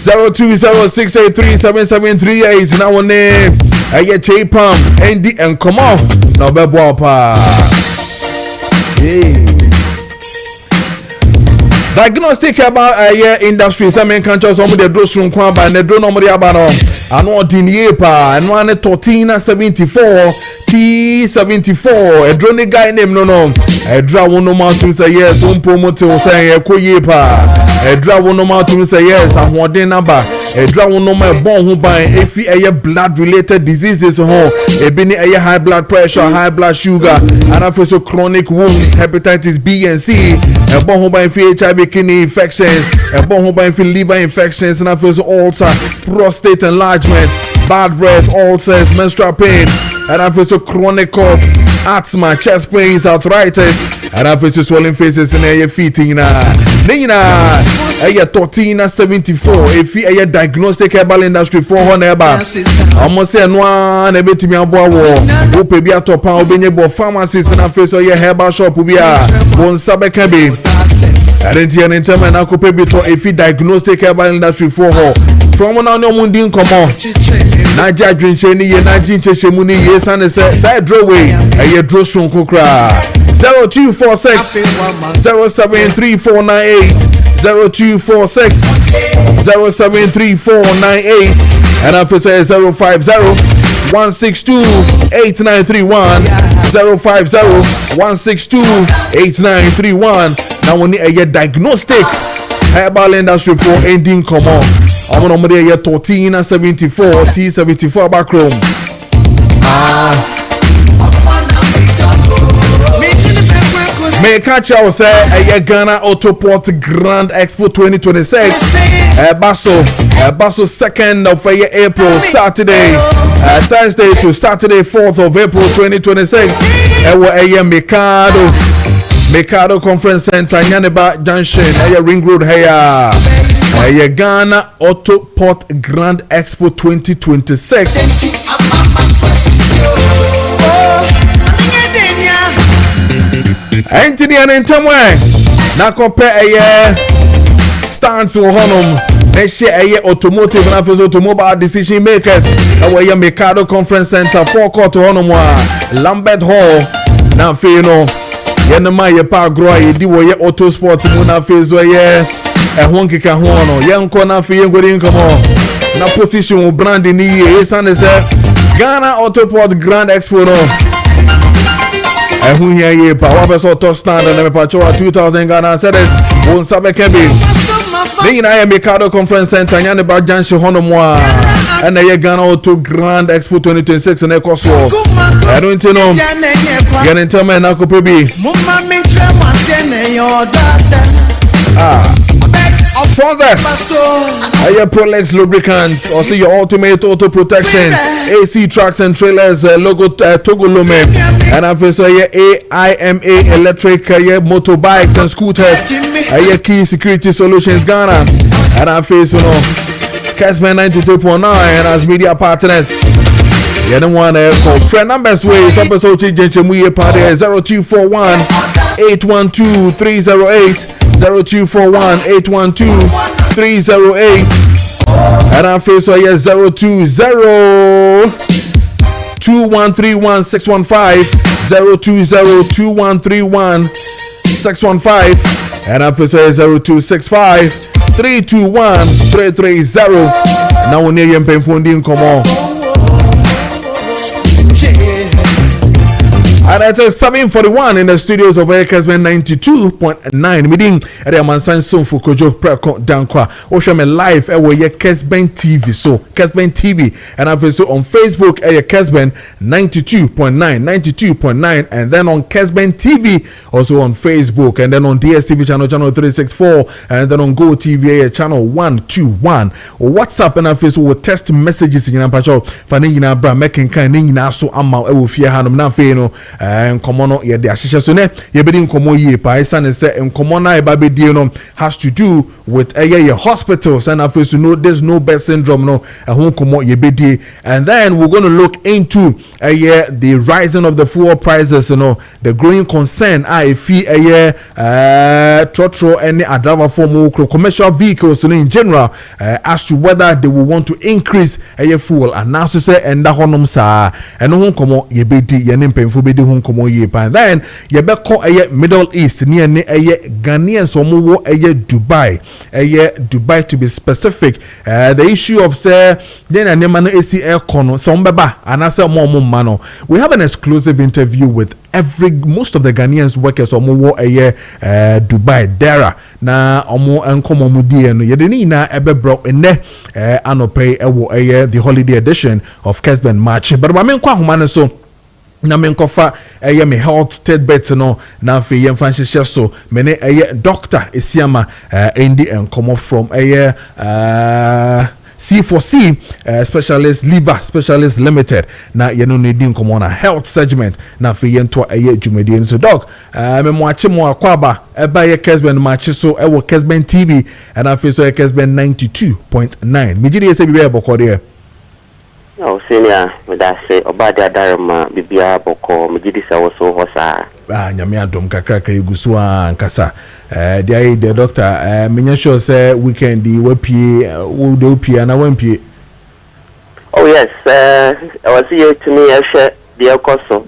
0206837738 na one eye chepam endi enkomo na obebo pa. Diagnostic about industry some countries some the dose room kwa ba na dro no mo dia ba no ano odinye pa ano ane 1374 T74 edrone guy name no edra wono ma to say yes on promote say ekoye pa edra wono ma to say yes ahoden number edra wono ma bon ho ban efi eye blood related diseases ho ebi ni eye high blood pressure, high blood sugar, and also chronic wounds, hepatitis B and C, bon ho ban fi HIV kidney infections, bon ho ban fi liver infections, and also ulcer, prostate enlargement, bad breath, ulcers, menstrual pain, and also chronic cough, asthma, chest pains, arthritis, and also swelling faces in your feet. Nina, 1374. If you a diagnostic herbal industry 400 eba, almost say no one ebe timi aboa wo. Ope bi atopa obenye bo pharmacies na face o ye herbal shop bi a won sabe kan bi. Arenti an interment na ko pe bi to if you diagnostic herbal industry 400. From now no mundi nkomo. Na ja dwinche ni ye na ji nchehye mu ni ye sane say draw way. Eye draw son kokra. 0246 073498 0246 073498 and after say 050 162 8931 050 162 8931. Now we need a diagnostic herbal industry for ending common. I'm on the year 1374 T74 back room. May catch you say a Ghana Autoport Grand Expo 2026. Basso 2nd of April, Saturday, Thursday to Saturday 4th of April 2026. A Mikado Conference Center, Yaneba Junction, Ring Road, a Ghana Autoport Grand Expo 2026. Anthony and Entamwe na compare stance wo honum na share automotive na face automobile decision makers we Mikado Conference Center forecourt honum Lambert Hall na fe no ye na ma ye pa gro ye di wo ye auto sports mu na face wo ye honkeka ho no ye nko na fe ye ngori nkomo na position wo brand ni ye san say Ghana Autoport Grand Expo no who here ye pa wa beso to stand and me pacho 2000 Ghana cedis won sabe kebi ni na ye Mikado Conference Center nya ne ba junction hono mo a na ye Ghana Auto Grand Expo 2026 na ekoso I don't know get into me na ko pebi sponsors your Prolex lubricants, also your ultimate auto protection, AC trucks and trailers, logo Togolome, and also your AIMA electric motorbikes and scooters, your key security solutions Ghana, and I face Kessben 92.9 and as media partners. You don't want to call friend numbers ways episode Jenchemuye party 0241 812 308 0241 812 308 and our face so yes 020 2131 615 020 2131 615 and our face so yes 0265 321 330. Now we need your phone come on. And it's 7:41 in the studios of Kessben 92.9. Meeting at the Mansan Son for Kojo Preko Dankwah. Watch me live at your Kessben TV. So Kessben TV, and I've also on Facebook at your Kessben 92.9, and then on Kessben TV, also on Facebook, and then on DSTV channel 364, and then on Go TV channel 121. Or WhatsApp and Facebook with text messages in Ampacho. Finding in Abra making kind in Aso Amma Ewufia Hanum Nafeno. nkomo no ye de ahihye so ne ye be di nkomo yie pa isa ne se nkomo na e ba be die no has to do with your hospitals and after you know there's no bed syndrome no ho nkomo ye be die. And then we're going to look into the rising of the fuel prices, you know, the growing concern if trotro any adava form commercial vehicles in general as to whether they will want to increase fuel and now say and that honum sa and no komo ye be di ye mpemfo be di ho komo ye pan. Then ye be call Middle East near Ghanaians omo Dubai Dubai to be specific. The issue of say then and man AC aircon so mbeba and I say more mano. We have an exclusive interview with most of the Ghanaians workers omo Dubai Dara na omo enkomo mu die no ye de ni na ebe bro ene anope ewo the holiday edition of Kessben Maakye. But ma menkwa homa ne so na menkofa me health tidbits no na fe ye mfa hyehyɛ so me ne doctor Esiama endi enkomo from C4C specialist liver specialist limited na ye no need nkomo na health segment na fe ye nto dwumadi so doc me mo ache mo akwaba eba ye Kessben Maakye so ewo Kessben TV and afi so Kessben 92.9 mejidi ese bibe bokode no senior me da say obada darama bibia boko mejidi sa wo so hosa nyame adom kakra egusu ankasa the doctor menya sure say weekend the wapie wo de opie na wampie. Oh yes, I was here to me share the coso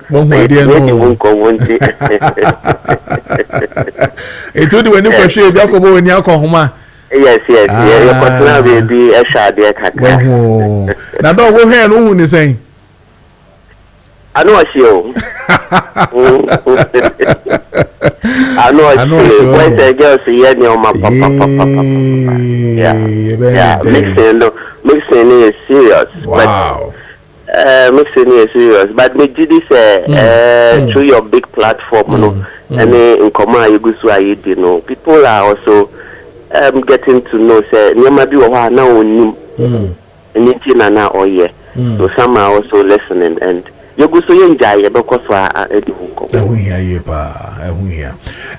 it would when you pursue Jacobo when you come home. Yes, your personal will be a shard. Now don't go here no one is saying I know a show. I know a show. When the girls see any of my papa. Yeah, mixing is serious. Wow. Mixing is serious. But me did this through your big platform, any in command you go so you know. People are also getting to know say nyama bi wo ha na onim. Anything na na oye. So some are also listening and you go so enjoy because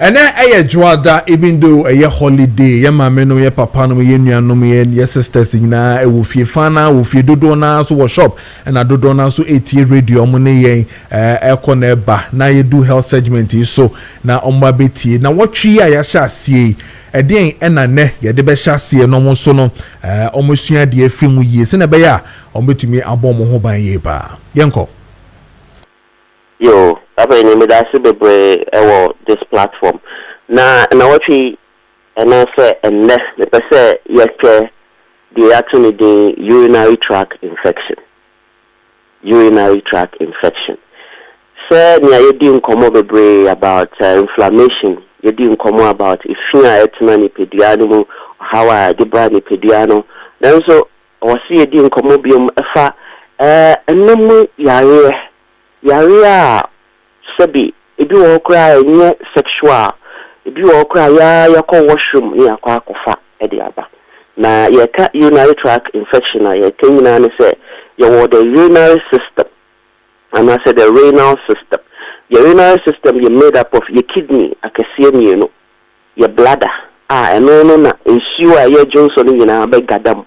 and then Juada, even though a holiday, ye mama no ye papa no ye nuanom ye sisters nyina e wo fie fana wo fie dodo na so workshop and a dodo na so 80 radio mo ne ye na ba na ye do health segment so na omba beti na wotwi ya sha sie edin ena ne ye de be sha sie no mo so no omosua de afimu yie se na be ya ombetumi abom ho ban ye ba yenko. Yo, I've been this platform. Now what we and I say and next the say the actually the urinary tract infection. So you didn't come over about inflammation. You didn't come about if you are etnani pediano, how I debrani pediano. Then so I see you didn't come over and no Yaria Sebi, if you all cry near sexual, if you all cry, ya call washroom near Kwakofa Ediaba. Now, your urinary tract infection, I can say, you want the urinary system, and I said the renal system. Your urinary system, you're made up of your kidney, I can see you know, your bladder. And no, ensure your Johnson, you know, beg Gadam.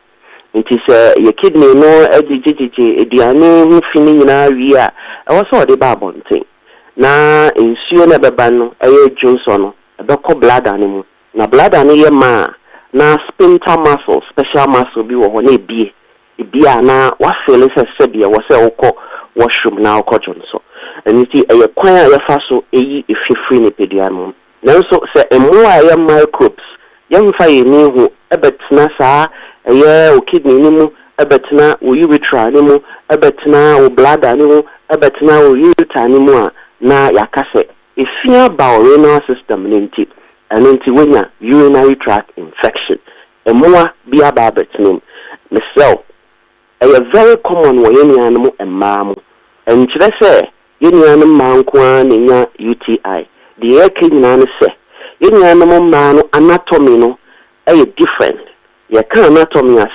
It is your kidney no ediane fini na wia e wo so de ba bonten na ensuo na beba no Johnson e be ko bladder ni mu na bladder ni ye ma na sphincter muscle special muscle bi wo ho na ebie na wa feel se bia wo se wo ko washroom na wo ko Johnson eniti e kwan a ye fa so eyi efifiri ni pediano na so se emu a ye microbes ye mfa ye ni hu e betna saa o kidney ni mu ebetna o urethra ni mu ebetna o bladder ni mu ebetna o ureter ni mu a na yakase efia ba renal system ni nti wenya urinary tract infection emoa bi aba betnim me cell very common wo yenianum emma mu enkyere se yenianum manko an nya UTI the eknyina ne se yenianum ma no anatomy no different. You can anatomy as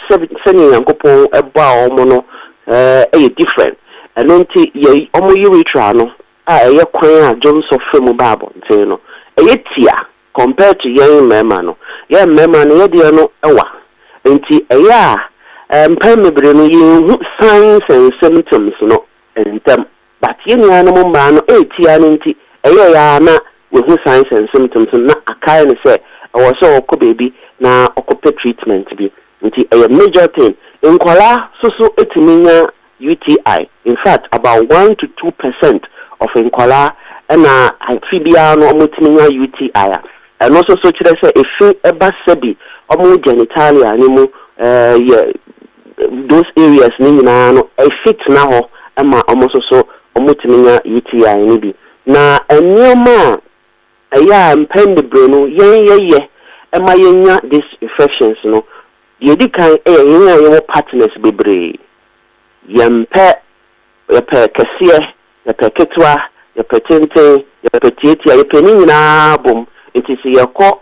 sending a couple a bow mono different. And then ye urethra no a kwan Jones of Femu Bible no tia compared to young memano young memano no ewa nti mpembebre no you signs and symptoms no and them but yenya no ma no tia no nti ya na we signs and symptoms na akai ne say I so ko baby na okope treatment bi nti a major thing nkwala so etiminya UTI. In fact, about 1 to 2% of nkwala na amphibia no omutiminya UTI. And also so chire say efi eba sebi omo genitalia ni mu those areas ni na no fit na ho ama omo so omutiminya UTI ni bi. Na enioma ya mpembebre no ye ema yenya these infections no. The edikan yenya partners bebre. Yempe kesiye yepe ketwa yepe tente yepe tietia yepe ni nyina bom enti se yekọ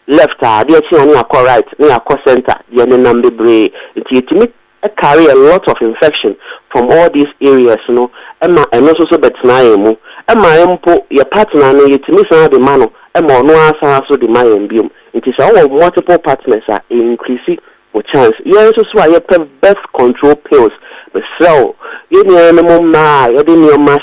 left de achi ani akọ right ni akọ center de ne nam bebre enti etimi carry a lot of infection from all these areas no ema eno so betna yemu ema empo your partner no yetimi san de ma no ema ono asa so de ma yem biom enti se all multiple partners are increasing for chance. Yes, so why you birth control pills. But so you need no ma, you didn't your mass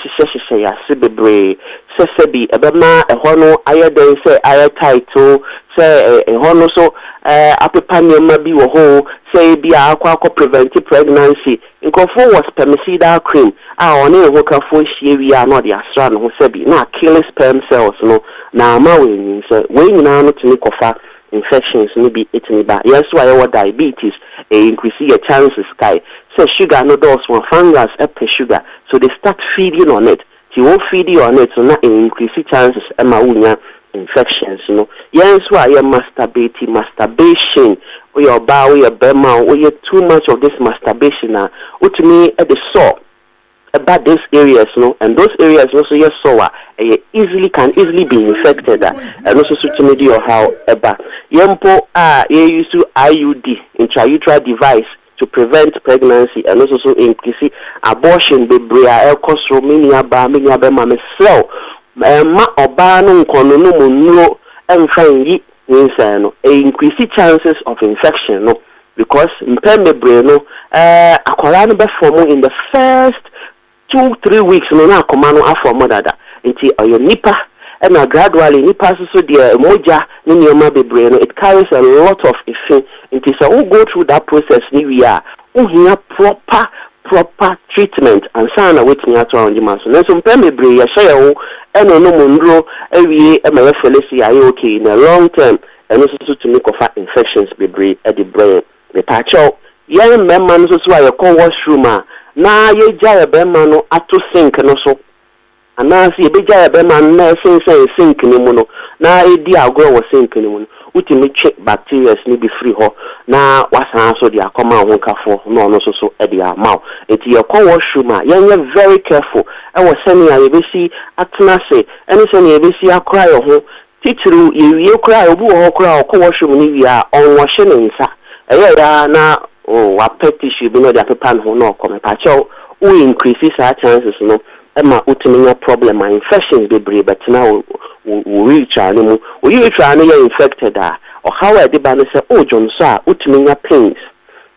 ya sibebre. Sebi ebema a hono aya den say aya title say a hono so apepania mabi wo ho say be akwa preventive pregnancy. Nkofo was spermicidal cream. Oni ho ka fo hie wi a no de asra no sebi na kill sperm cells no na ma we say we nyina no tini kofa infections maybe eating ba yes why what diabetes increase your chances sky so sugar no dose one fungus sugar so they start feeding on it you won't feed on it so not increase chances infections yes why you masturbation or your bow your bema or you too much of this masturbation to me at the sore about these areas, and those areas also yes can easily be infected, and also to media or how about yempo you use IUD intrauterine device to prevent pregnancy and also increase abortion bebrea elcosromania baminia bema so ma obano nkono no munro emfan yi insano increase chances of infection because mpembebre akwara no be form in the first 2-3 weeks na komano aform dada nti oyo nipa and gradually nipa so the moja ni nyoma bebre it carries a lot of effect nti so we go through that process ni we are here proper treatment and sana wetin ya to on maso na so mpembebre ya share wo eno no mondro awie e ma felisi ayi okay in the long term and also to make of infections bebre at the brain the patcho young men so ayo ko washroom na ye jaya bema no ato sink no so anasi ye jaya bema na sink ni mu no na edi agro wo sink ni mu no utimi check bacteria ni be free ho na wasan so dia akoma ho kafo no so e dia maw enti ye ko washroom ye very careful e wo sani ye be si atena se eni sani ye be si akra yo ho titru ye kra obu ho kra ko washroom ni wi a on washe ne nsa ya na wa tissue bi no de apepan ho no come pacho we increase our chances ma utiminya problem infections be bre but now we reach animu we reach animu infected or how I de ban say Johnson utiminya pains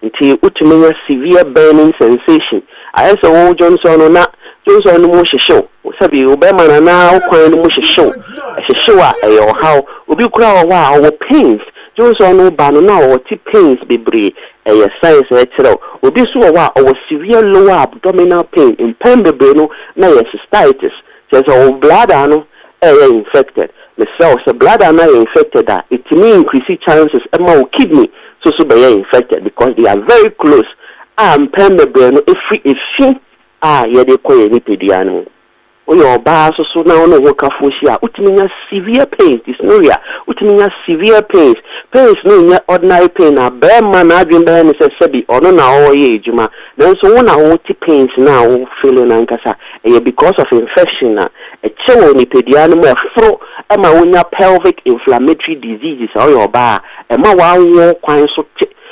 until utiminya severe burning sensation I say Johnson na Johnson no show sabi obema na ukwan no show how obi kura wa pains Johnson no ba no na o ti pains bebre science obi so wa o severe lower abdominal pain in pain bebre no na cystitis says o bladder no infected the cells the bladder na infected it may increase chances o kidney so be infected because they are very close pain bebre no if ye de koye ni pediano oyo ba so na ono wo kafo hia utiminya severe pains dyspnea utiminya severe pains no nya ordinary pain na be ma na adwen be ne sebi ono na o ye ejuma nanso wo na wo ti pains na wo feel na nkasa because of infection na chewo ni pediano mo afro ma wo nya pelvic inflammatory diseases oyo ba ma wa wo kwan so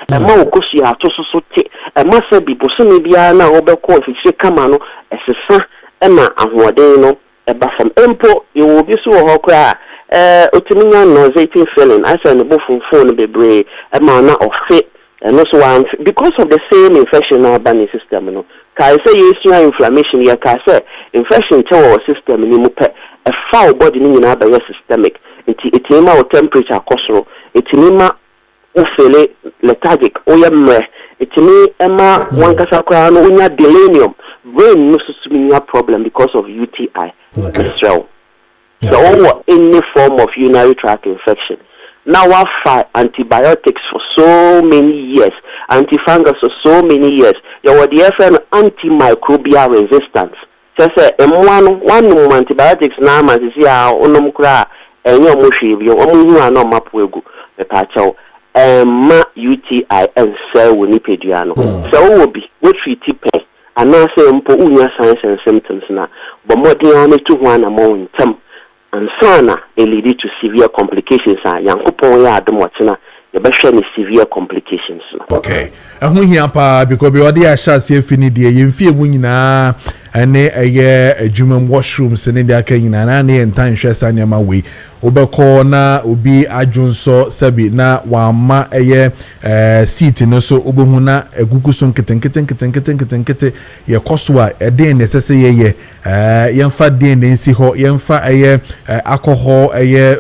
ma okosi atoso te ma se bi bosome bia na obekọ ofisi kama no esesa ma ahoden no eba from empo you will be so hokra otiminya nauseating feeling I say no phone bebre e ma na ofe and also one because of the same infection in our body system no ka say you inflammation ya ka say infection to our system ni mu pe a foul body ni na ba systemic it ma o temperature kosoro it ma o feel lethargic o yemre it ni ema one kasa kwa no unya delirium brain no susumia problem because of UTI so any form of urinary tract infection. Now I fight antibiotics for so many years, antifungus for so many years. You were the FN antimicrobial resistance. Just say one antibiotics now man is here onomkra and your mushi you omu no mapwegu the pacho ma UTI and cell winipediano. So will be what treat pe and now say mpo unya signs and symptoms na but more than to one amount time and sana it lead to severe complications yankopon ya adomotena you be share severe complications. Okay ehun hia pa because be odi asha se fini de yemfie mu nyina ene eye adwumam washrooms ne de aka nyina na ne entan hwe sa nyama we obekọ na obi adwonso sabi na wama eye seat no so obohu na egugu so nkete ye koso a eden nesese ye yemfa den nsi ho yemfa eye alcohol eye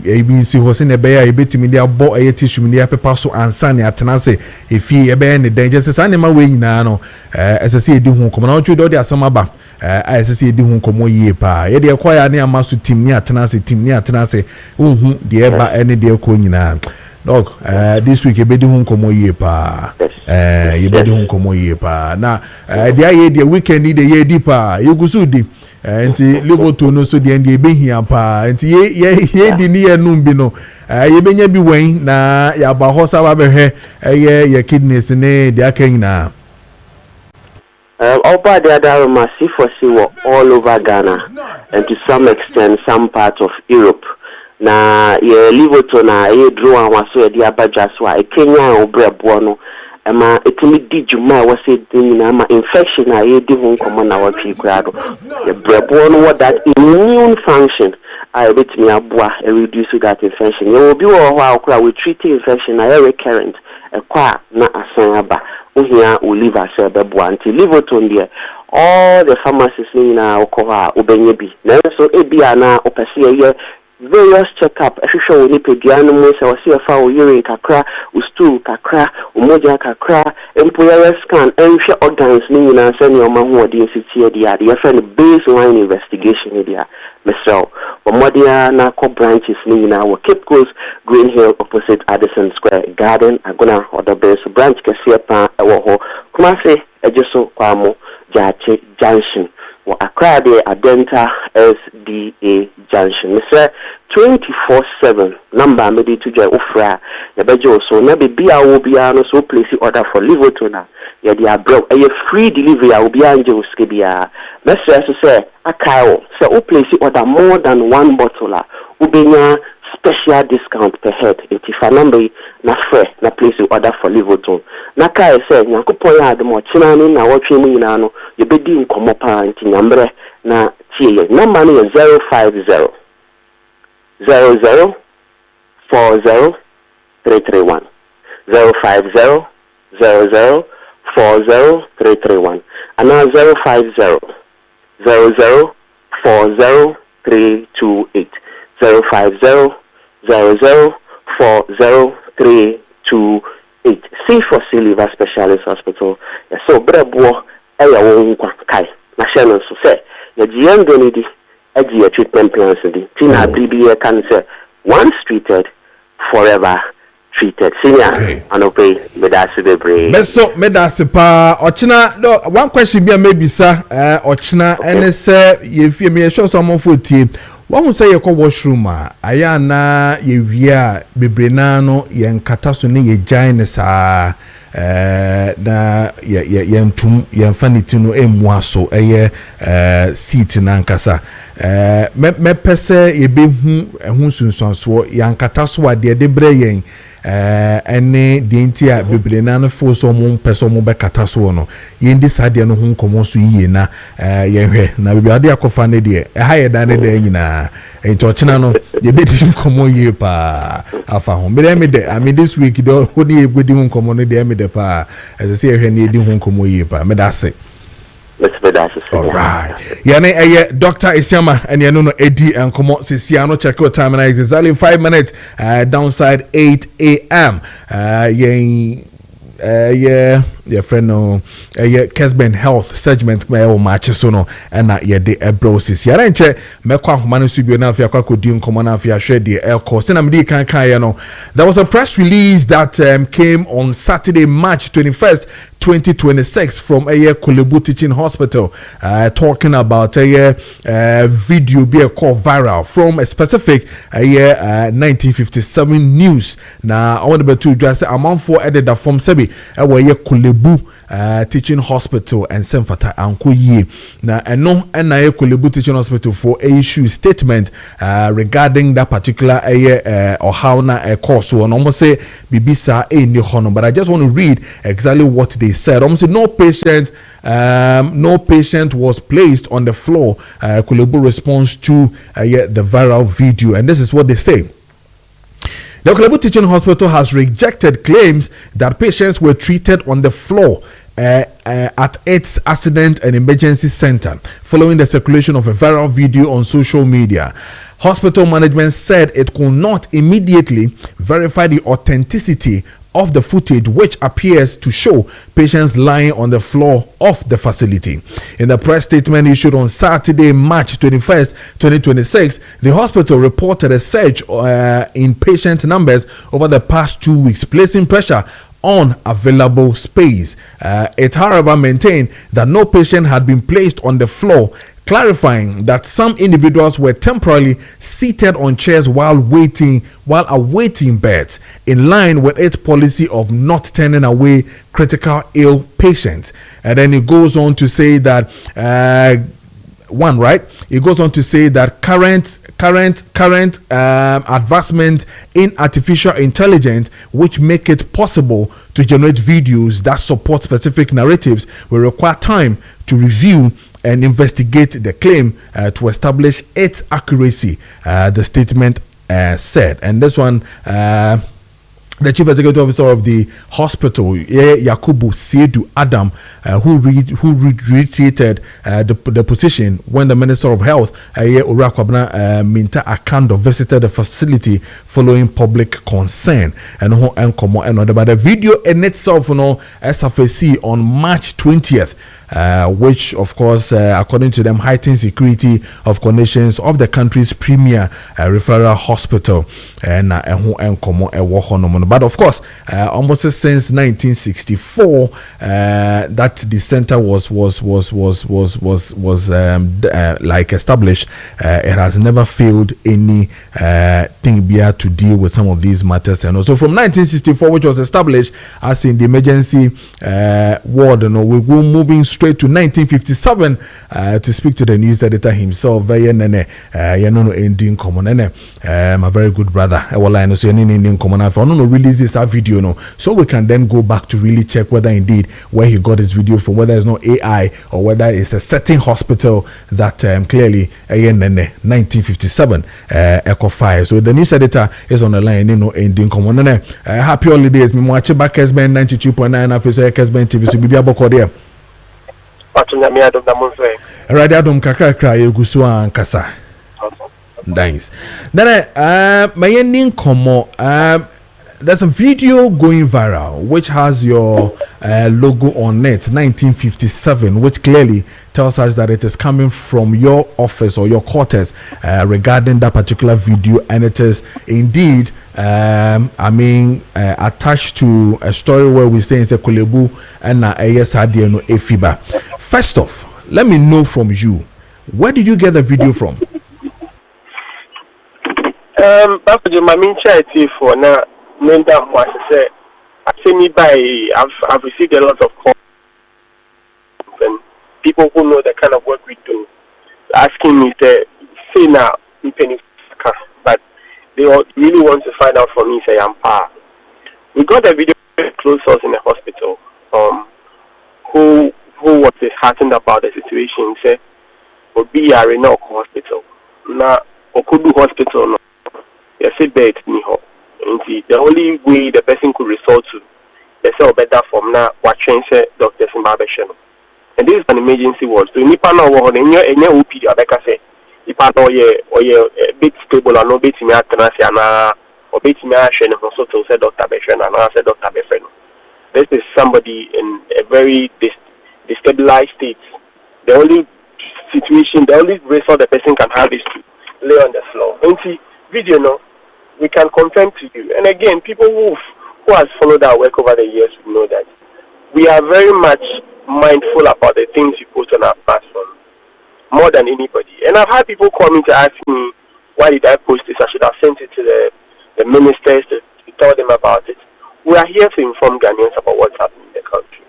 ebi nsi ho se ne be ya ebetimi de abo eye tissue ne apepa so ansa ne atenase efi ebe ne danger se sa ne ma we nyina no esese edi hu komo na otwe do de asama ba esese edi hu komo yie pa ye de kwaya ne amaso tim ne atenase uhu de eba ene de ko nyina dog this week ebedi hu komo yie pa ebedi hu komo yie pa na de aye de weekend de ye di pa yegusu di enti livoto no so de ende ebehia pa enti ye di ni enum bi no ye benya bi wen na ya ba hosa ba behwe ye kidneys ne de aka nyina Opa the other massive for all over Ghana and to some extent some parts of Europe. Na ye livoto na ye draw and was so the abajaswa Kenya obrebo no ama etimi di juma was say na ma infection na ye di hun common na wa fi krado ye brebo no what that immune function I bet me abua reduce that infection. You will be wa we treat infection na recurrent kwa na asan aba here will leave us until livoton there all the pharmacies na okoha obenyebi na so ebiana opese various checkup ehwehwe we ni pediano mo se wase afa o urine kakra o stool kakra o moja kakra employer scan ehwehwe organs ni nyina se ne o ma ho odi nsitie dia de friend baseline investigation dia mesel omodia na co branches ni nyina wo Cape Coast Green Hill opposite Addison Square Garden agona other base branch kese pa ewo ho kuma se ejeso kwamo jache junction wa Accra de Adenta SDA junction Mr 24/7 number me dey to joy ofra ya bejo so na be bia wo bia no so place order for livotona ya dey abroad a free delivery a obi anje oske bia Mr so say akawo so o place order more than one bottle a ubenya special discount per head if a number na fair na place order for livoton na kai say nyankopon ya ademo china ni na wotwe mu nyina no ye bedi nkomo pa nti nyambre na tie number no 050 00 40 331 050 00 40 331 and now 050 00 40 328 050 00 40 328 C for C Liver Specialist Hospital. Yeah, so brebo eya wo nkwa kai na channel so say ya giendo ni di agi treatment plans di tina BBA can say once treated forever treated senior anope medase bebre beso medase pa ochina no one question be maybe sir ochina ene say ye fie me show some for tie wọ́n sẹ́ yẹ kọ́ washroom a aya na yẹ wia bebre na no yẹ nkata so ne yẹ gyan ne saa na yẹ ntum yẹ mfaniti no emu aso eye seat na nkasa me pese ye be hu ehun sunsanso yẹ nkata so ade de bre yẹn ene de ntia bebre na no fo so mo peso mo be kata so no yendi sade no ho nkomo so yie na yehwe na bebre ade akofa ne de ha ye da ne de nyina ento china no ye be di nkomo yie pa afa ho me de I mean this week do hodi e gwedi nkomo no de me de pa as say yehwe ne di ho nkomo yie pa me da se. All right. Yeah, Dr. Isiama and no Eddie and Komo Sisiano check out time and exactly 5 minutes downside 8 a.m. Your friend no Kessben health segment me o match so no and na ye de ebrosis ya renche me kwa homa no subio na afia kwa kodi nkomo na afia hwe de elko se na me di kan ya no. There was a press release that came on Saturday, March 21st 2026 from Korle-Bu Teaching Hospital talking about a video be called viral from a specific 1957 news. Now I want to just say amount for editor from Sebi Korle-Bu Teaching Hospital and Semfata Anko Ye. Now and no Korle-Bu Teaching Hospital for a issue statement regarding that particular or how na a course so almost say bibisa in the honor, but I just want to read exactly what they said. Almost no patient was placed on the floor. Korle-Bu responds to the viral video, and this is what they say. The Korle-Bu Teaching Hospital has rejected claims that patients were treated on the floor at its accident and emergency center following the circulation of a viral video on social media. Hospital management said it could not immediately verify the authenticity of the footage, which appears to show patients lying on the floor of the facility. In the press statement issued on Saturday, March 21st, 2026, the hospital reported a surge in patient numbers over the past 2 weeks, placing pressure on available space. It, however, maintained that no patient had been placed on the floor, clarifying that some individuals were temporarily seated on chairs while awaiting beds, in line with its policy of not turning away critical ill patients. And then it goes on to say that it goes on to say that current advancement in artificial intelligence, which make it possible to generate videos that support specific narratives, will require time to review and investigate the claim to establish its accuracy, the statement said. And this one, the chief executive officer of the hospital, Yakubu Siedu Adam, who reiterated the position when the Minister of Health, Urakwabna Minta Akando, visited the facility following public concern. And but the video in itself, SFAC on March 20th, which of course, according to them, heightened security of conditions of the country's premier referral hospital. But of course, almost since 1964, that the center was like established, it has never failed any thing be to deal with some of these matters. And also from 1964, which was established as in the emergency ward, we were moving straight to 1957 to speak to the news editor himself. My very good brother. Releases a video so we can then go back to really check whether indeed where he got his video from, whether it's no AI or whether it's a certain hospital that clearly 1957 echo fire. So the news editor is on the line, ending common. Happy holidays, me watch back Kessben 92.9 officer Kessben TV so bibia boko there. Radio Adom kakra yegusu ankasa. Nice. Then my ending komo there's a video going viral which has your logo on it, 1957, which clearly tells us that it is coming from your office or your quarters regarding that particular video, and it is indeed attached to a story where we say it's a Korle-Bu and no Efiba. First off, let me know from you, where did you get the video from? Back to my main charity for now. I've received a lot of calls and people who know the kind of work we do asking me to say now, but they really want to find out from me say I'm We got a video close us in the hospital. Who was disheartened about the situation? Say, "Would be a Reno hospital. Na Okudu hospital no. You say bed ni ho. The only way the person could resort to, they say better from now. What change doctors in Babeshano. And this is an emergency ward. So nipa na wo in your OP, abeka say, nipa no ye bit stable and no bit me atenase ana or bit me ahwe no so to say Dr. Beshano and I say Dr. Beshano. This is somebody in a very destabilized state. The only situation, the only result the person can have is to lay on the floor. And see, video no, we can confirm to you. And again, people who has followed our work over the years will know that we are very much mindful about the things we put on our platform, more than anybody. And I've had people call me to ask me, why did I post this? I should have sent it to the ministers to tell them about it. We are here to inform Ghanaians about what's happening in the country.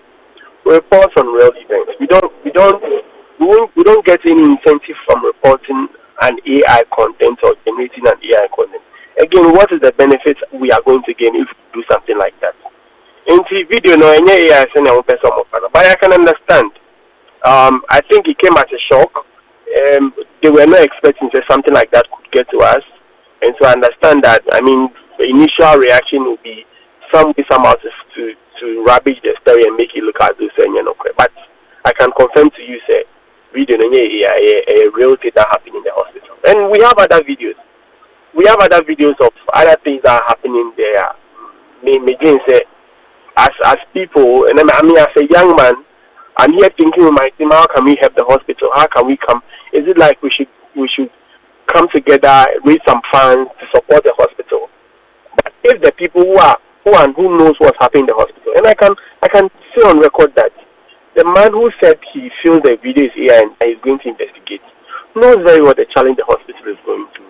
We report on real events. We don't get any incentive from reporting an AI content or generating an AI content. Again, what is the benefit we are going to gain if we do something like that? In the video, no, any AI but I can understand. I think it came as a shock. They were not expecting that something like that could get to us, and so I understand that. I mean, the initial reaction would be somehow to rubbish the story and make it look as though saying okay. But I can confirm to you, say, video a real thing that happened in the hospital. And we have other videos. We have other videos of other things that are happening there. Again, say, as people, and I mean, as a young man, I'm here thinking with my team, how can we help the hospital? How can we come? Is it like we should come together, raise some funds to support the hospital? But if the people who knows what's happening in the hospital, and I can say on record that the man who said he feels the video is AI and is going to investigate knows very well the challenge the hospital is going through.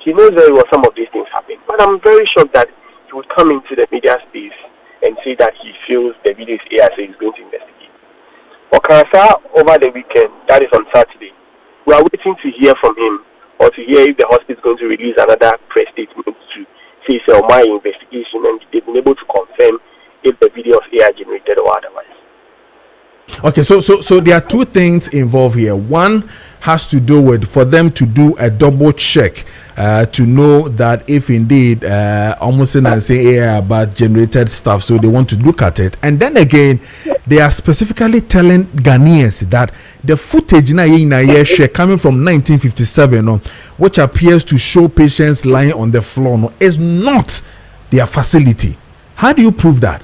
He knows very well some of these things happen. But I'm very shocked that he would come into the media space and say that he feels the video is AI, so he's going to investigate. Okansa over the weekend, that is on Saturday, we are waiting to hear from him or to hear if the hospital is going to release another press statement to say it's my investigation, and they've been able to confirm if the video is AI generated or otherwise. Okay, so there are two things involved here. One has to do with for them to do a double check to know that if indeed almost and say AI about generated stuff, so they want to look at it. And then again, they are specifically telling Ghanaians that the footage coming from 1957, which appears to show patients lying on the floor, is not their facility. How do you prove that?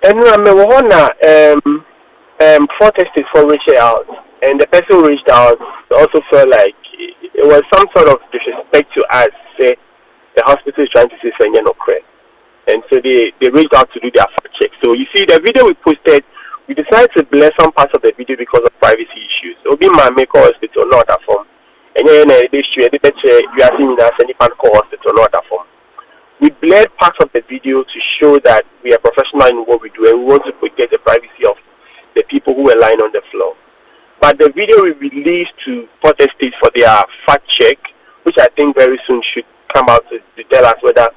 And protesters for reaching out, and the person who reached out also felt like it was some sort of disrespect to us. Say the hospital is trying to say no credit, and so they reached out to do their fact check. So you see the video we posted, we decided to blur some parts of the video because of privacy issues. Obi Maakye hospital not that form, and then they share you are seeing that any hospital not that form. We blurred parts of the video to show that we are professional in what we do, and we want to protect the privacy of the people who were lying on the floor. But the video we released to protesters for their fact check, which I think very soon should come out to tell us whether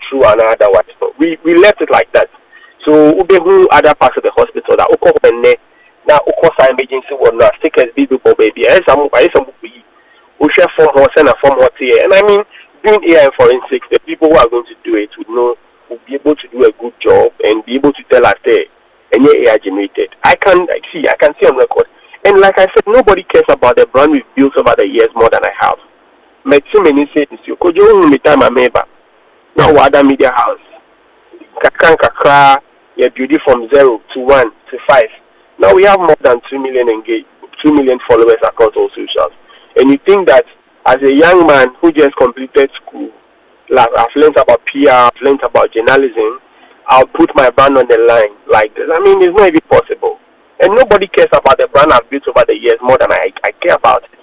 true and otherwise. We left it like that. So Ubehu other parts of the hospital that now emergency was not stick as baby. We share form or send a form or here. And I mean, doing AI forensics, the people who are going to do it will be able to do a good job and be able to tell us and AI generated. I can see on record. And like I said, nobody cares about the brand we've built over the years more than I have. My team says, Kojo Preko now other media house. Kakra, you're beauty from 0 to 1 to 5. Now we have more than 2 million engaged, 2 million followers across all socials. And you think that as a young man who just completed school, like I've learned about PR, I've learned about journalism, I'll put my brand on the line like this. I mean, it's not even possible. And nobody cares about the brand I've built over the years more than I care about it.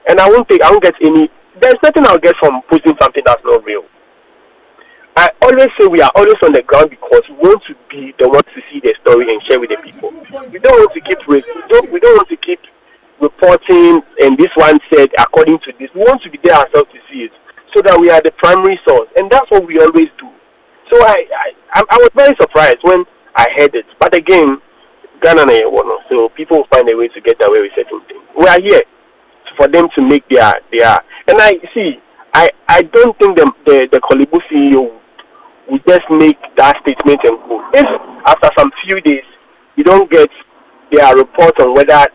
And I won't get any, there's nothing I'll get from posting something that's not real. I always say we are always on the ground because we want to be the ones to see the story and share with the people. We don't want to keep we don't want to keep reporting and this one said according to this. We want to be there ourselves to see it. so that we are the primary source, and that's what we always do. So I was very surprised when I heard it. But again, Ghana na yewono, so people will find a way to get away with certain things. We are here for them to make their and I don't think the Korle-Bu CEO would just make that statement and go. If after some few days you don't get their report on whether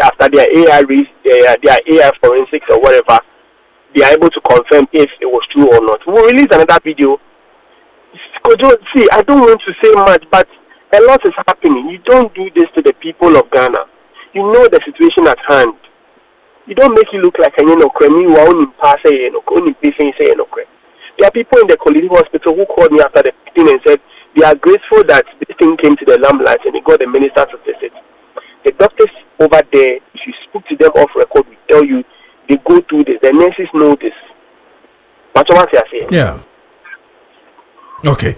after their AI forensics or whatever, they are able to confirm if it was true or not, we'll release another video. Kojo, see, I don't want to say much, but a lot is happening. You don't do this to the people of Ghana. You know the situation at hand. You don't make it look like a There are people in the Korle-Bu hospital who called me after the thing and said they are grateful that this thing came to the lamplight and they got the minister to visit. The doctors over there, if you speak to them off record, will tell you they go through this. The nurses know this. That's what I say. Yeah. Okay.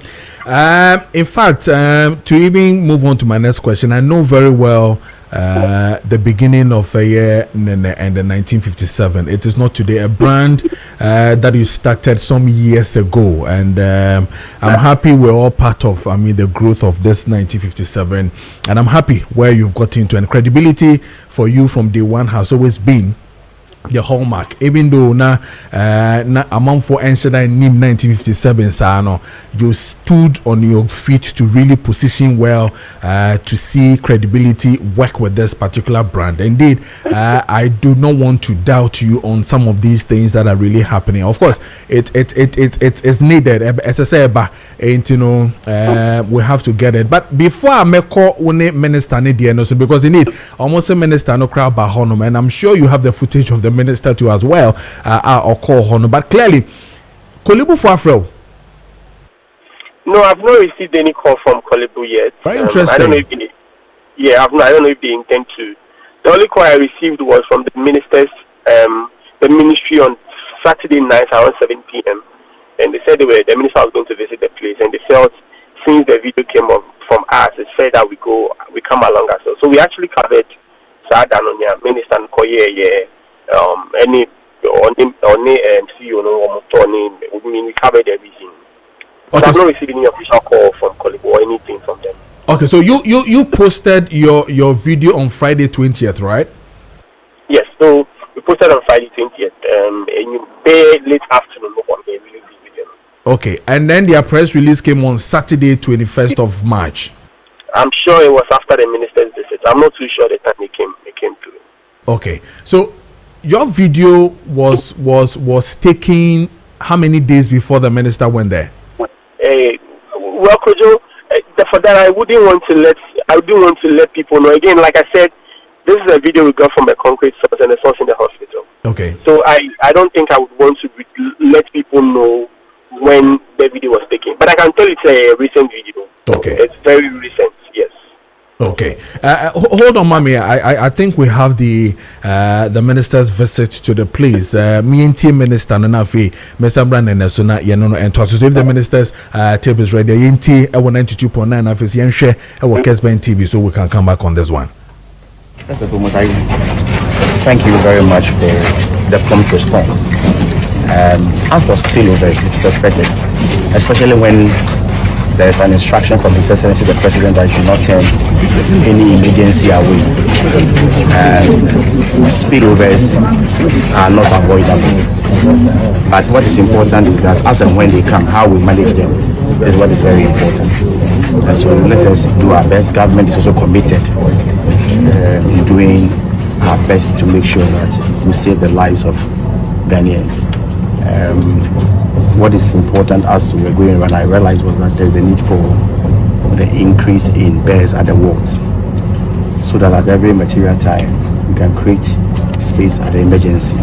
In fact, to even move on to my next question, I know very well the beginning of a year and the 1957. It is not today. A brand that you started some years ago, and I'm happy we're all part of. The growth of this 1957, and I'm happy where you've got into. And credibility for you from day one has always been the hallmark. Even though among for NIM 1957 Sano, you stood on your feet to really position well to see credibility work with this particular brand. Indeed, I do not want to doubt you on some of these things that are really happening. Of course, it's needed. As I say, we have to get it. But before I make call minister because you need almost a minister no crowd by honor, and I'm sure you have the footage of the minister too as well, or call honor. But clearly, Korle-Bu for Afro. No, I've not received any call from Korle-Bu yet. Very interesting. I don't know if I don't know if they intend to. The only call I received was from the ministers, the ministry on Saturday night around 7 p.m. And they said the minister was going to visit the place, and they felt since the video came up from us, it said that we come along as well. So we actually covered Sadanonia, Minister Koye, any CEO, we covered everything. Okay, so I've not received any official call from Korle-Bu or anything from them. Okay, so you posted your video on Friday 20th, right? Yes, so we posted on Friday 20th, and you pay late afternoon on the release video. Okay, and then their press release came on Saturday 21st of March. I'm sure it was after the minister's visit. I'm not too sure the time it came through. Okay, so your video was taken how many days before the minister went there? Well, Kojo, for that I wouldn't want to let people know. Again, like I said, this is a video we got from a concrete source and a source in the hospital. Okay. So I don't think I would want to let people know when the video was taken. But I can tell it's a recent video. Okay. It's very recent, yes. Okay. Hold on, Mami. I think we have the minister's visit to the place. Me and team minister Nanafi, Mr. Brandon Nesuna, Yanono, and Toss. So if the minister's tape is ready, Yinti, 92.9 of his Yanshe, Kessben TV, so we can come back on this one. First and foremost, I thank you very much for the prompt response. As for spillovers, it's suspected, especially when there is an instruction from His Excellency the President that you should not turn any emergency away. Spillovers are not avoidable. But what is important is that as and when they come, how we manage them is what is very important. And so let us do our best. Government is also committed in doing our best to make sure that we save the lives of Ghanaians. What is important as we're going around, I realized was that there's the need for the increase in beds at the wards, so that at every material time we can create space at the emergency.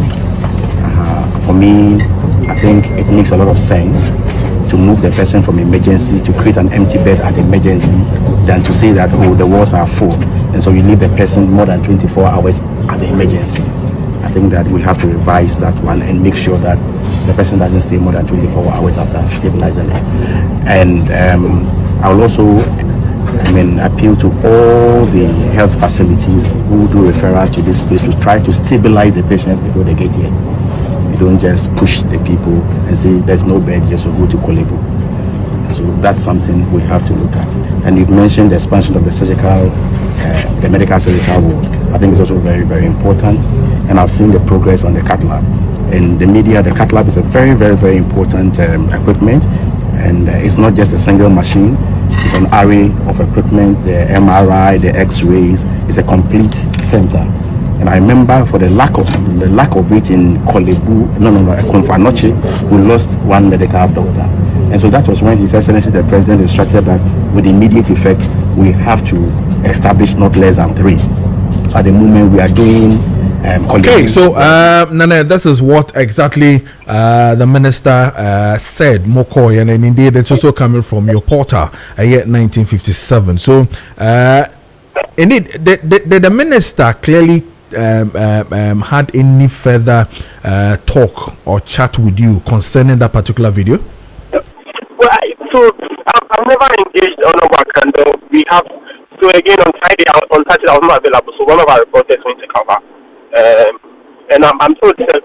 For me, I think it makes a lot of sense to move the person from emergency to create an empty bed at the emergency than to say that, oh, the wards are full, and so you leave the person more than 24 hours at the emergency. I think that we have to revise that one and make sure that the person doesn't stay more than 24 hours after stabilizing it. And I will also appeal to all the health facilities who do referrals to this place to try to stabilize the patients before they get here. You don't just push the people and say there's no bed, just go to Korle-Bu. So that's something we have to look at. And you've mentioned the expansion of the surgical, the medical surgical ward. I think it's also very, very important. And I've seen the progress on the cath lab. In the media, the cath lab is a very, very, very important equipment. And it's not just a single machine. It's an array of equipment, the MRI, the X-rays. It's a complete center. And I remember for the lack of it in Korle-Bu, Noche, we lost one medical doctor. And so that was when His Excellency the President instructed that with immediate effect, we have to establish not less than 3. So at the moment we are doing okay, so Nana, this is what exactly the minister said, Mokoy, and indeed it's also coming from your portal, year 1957. So indeed, the minister clearly had any further talk or chat with you concerning that particular video? Well, so I've never engaged on our candle. We have, so again on Saturday I was not available, so one of our reporters went to cover. And I'm told the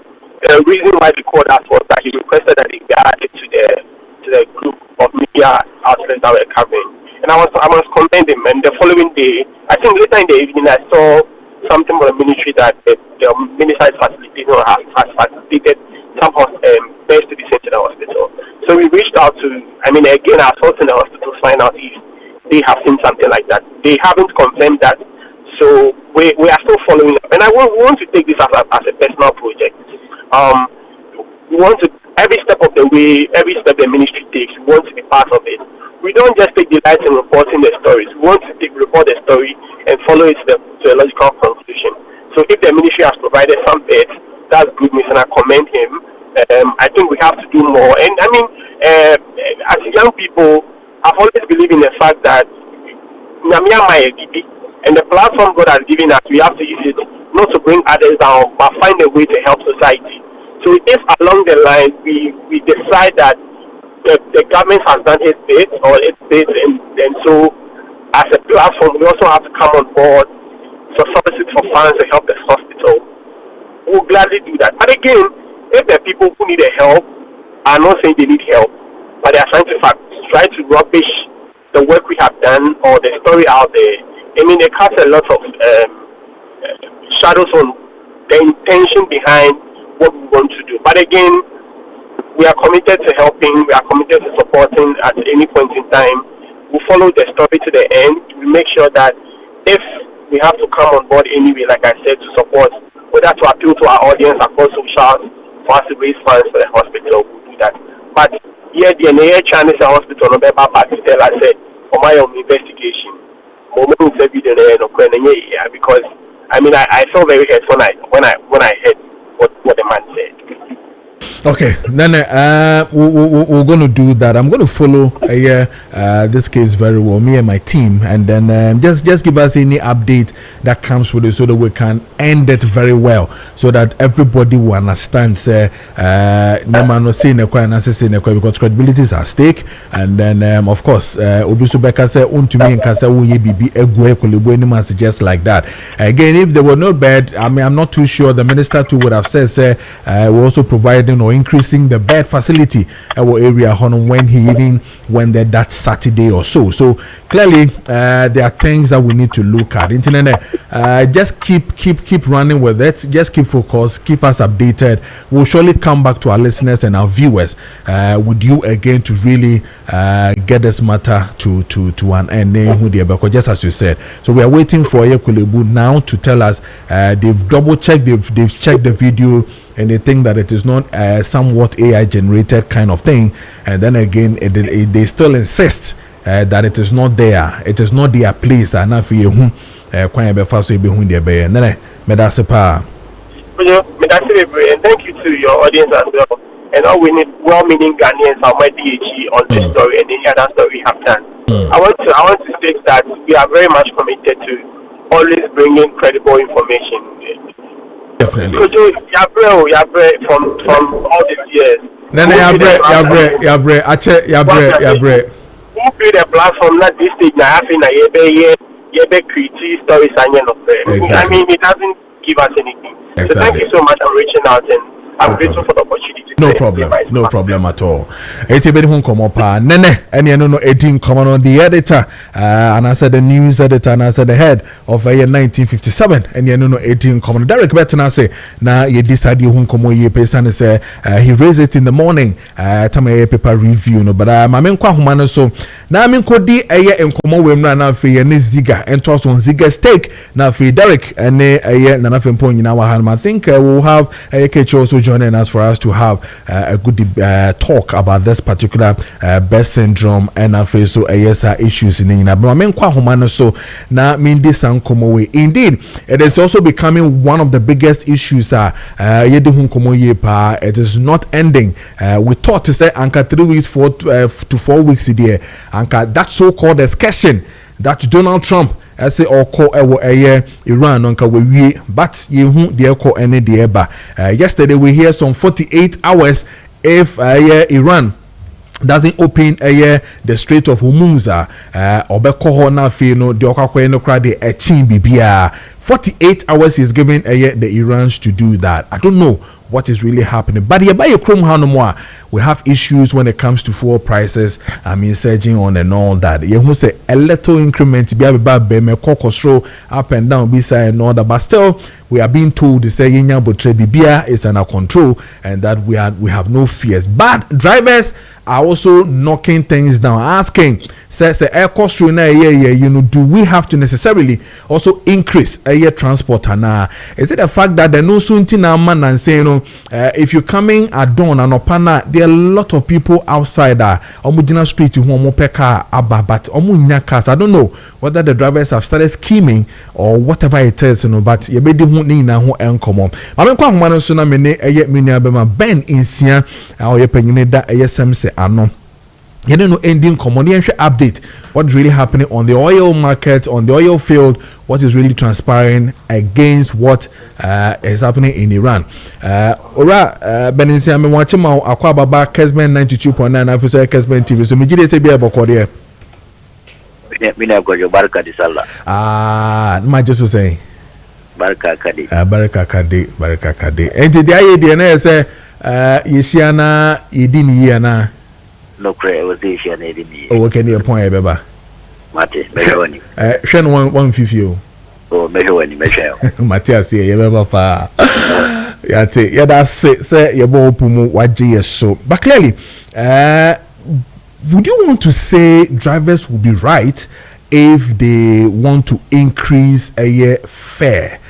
reason why they called us was that he requested that they be added to the group of media outlets that were covering. And I was commending him. And the following day, I think later in the evening, I saw something from the ministry that the minister is facilitating or has facilitated some beds to be sent to the hospital. So we reached out to, again, I was in the hospital to find out if they have seen something like that. They haven't confirmed that. So we are still following up. And we want to take this as a personal project. We want to, every step of the way, every step the ministry takes, we want to be part of it. We don't just take delight in reporting the stories. We want to report the story and follow it to a logical conclusion. So if the ministry has provided some bits, that's good news, and I commend him. I think we have to do more. And as young people, I've always believed in the fact that and the platform God has given us, we have to use it not to bring others down, but find a way to help society. So if along the line we decide that the government has done its bit or its bit, and so as a platform we also have to come on board to solicit for funds to help the hospital. We'll gladly do that. But again, if the people who need help are not saying they need help, but they are trying to rubbish the work we have done or the story out there, they cast a lot of shadows on the intention behind what we want to do. But again, we are committed to helping, we are committed to supporting at any point in time. We follow the story to the end. We make sure that if we have to come on board anyway, like I said, to support, whether to appeal to our audience across socials for us to raise funds for the hospital, we'll do that. But the Chinese hospital, no matter what tell us, for my own investigation, because I felt very hurt when I heard what the man said. Okay, then we're going to do that. I'm going to follow this case very well, me and my team, and then just give us any update that comes with it so that we can end it very well, so that everybody will understand. Because credibility is at stake, and then of course, Obisubeka said, "Untumi and Kasa wo ye bibi egwe Korle-Bu any man suggest like that." Again, if there were no bed, I'm not too sure. The minister too would have said, we're also providing or increasing the bed facility our area when he even went there that Saturday or so. So clearly there are things that we need to look at. Internet, just keep running with it. Just keep focused, keep us updated. We'll surely come back to our listeners and our viewers with you again to really get this matter to an end. Just as you said, so we are waiting for Korle-Bu now to tell us they've double checked, they've checked the video, and they think that it is not somewhat AI generated kind of thing, and then again they still insist that it is not there, it is not their place. And thank you to your audience as well, and all we need well-meaning Ghanaians are my DHE on this story, and they hear that story we have done. I want to state that we are very much committed to always bringing credible information. Definitely. Kojo, Yabre from all these years. Yabre. Who create a platform like this stage now? Yebe create stories and exactly. it doesn't give us anything. Exactly. So thank you so much for reaching out, and I'm grateful for the opportunity. No problem at all. Etibedi hun komo pa nene ene no edin komo no the editor and I said the news editor and I said the head of year 1957 ene no edin komo no Derek Bettina say na ye decide hun komo ye person say he raised it in the morning time ye paper review no but ma me nkwa homa no so na me nkodi eye enkomo wemra na afi ye ne ziga entos on ziga stake na afi Derek ene eye na afi mpo nyina wa han I think we'll have Kecho also joining us for us to have a good talk about this particular Best syndrome and so issues in Nina. But I kwa humano so na mindi sankomo we. Indeed, it is also becoming one of the biggest issues. It is not ending. We thought to say anka 3 weeks, 4 to 4 weeks a year. Anka that so-called escalation that Donald Trump say or call Iran on we but you the call any the eba. Yesterday we hear some 48 hours if Iran doesn't open the Strait of Hormuz obeko na fe no de okakwe no kra de echin bibia 48 hours is given the Irans to do that. I don't know what is really happening, but here by your chrome more we have issues when it comes to fuel prices. I mean surging on and all that. You who say a little increment be me kokosro up and down beside and all that, but still we are being told to say yenya botre bibia is under control and that we have no fears. But drivers are also knocking things down, asking say air cost do we have to necessarily also increase air transport and is it the fact that the no soon man and saying if you're coming at dawn and opana there are a lot of people outside omujina street who peka aba but omunya cars. I don't know whether the drivers have started scheming or whatever it is, but you be hu ni na ho enkomo ma kwa homa no so na mene mini abema Ben insia o ye panyine da semse ano you know ending common update what's really happening on the oil market, on the oil field, what is really transpiring against what is happening in Iran. Ora Beninsia me watch ma akwa baba Kessben 92.9 afisa Kessben TV so me gide se bia bokode mina Kojo barka di sala ma just say barka kadi enti dia ye de na say yeshia na yedini ye na no cray was this year needing me. Oh, can you point beba? Mate, Mejoani. Shen 150. Oh, Mejoani, Mejo. Matthias here, you ever far. Yeah, that's it. Say your ball pumu waji so. But clearly, would you want to say drivers will be right if they want to increase a fare?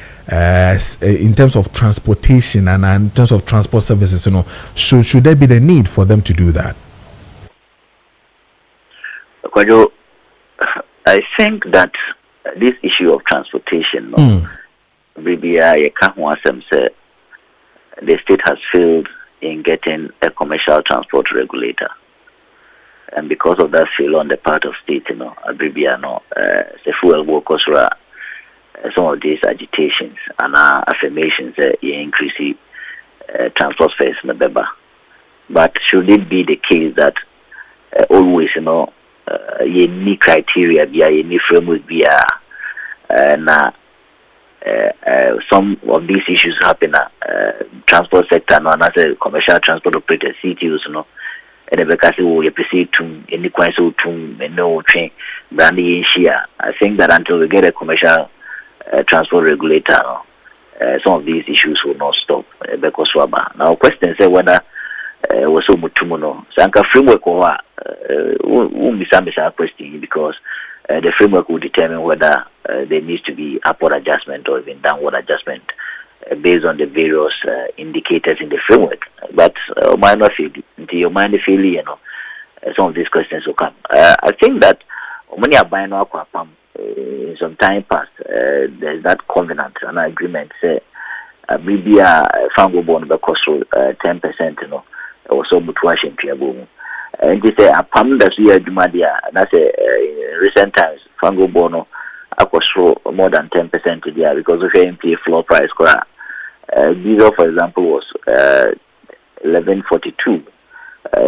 In terms of transportation and in terms of transport services, should there be the need for them to do that? I think that this issue of transportation, maybe I can't want some say the state has failed in getting a commercial transport regulator, and because of that failure on the part of state, maybe the fuel workers some of these agitations and affirmations increase transport fares in the Beba. But should it be the case that always any criteria be any framework be some of these issues happen transport sector and as a commercial transport operator CTOs and the because we proceed to any quite so to no train brandy share. I think that until we get a commercial transport regulator some of these issues will not stop because now question say whether was so mutumono sanka framework or be some question because the framework will determine whether there needs to be upward adjustment or even downward adjustment based on the various indicators in the framework. But minor failure until your mind failure, some of these questions will come. I think that when you are buying in some time past, there's that covenant and agreement say maybe a fango bond because 10%, also mutuation piaboom. And they say a pam that's here Jumadia, that's a recent times fango bono across more than 10% there because of MP floor price. Diesel, for example, was 11.42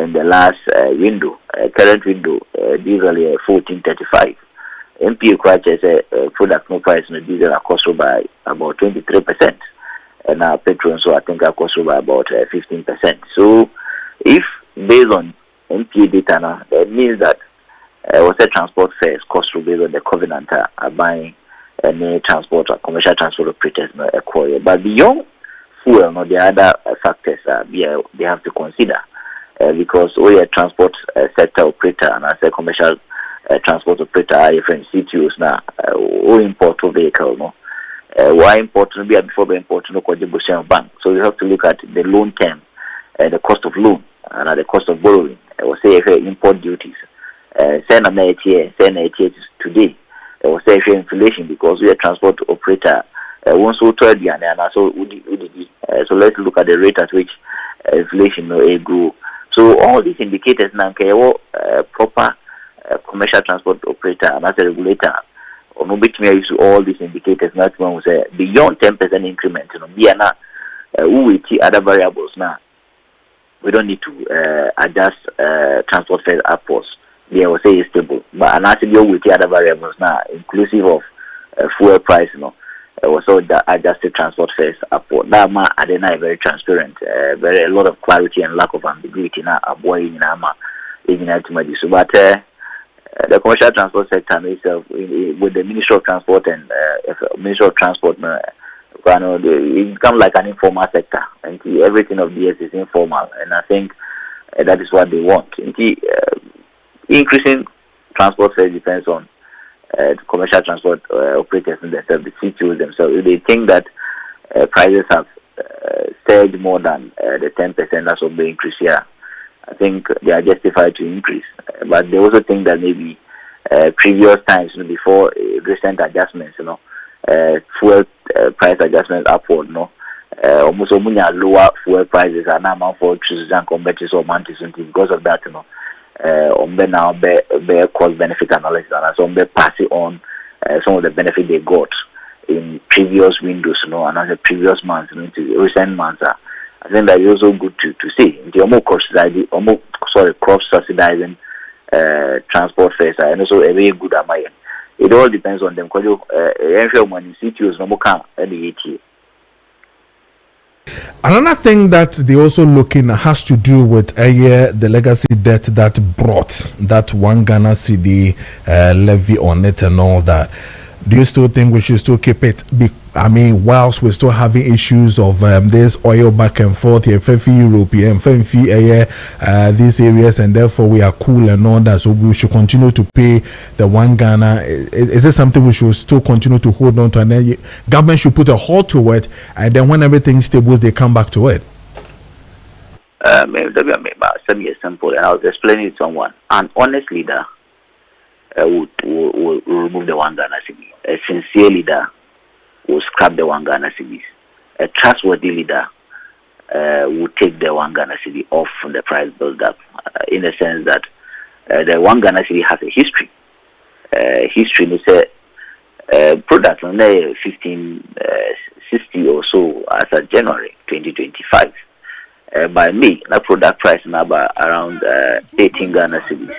in the last window. Current window, diesel 14.35. MP crutches product no price no diesel are cost by about 23%. and our petrol, so I think our cost by about 15%. So if based on NPA data now, that means that what's the transport fares cost based on the covenant are buying any transport or commercial transport operators acquire. But beyond fuel, no, the other factors they have to consider because all your transport sector operator and as a commercial transport operator are different CTOs now, all import vehicle, no. Why important be before the important no bank. So you have to look at the loan term, the cost of loan and the cost of borrowing. I will say import duties. Send an ATA today. I will say inflation because we are transport operator. Once we told you and so so let's look at the rate at which inflation grew. So all these indicators now proper commercial transport operator and as a regulator. Or no bit me use all these indicators. Not one was beyond 10% increment. We see other variables now. We don't need to adjust transport fares upwards. They will say it's stable, but and as you with the other variables now, inclusive of fuel price, also adjusted transport fares upward. That ma adena very transparent, very a lot of clarity and lack of ambiguity now. Avoiding so, but the commercial transport sector itself, with the Ministry of Transport and Ministry of Transport, it becomes like an informal sector, and everything of DS is informal, and I think that is what they want. Increasing transport fares depends on the commercial transport operators themselves, the CTOs themselves. If they think that prices have surged more than the 10% that's what they increase here, I think they are justified to increase. But they also think that maybe previous times before recent adjustments, fuel price adjustments upward, almost lower fuel prices are now for choosing and competitors or mantis because of that, now bear cost benefit analysis and some pass it on some of the benefit they got in previous windows, and as the previous months, into recent months. I think that is also good to see. The cross subsidizing transport fares and also a very good amount. It all depends on them. Because money CTOs no more can any ATA. Another thing that they also looking at has to do with the legacy debt that brought that one Ghana cedi levy on it and all that. Do you still think we should still keep it? Whilst we're still having issues of this oil back and forth here, European, these areas, and therefore we are cool and all that. So we should continue to pay the one Ghana. Is this something we should still continue to hold on to? And then government should put a halt to it, and then when everything stables, they come back to it. Maybe simple, and I'll explain it to someone. And honestly, that will remove the one Ghana cedi. A sincere leader will scrap the one Ghana cedis. A trustworthy leader will take the one Ghana cedi off from the price build up, in the sense that the one Ghana cedi has a history. History is a product on the 1560 or so as of January 2025. By May, that product price number around 18 Ghana cedis.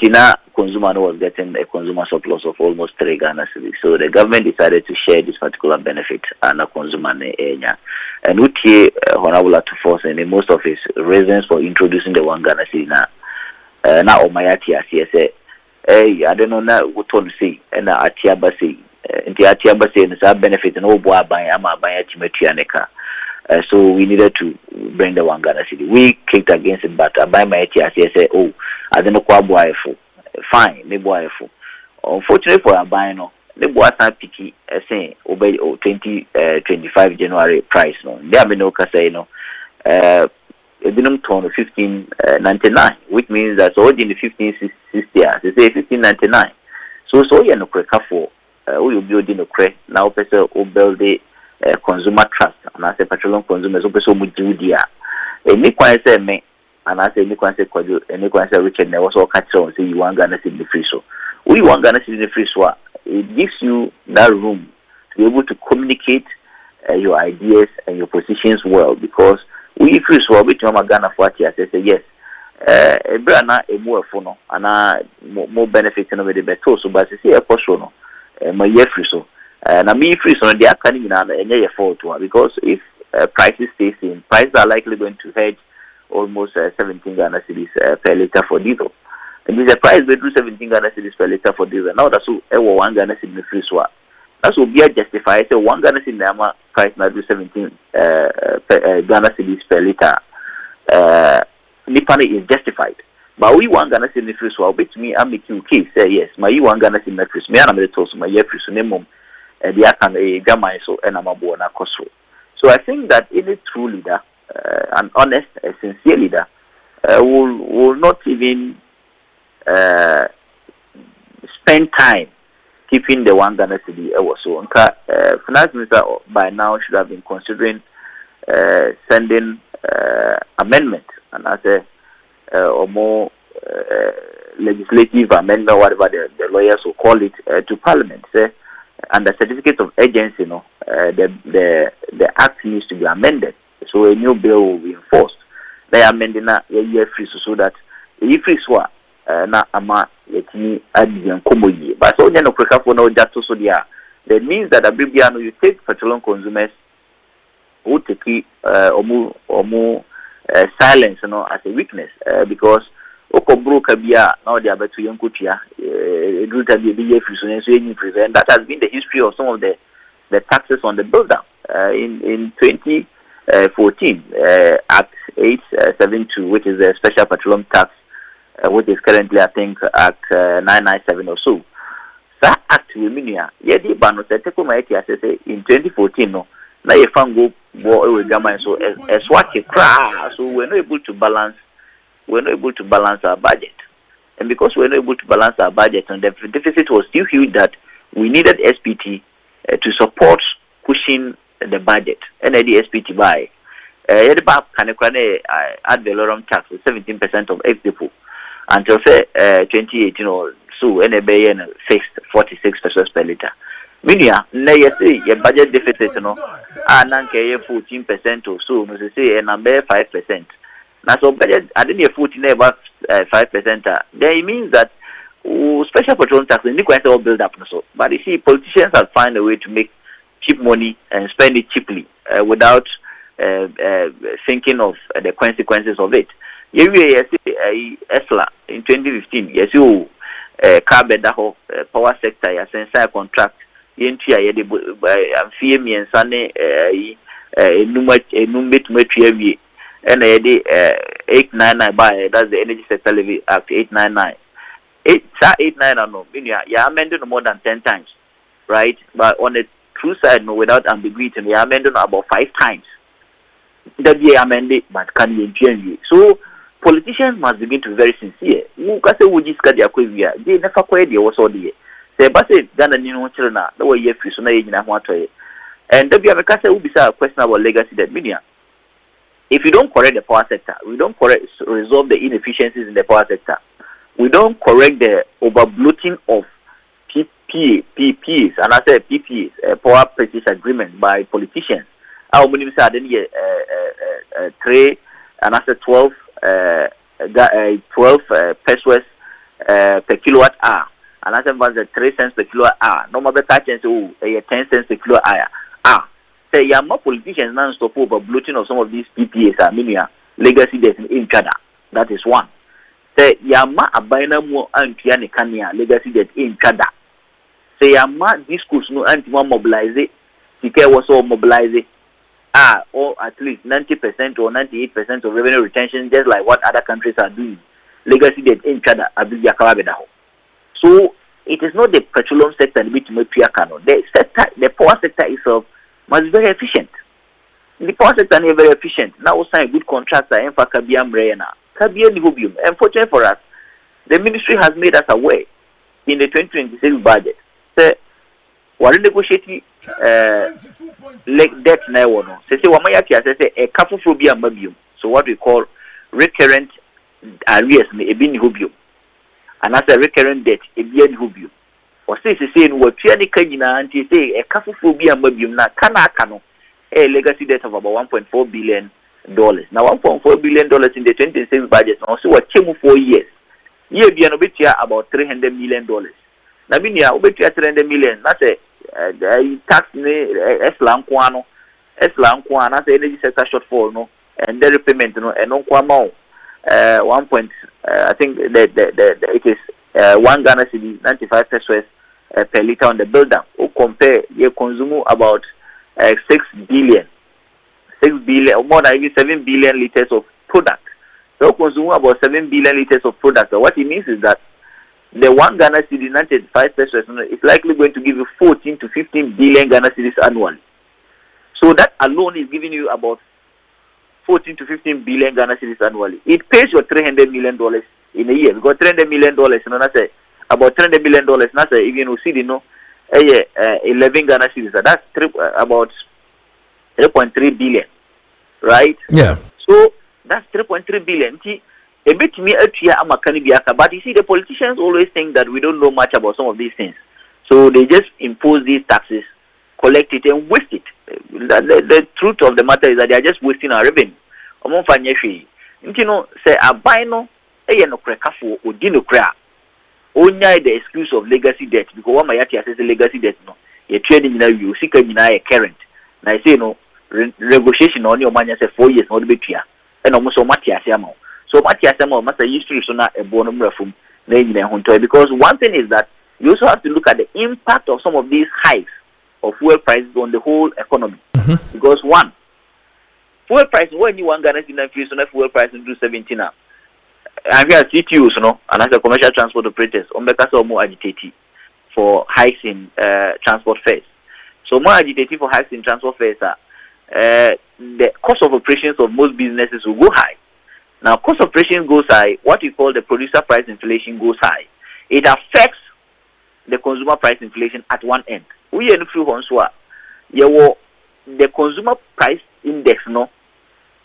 Now, consumer was getting a consumer surplus of almost 3 Ghana cedis. So the government decided to share this particular benefit and a consumer area. And UTI, Honorable to force, and most of his reasons for introducing the one Ghana cedi now Maakye say, hey, I don't know now what to say, and Atiaba say, and the Atiaba say, and it's a benefit, and boy, I'm a buyer to so we needed to bring the one Ghana cedi. We kicked against it, but I buy my ATS. Say, oh, I don't know what fine, maybe boyful. Unfortunately for a buy no, the boy are picky. Say obey 2025 January price no. There be no say no. A minimum ton of 15.99, which means that so in the 1560 they say 15.99. So you no creka for we build in no crek now person o build the consumer trust and as a petroleum consumers so much do dia. Me quite say me and I say me quite say Kojo and me quite say Richard never so catch on say you want Ghana cedi free so. We want Ghana cedi free so it gives you that room to be able to communicate your ideas and your positions well, because we free so we to Ghana for say yes. A brand a more for and more benefits and over the better so but see a cost no my year free so na me free so they are coming in and your fault because if prices stay same, prices are likely going to hedge almost 17 Ghana cedis per liter for diesel. And if the price will do 17 Ghana cedis per liter for diesel, now that's 1 Ghana cedi free swap. That's what be justified. So 1 Ghana cedi price now do 17 Ghana cedis per liter. Nipani is justified. But we 1 Ghana cedi free swap, which me I make you case say yes. My 1 Ghana cedi free. Me and I'm told my year free so name the can a gamma so and I'm a bona coso. So I think that any true leader, an honest, sincere leader, will not even spend time keeping the 1 Ghana cedi so. Finance minister by now should have been considering sending amendment and as or more legislative amendment, whatever the lawyers will call it, to Parliament. And the certificate of urgency, the act needs to be amended. So a new bill will be enforced. They amending a year free so that if free swap na ama yetini adiyan komoyi. But so no preka for no just so there. That means that abribiano you take petroleum consumers who take omu silence as a weakness because Okobroka bia now they are better young kutia that has been the history of some of the taxes on the build-up. In 2014, Act 872, which is a special petroleum tax, which is currently, I think, Act 997 or so. That act will mean in 2014, no, now you found go with gamma so as what you cry, so we're not able to balance. We're not able to balance our budget. And because we're not able to balance our budget, and the deficit was still huge that we needed SPT to support pushing the budget. And the SPT by ad valorem tax with 17% of ex-depot until say 2018 or so, and a fixed 46 pesos per liter. Meaning, your budget deficit, 14% or so, no say, and number 5%. Now, so budget, I didn't 14 about 5%. Then it means that special petroleum tax is quite all build up. So, but you see, politicians have found a way to make cheap money and spend it cheaply without thinking of the consequences of it. Yes, ESLA in 2015, yes, you carbon power sector, yes, inside contract, entry, Amphimi and Sunny, numate and 899 by that's the Energy Sector Levy Act 899. 899 no, you amended more than 10 times, right? But on the true side, no, without ambiguity, you amended about 5 times. That be amended, but can you change? So politicians must begin to be very sincere. Who can say we just got their quiver? They never quite the also the. Say, but say Ghana new children the way you free so now you know what to. And the be a case will be a question about legacy that media. If you don't correct the power sector, we don't resolve the inefficiencies in the power sector. We don't correct the overbloating of PPs, and I say PPs, power purchase agreement by politicians. Our minimum say then 3 and I say 12 pesos per kilowatt hour, and I say was 3 cents per kilowatt hour. No more better chance 10 cents per kilowatt hour. Say you are more politicians now stop over bloating of some of these PPAs are meaning legacy debt in Canada. That is one. Say you are more abina more anti Kenya legacy debt in Canada. Say you are more discourse no anti mobilize it. TK was all mobilize or at least 90% or 98% of revenue retention, just like what other countries are doing. Legacy debt in Canada, so it is not the petroleum sector which may be the sector, the power sector itself must be very efficient. The power sector is very efficient. Now we sign a good contractor and for Kabiam Rena. Kabiam Nihobium. Unfortunately for us, the ministry has made us aware in the 2026 budget. Say, we're negotiating debt now. Say, Wamayaki say a cafophobia mabium. So what we call recurrent arrears may be Nihobium. And as a recurrent debt, a be Nihobium. Or say what Tiani Kajina and say a cafophobia mabium na Kanakano, a legacy debt of about $1.4 billion. Now $1.4 billion in the 2026 budget, now so what 4 years. Year be an obetia about $300 million. Now mean ya obetia $300 million, that's a tax esla nkwano na say energy sector shortfall no and the repayment no and no kwama 1 point I think it is 1 Ghana cedi 95 pesos per liter on the builder. Who compare you consume about 6 billion or more than even 7 billion liters of product. So consume about 7 billion liters of product. So what it means is that the 1 Ghana cedi 95 pesos is likely going to give you 14 to 15 billion Ghana cedis annually. So that alone is giving you about 14 to 15 billion Ghana cedis annually. It pays your $300 million in a year. Because $300 million, that's about $300 million. That's even you see, 11 Ghana cedis. That's about 3.3 billion, right? Yeah. So that's 3.3 billion. A bit me but you see, the politicians always think that we don't know much about some of these things. So they just impose these taxes, collect it, and waste it. The truth of the matter is that they are just wasting our revenue. Say a buy no krekafo or dino kra. Only the excuse of legacy debt because what my yati says legacy debt no. You trading now you seek a current. And I say no negotiation on your money say 4 years not be clear. And almost so much amount. So much amount must history so not a bonum reform because one thing is that you also have to look at the impact of some of these hikes of fuel prices on the whole economy. Mm-hmm. Because one, fuel price when you want Ghana increase on fuel price into 17 now. And here CTUs, and as a commercial transport operators, on more agitated for hikes in transport fares. So more agitated for hikes in transport fares the cost of operations of most businesses will go high. Now, cost of operations goes high. What we call the producer price inflation goes high. It affects the consumer price inflation at one end. We are through Honswa. The consumer price index,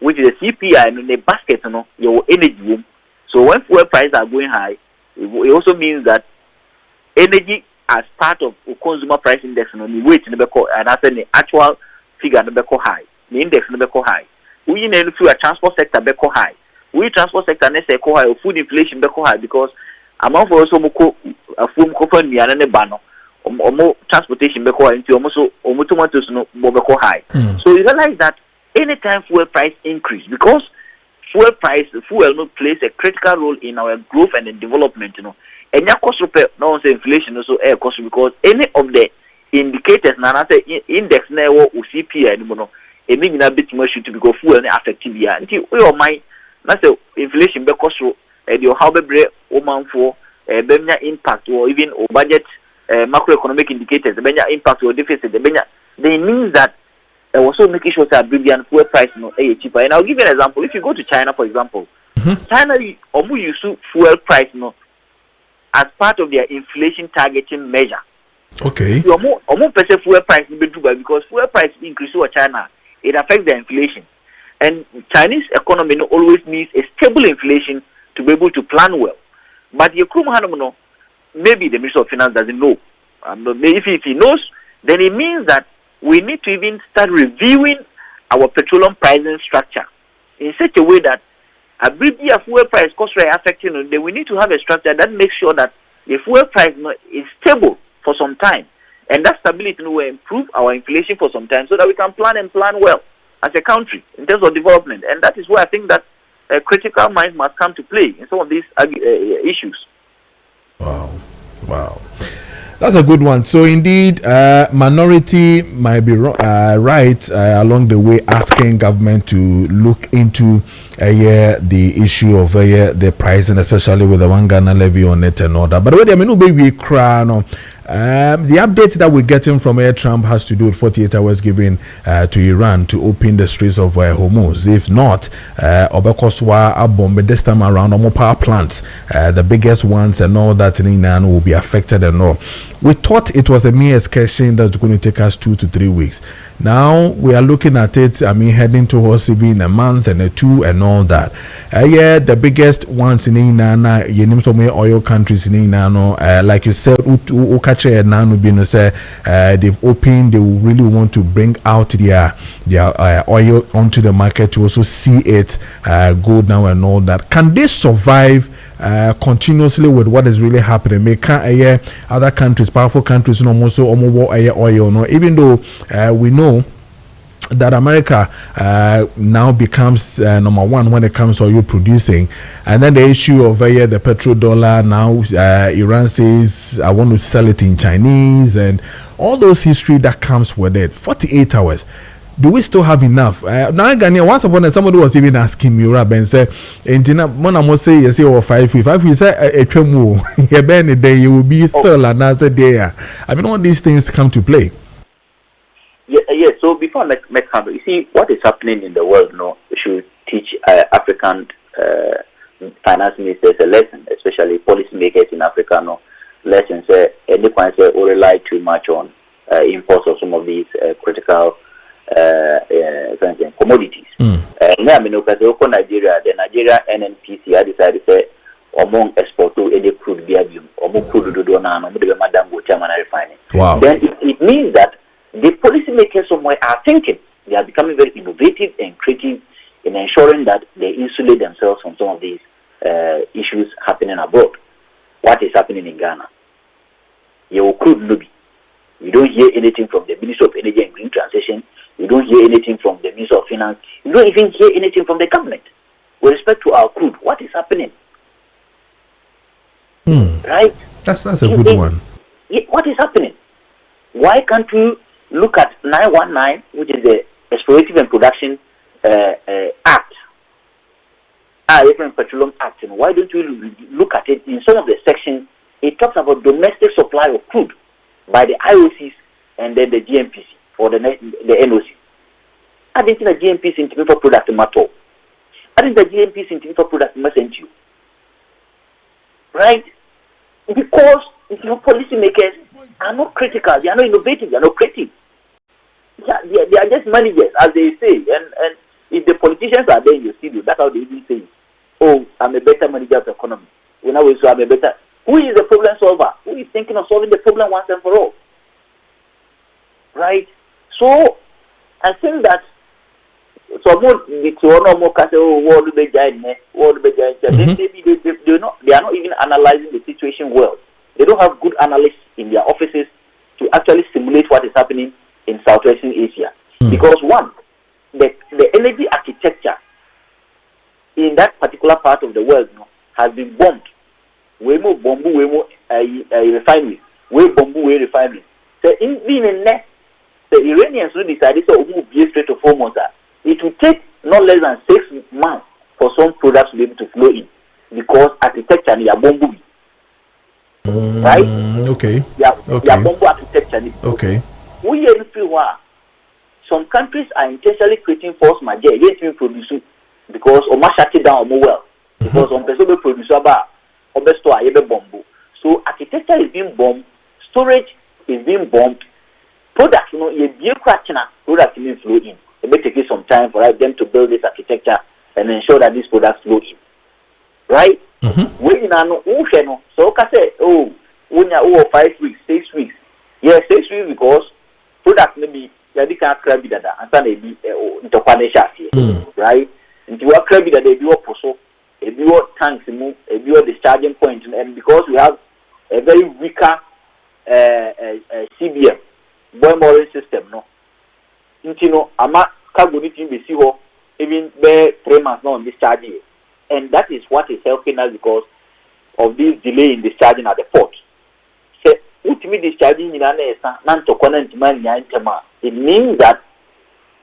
which is the CPI in the basket, your energy room. So when fuel prices are going high, it also means that energy as part of the consumer price index, the weight and the actual figure high. The index high. We need through a transport sector high. We transport sector necessary high, food inflation high because among for also a food coffin me and a banner. Or transportation into almost tomatoes high. So you realize that anytime fuel price increase, because fuel plays a critical role in our growth and in development, and your cost no say inflation also air cost because any of the indicators index now or CPI anymore, a meaning a bit more should because fuel affective until we are my that's inflation because your how be woman for impact or even or budget macroeconomic indicators, the impact or deficit, they means that also making sure that Brazilian fuel price cheaper. And I'll give you an example. If you go to China, for example, China use fuel price as part of their inflation targeting measure. Okay. You more percent fuel price because fuel price increase in China, it affects the inflation. And Chinese economy always needs a stable inflation to be able to plan well. But your maybe the Minister of Finance doesn't know. If he knows, then it means that we need to even start reviewing our petroleum pricing structure in such a way that a brief fuel price cost rate affecting, then we need to have a structure that makes sure that the fuel price is stable for some time. And that stability will improve our inflation for some time so that we can plan well as a country in terms of development. And that is where I think that critical minds must come to play in some of these issues. Wow. That's a good one. So indeed, minority might be right along the way, asking government to look into the issue of the pricing, especially with the 1 Ghana levy on it and all that. But wait a minute, we cry no. The update that we're getting from Trump has to do with 48 hours given to Iran to open the Straits of Hormuz. If not, Obekoswa Abombe this time around, more power plants, the biggest ones and all that in Iran will be affected and all. We thought it was a mere excursion that's going to take us 2 to 3 weeks. Now we are looking at it, heading towards even a month and a 2 and all that. The biggest ones in Iran, oil countries in Iran, like you said, they've opened, they will really want to bring out their oil onto the market to also see it go down and all that. Can they survive continuously with what is really happening. Make other countries, powerful countries, almost oil. No, even though we know that America now becomes number one when it comes to oil producing, and then the issue of the petrodollar. Now Iran says I want to sell it in Chinese, and all those history that comes with it. 48 hours. Do we still have enough? Now, Ghanaian, once upon a time, somebody was even asking me, Rabbi, and said, when I must say, you say, or 5 weeks, 5 weeks, a tremble, you will be still, and I said, there. I mean, all these things come to play. Yeah. So before I make comment, you see what is happening in the world. We should teach African finance ministers a lesson, especially policymakers in Africa. Lessons. Any point or rely too much on imports of some of these critical commodities. Nigeria, the Nigeria NNPC, I decided to say among export to any crude biabium, among crude do na madam go chairman refining. Wow. Then it means that the policymakers somewhere are thinking. They are becoming very innovative and creative in ensuring that they insulate themselves from some of these issues happening abroad. What is happening in Ghana? You crude lobby. You don't hear anything from the Minister of Energy and Green Transition. You don't hear anything from the Minister of Finance. You don't even hear anything from the government with respect to our crude. What is happening? Right? That's a good one. What is happening? Why can't you look at 919, which is the Explorative and Production Act, Petroleum Act, and why don't you look at it in some of the sections? It talks about domestic supply of crude by the IOCs and then the GMPC or the NOC. I didn't think the GMPC in for product matter. I think the GMPC in for product must send you. Right? Because policymakers are not critical, they are not innovative, they are not creative. They are just managers, as they say. And if the politicians are there in your studio, that's how they even say, oh, I'm a better manager of the economy. When I was so I'm a better. Who is the problem solver? Who is thinking of solving the problem once and for all? Right? So, I think that someone they are not even analyzing the situation well. They don't have good analysts in their offices to actually simulate what is happening in Southwestern Asia. Because one, the energy architecture in that particular part of the world has been bombed. Wemo bombu wemo refinery. We bombu we refinery. So in being in net, the Iranians will decide to move be straight to 4 months. It will take not less than 6 months for some products to be able to flow in because architecture is bombu. Right? Okay. Bombu architecture. Okay. We are in some countries are intentionally creating force majeure against being producing because Oma shut it down more well. Because on person producer about store bombu. So architecture is being bombed, storage is being bombed, products, products will flow in. It may take some time for them to build this architecture and ensure that these products flow in. Right? When you know, so I say, when you 5 weeks, 6 weeks. Yeah, 6 weeks because products maybe you can't grab it and then maybe right? And you are grabbing that they do also. A bio tanks move, a bio discharging point, and because we have a very weaker CBM, boy mooring system, ama carbonity be see even bare 3 months now on discharging, and that is what is helping us because of this delay in discharging at the port. So, ultimately discharging in it means that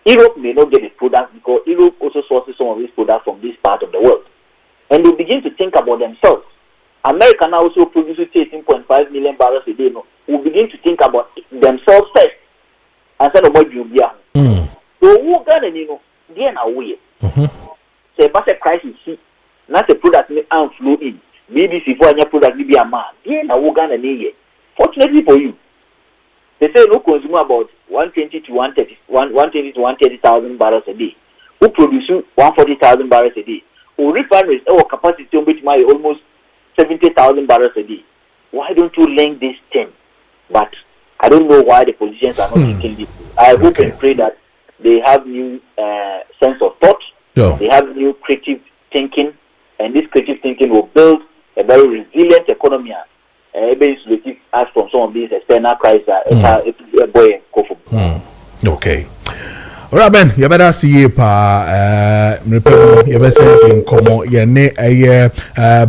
Europe may not get the product because Europe also sources some of these products from this part of the world. And they begin to think about themselves. America now also produces 18.5 million barrels a day. Will begin to think about themselves first. And say, what you be. So who Ghana, they are now way. Say, but a crisis, not a product may flow in. BBC for any product be a man. They are now Ghana. Fortunately for you, they say no consumer about 120 to 130,000 barrels a day. Who produce 140,000 barrels a day? Who refineries our capacity which might almost 70,000 barrels a day. Why don't you link this thing? But I don't know why the politicians are not thinking this. I hope and pray that they have new sense of thought. They have new creative thinking, and this creative thinking will build a very resilient economy. Basically, as from some of these external crises, a boy and okay. Alright, Ben, you better see you you better say in common,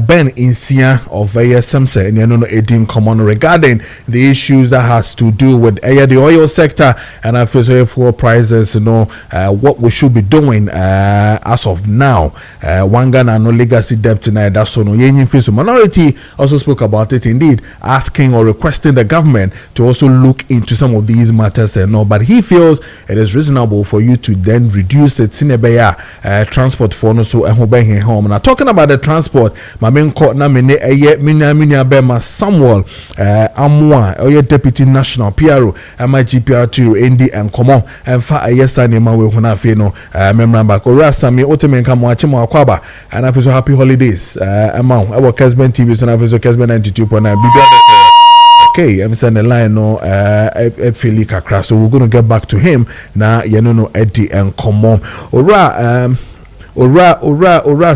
Ben Insia of Samse, and you know, in common regarding the issues that has to do with the oil sector and I feel for prices, you know, what we should be doing as of now. One Ghana no legacy debt tonight, that's so no yen fees. Minority also spoke about it, indeed, asking or requesting the government to also look into some of these matters and but he feels it is reasonable for you to then reduce the transport for no so home. Now talking about the transport, my main court na mene minya bema Samuel Amwa or deputy national PRO GPR2 ND and Komo and fa yesa nema we huna fe no member Ora Sami Otemen kamo achimo akwaba and I feel so happy holidays amount our Kessben TV so I feel so Kessben 92.9 okay, I'm saying the line no Philly Kakra, so we're gonna get back to him now. No Eddie and Komo Ora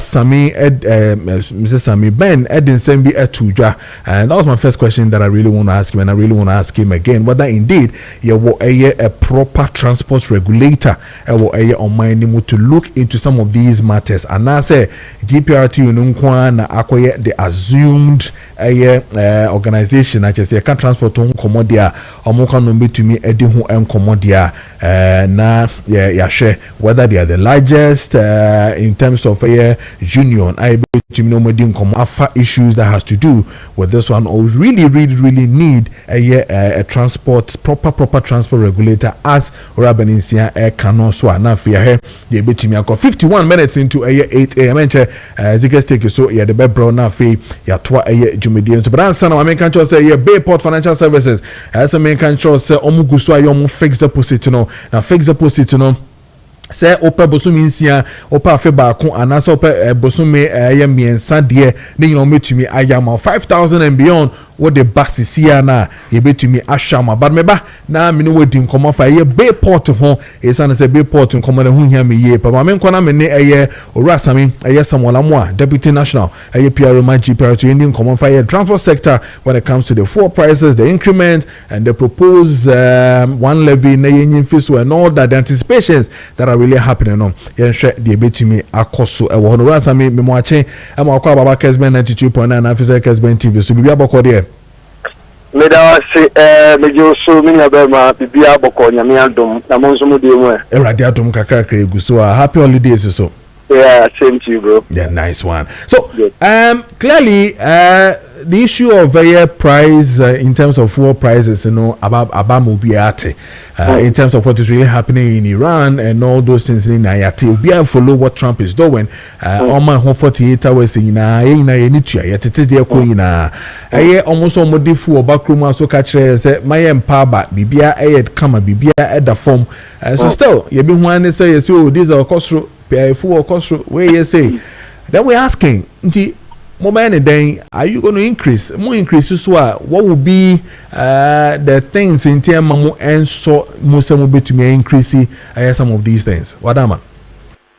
Sami Mrs. Sami Ben Edin Sembi Etuja, and that was my first question that I really want to ask him, and I really want to ask him again whether indeed you were a proper transport regulator on my name to look into some of these matters. And I say GPRT na acquire the assumed organization I say can transport on commodia or more can be to me Eddie who and commodia na share whether they are the largest in terms of a union. I bet you know issues that has to do with this one, or really need a transport proper transport regulator as Rabaninsia air cano so na fear here they bet me 51 minutes into 8 a.m. Zika take so the bed brown na fe ya twa jumedian so but answer na make can say Bayport Financial Services as a make can say omuguso ayo fixed deposit no na fixed deposit no say opa bosumi nsia opa afe baako anasa opa bosumi miensa de ne nyina metumi ayama 5,000 and beyond what the basis here na ye betumi ashama but meba na me no wodi nkomo fa ye Bayport ho esana say Bayport nkomo na hu hia me ye papa me nkona me ne Ora Sami Samuel Amwa deputy national PRO GPR to Indian nkomo fa ye transport sector when it comes to the fuel prices, the increment and the proposed one levy na yen fees and all that, the anticipations that are really happening no yen hwe de betumi akoso e wo Ora Sami me mo ache e mo akwa baba Kessben 92.9 afisa Kessben TV so bibia bokọ de Meda se mejo so mi na be ma bibia bokọ nyame adom na mo nso mo de mu e Erade adom kakra egu so happy holidays so yeah, same to you bro. Yeah, nice one. So clearly the issue of price in terms of fuel prices, you know, about mobiate in terms of what is really happening in Iran and all those things in Ayati. We follow what Trump is doing. On my home 48 hours in almost almost fuel backroom so catch my empower bibia kama bibia at the form. So still you be one say oh these are cost fuel cost where you say then we're asking then are you going to increase more increases so what will be the things in terms and so most will be to me increase some of these things what am I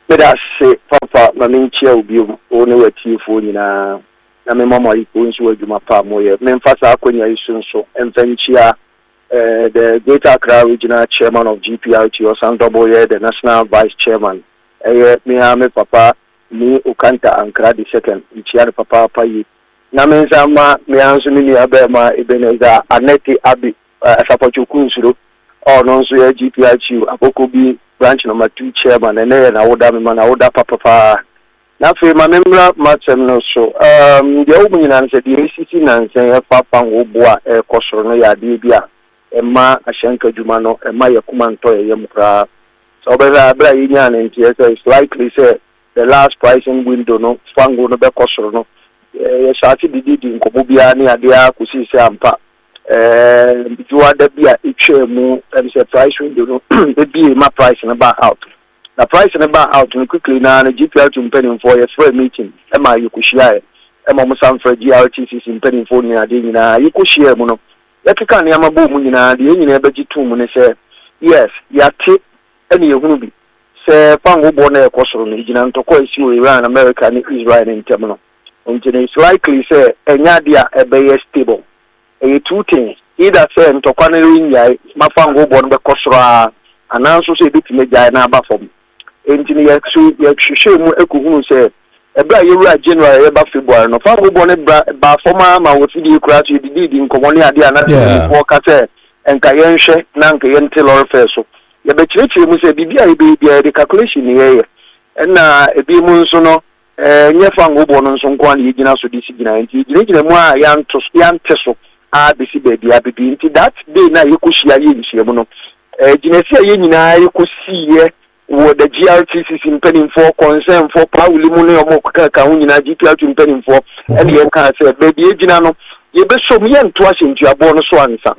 that say papa my main chair will be only with you for na me mama iko nso adwuma pa moye me mfasa akonya isu so emfanchia the Greater Accra Regional Chairman of GPRT or Sandoboye the National Vice Chairman me papa ni Ukanta Ankara the second ichiari papa payi na menza ma me anso ni abema Ebeneza Aneti Abi asapochuku nsuro no nso ya GPRT aboko bi branch number 2 chairman ene na woda me na woda papa na fe ma memra matem no so de omunyina nse de resisi na nse ya papa woboa kosoro no ya de bia emma ahyanka dwuma no emma yakuma nto ye mukra so bela yinya na ntie so it's likely say the last pricing window no fango no be kosoro no ye shati didi nkobo bia ne ade akusi se ampa juwa da bia etwe mu say price window no be my price na ba out na price na ba out no quickly na GPR to penny for your free meeting emma yukushia emma musam for GRTC penny for ni ade nyina yukushia mu no yakeka ne amabu mu nyina de nyina begitu mu ne say yes yate ene yehunu bi se fango bo na ekosoro no igina ntoko isi Iran America ni Israel in term no It's likely say enyadia ebe stable. Two things. Either say ntokwane yai mafango bon be kosra ananso say bit meja na aba fom. Entini yɛhwehwɛ mu ekuhunu sɛ ebe a yewura January eba February no fango bon ba foma ma wotidi kura to didi nkomoni ade ana for ka sɛ enka yenhwɛ na nka yente lor fe so. Yɛbɛkyerɛkyerɛ mu sɛ bibia yɛbɛbia de calculation yɛyɛ. Ɛna ebi mu nso no nye fango bon nso nko an yegyina so disi gina enti gyina mu a yante so a bisi baby abibi nti that day na yekohia yenhia mu no ginasi a yenyina yekosie wo the GRTCC mpanimfo concern for Pauli mu ne omo ka ho nyina GPR mpanimfo ene ye ka se baby egyina no yebesom ye nto ahyentuabo no so ansa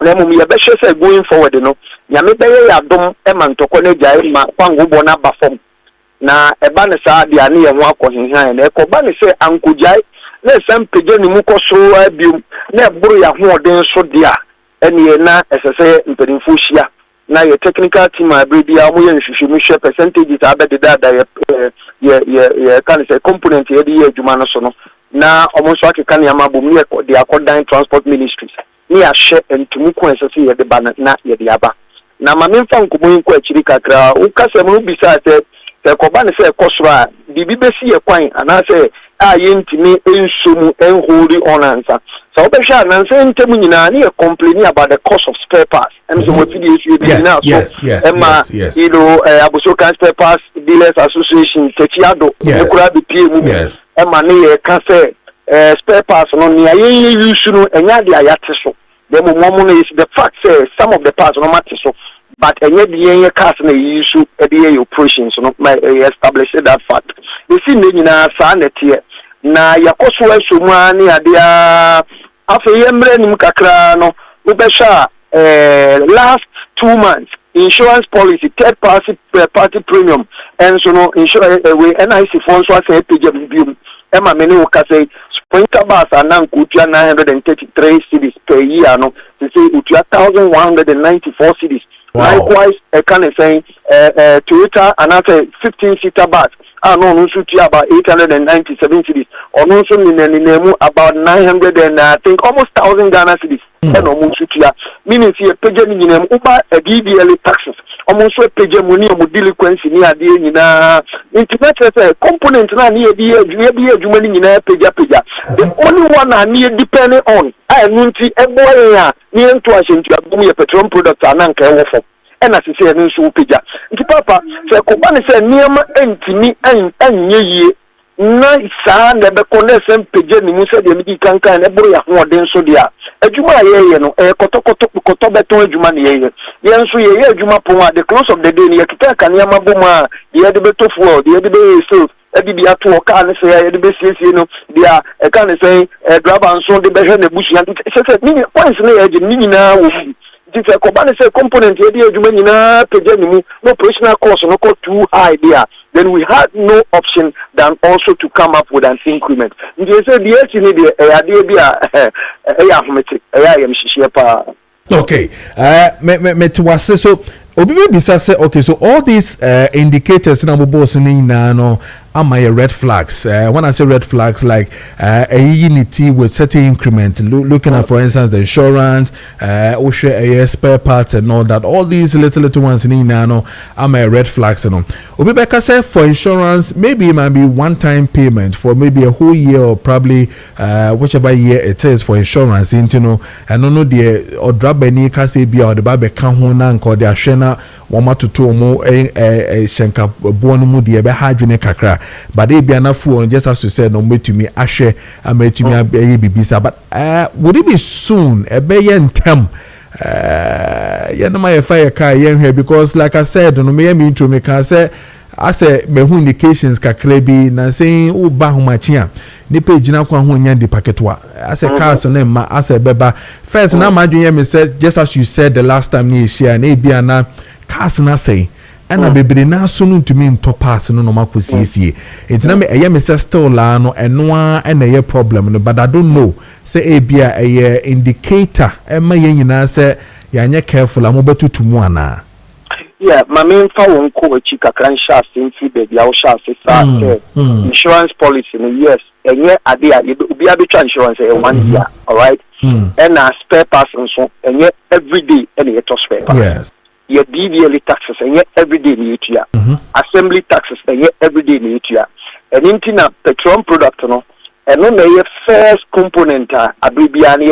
na mum yebehwe se going forward no nyame beye yadom e man tokọ na gyae ma kwango bo na bafom na eba ne sa de ane ye ho akọhenhan na ekoba ne se ankogyae na sam pege ni mu koso abium na eburu ya ho oden so de a ene na esese mpanimfo hia na ye technical team abrebi a mo ye nhwehwemu hwe percentages abede dada ye kan say component ye de adwuma no so no na omo so akeka ne amabom ne de akodan transport ministries ni ahye entumu ko esese ye de ba na ye de aba na ma memfa nkomo nko akiri kakra wo kasa mu bisa se koba ne se kosora bibi besi ye kwan ana se a yentimi ensomu enhori onansa so obehwa anansa ntemu nyina ne complaining about the cost of spare parts and so what the issue be now yes you know Abusoka Spare Parts Dealers Association techiado ekura bi pie mu ema ne ye ka se spare parts no ne aye use no enya de ayate so the momo no is the fact say some of the parts no matter so but enye de cars na issue e de operations no establish that fact you see me nyina sa na tie na yakoso esomu ani ade a afa yemre nim kakra no ubesha last 2 months insurance policy third party premium and so no insurance we NIC funds so say page biom ema meni wo ka say sprinter bus anan kutua 933 cedis per year no say utua 1194 cedis. Likewise, a can say Toyota another 15-seater bus. No, no, about 897 cities. Or no, so in about 900 and I think almost 1,000 Ghana cities. Meaning, see a pigeon in Uber a DDL taxes. Almost a pigeon money of delinquency near the internet component near the Germany in a pija. The only one I need depending on I want to a boy near to us into a petroleum product and anchor. And as you say, no so pija. Nti papa, se kobane se niema entimi enye na isa na be konesen pije ni mu se de mi kankan na buru ya hoden so dia. Adwuma ye no koto beton adwuma ne ye. Ye nso ye adwuma pon at the close of the day ni ye kita kan ya maboma ye de betofuo ye de be sales ebi bi ato ka ne se ye de be siesie no dia e kan se driver nso de be hwe na busu ya se ni points na ye ni nyina wo if a company say component here na no operational cost no too high there, then we had no option than also to come up with an increment. Okay, so okay, so all these indicators na boss no am I red flags? When I say red flags, like a unity with certain increment, looking at, for instance, the insurance, spare parts and all that, all these little ones in nano am I red flags and all. Obibeka said for insurance, maybe it might be one-time payment for maybe a whole year or probably whichever year it is for insurance. You know, I don't know the or drop any kase be or the babe kahuna and call the ashena wama to two more shenka buonumu the ebe hajune kakra. But they be enough for just as you said, no way to me, Ashe, I made to me a baby. But would it be soon a bayan tem? My fire car here because, like I said, no me mean to me, can say, I say, me who indications ka krebi na saying, oh, bahumachia, ni page na kwa hunya di paketwa. I say, cars and them, I say, beba. First, now my me said, just as you said the last time you share, and be ana cars na say. And I be na sunu to me in top pass no makusisi. It's na me Mr. Still la no and one and a problem no, but I don't know. Say a indicator. Emma yina say ya careful. I'm about to mwana. Yeah, my main phone call Chica Cranshaft in baby, our shaft insurance policy, yes, and yet I did be able to insurance 1 year, all right, and spare parts and so, and yet every day any spare parts. Yes. Your DVLE taxes and yet every day in year, assembly taxes and yet every day in year, and into petroleum product, no, and on the first component, a baby and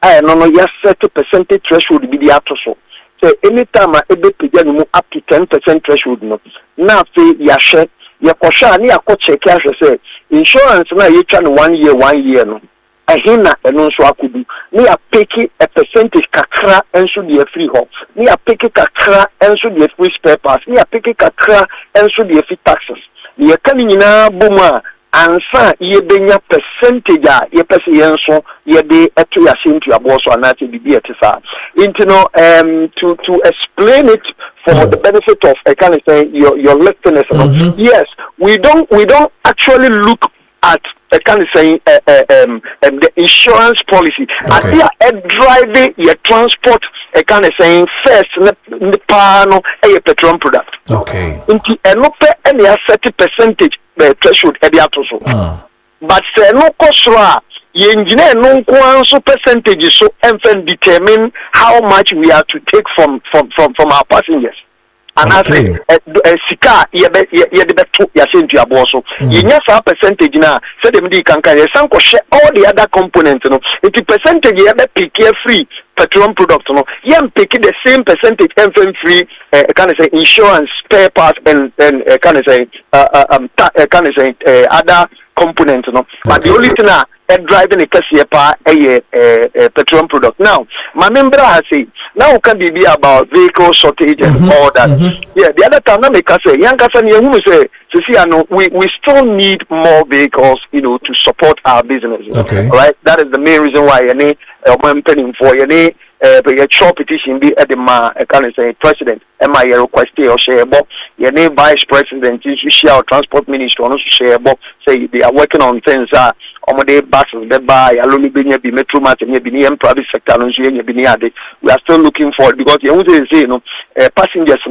I know your certain percentage threshold be the after so. So anytime I able to up to 10% threshold, no. Now, ya share your kosha ni akoche cash say insurance na you try 1 year, no. I hear na eno so akudu. Me a peki a percentage kakra enso the free hop. Me a peki kakra enso the free spare parts. Me a peki kakra enso the free taxes. Me a kanina buma. Ansa ye benya percentage ye pese yenso ye de eto ya into your boss or not be etisa to explain it for the benefit of I can say your listeners. Yes, we don't actually look at I can say the insurance policy. At the driving your transport I can say first the panel a petroleum product. Okay. Into any 30% threshold so. But say no cost engineer no so percentage so and determine how much we are to take from our passengers. And I say sika ye de beto ya send to your boss so yenya sa percentage na say dem di kan kan san ko share all the other components no it percentage ye be pick free petroleum product no yen pick the same percentage and free can I say insurance spare parts and can I say other components no but the only thing driving a petroleum product. Now, my member has said, now can be about vehicle shortage and all that. Yeah, the other time, I make us say, young person, you say, we still need more vehicles, to support our business. Okay. All right, that is the main reason why I'm penning for a short petition be at the can I say president. Am I request or share box? Your name vice president is share transport minister also share box. Say they are working on things buses that buy alone be metro mass and be private sector and we are still looking for it because you passengers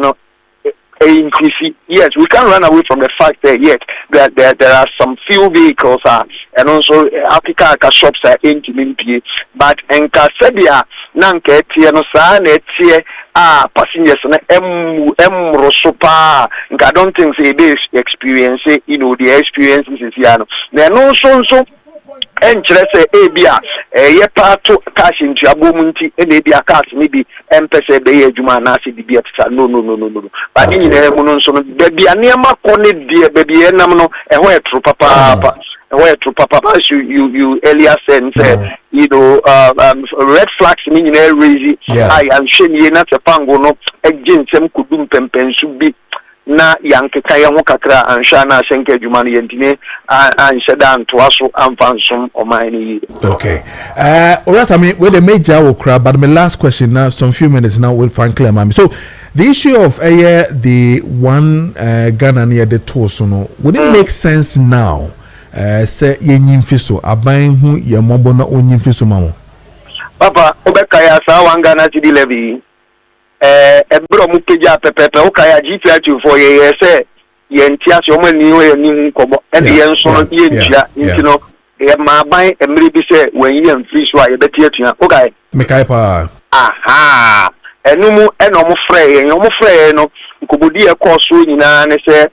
increase. Yes, we can't run away from the fact that yet there are some few vehicles and also Africa shops are in community. But in Kessben, nanke tie no sa na tie passengers na rosopa. I don't think they be experience the experiences is here no. Na so enkyerɛ sɛ ebia ɛyɛ paato cash into abomunti ɛna ebia cash maybe empɛsɛ bɛyɛ adwuma na ase bibia tsa no but ne nyinaa mu no nso no baabi aneɛma kɔ ne deɛ baabi ɛnam no ɛhɔ ɛtoro papa as you earlier said say red flags ne nyinaa raise anhwɛ nie na sɛ pango no ɛgye nsɛm kodum pɛmpɛnso bi na yankeka ya kakra ansha na senke adwuma no yentine anhye da ntoa so amfansom omani. Okay. Orasami, we the major okra, but my last question now, some few minutes now will frankly mami. So the issue of the one Ghana near the Tosono, would it make sense now? Say yenyimfiso aban hu ye mombo na onyimfiso mamo. Papa, obeka ya sa one Ghana city levy. Ebro mukeja pepepe ukaya GPR for ye say ye ntia so mani we ni nkobo and ye nso ye ntia ntino e ma ban emri bi say when ye mfi so ye beti atua okay mekai pa aha enumu enomo frɛ no nkobodi e course nyina ne say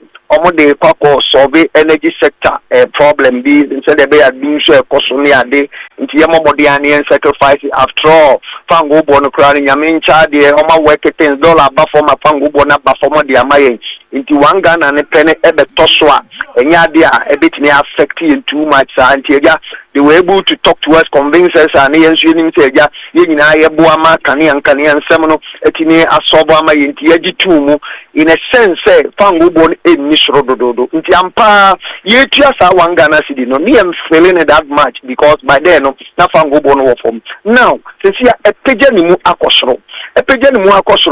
de kwako solve energy sector problem bi instead de be adum so e koso ne ade nti ye mobodi ane en sacrifice after all fango bo no kra nyame ncha de work things dollar ba for ma fango bo na ba for mo de amaye nti one Ghana ne pene e be to so a enya de a e betimi affect you too much anti eja they were able to talk to us, convince us and yensu nim say eja ye nyina ye bo ama kane nsem no etimi asobo ama ye nti ye tu mu in a sense say fango bo no Rododo. Nti ampa ye tua sa one Ghana city no me am feeling it that much because by then no na fango bo no form. Now since ya epeja ni mu akosoro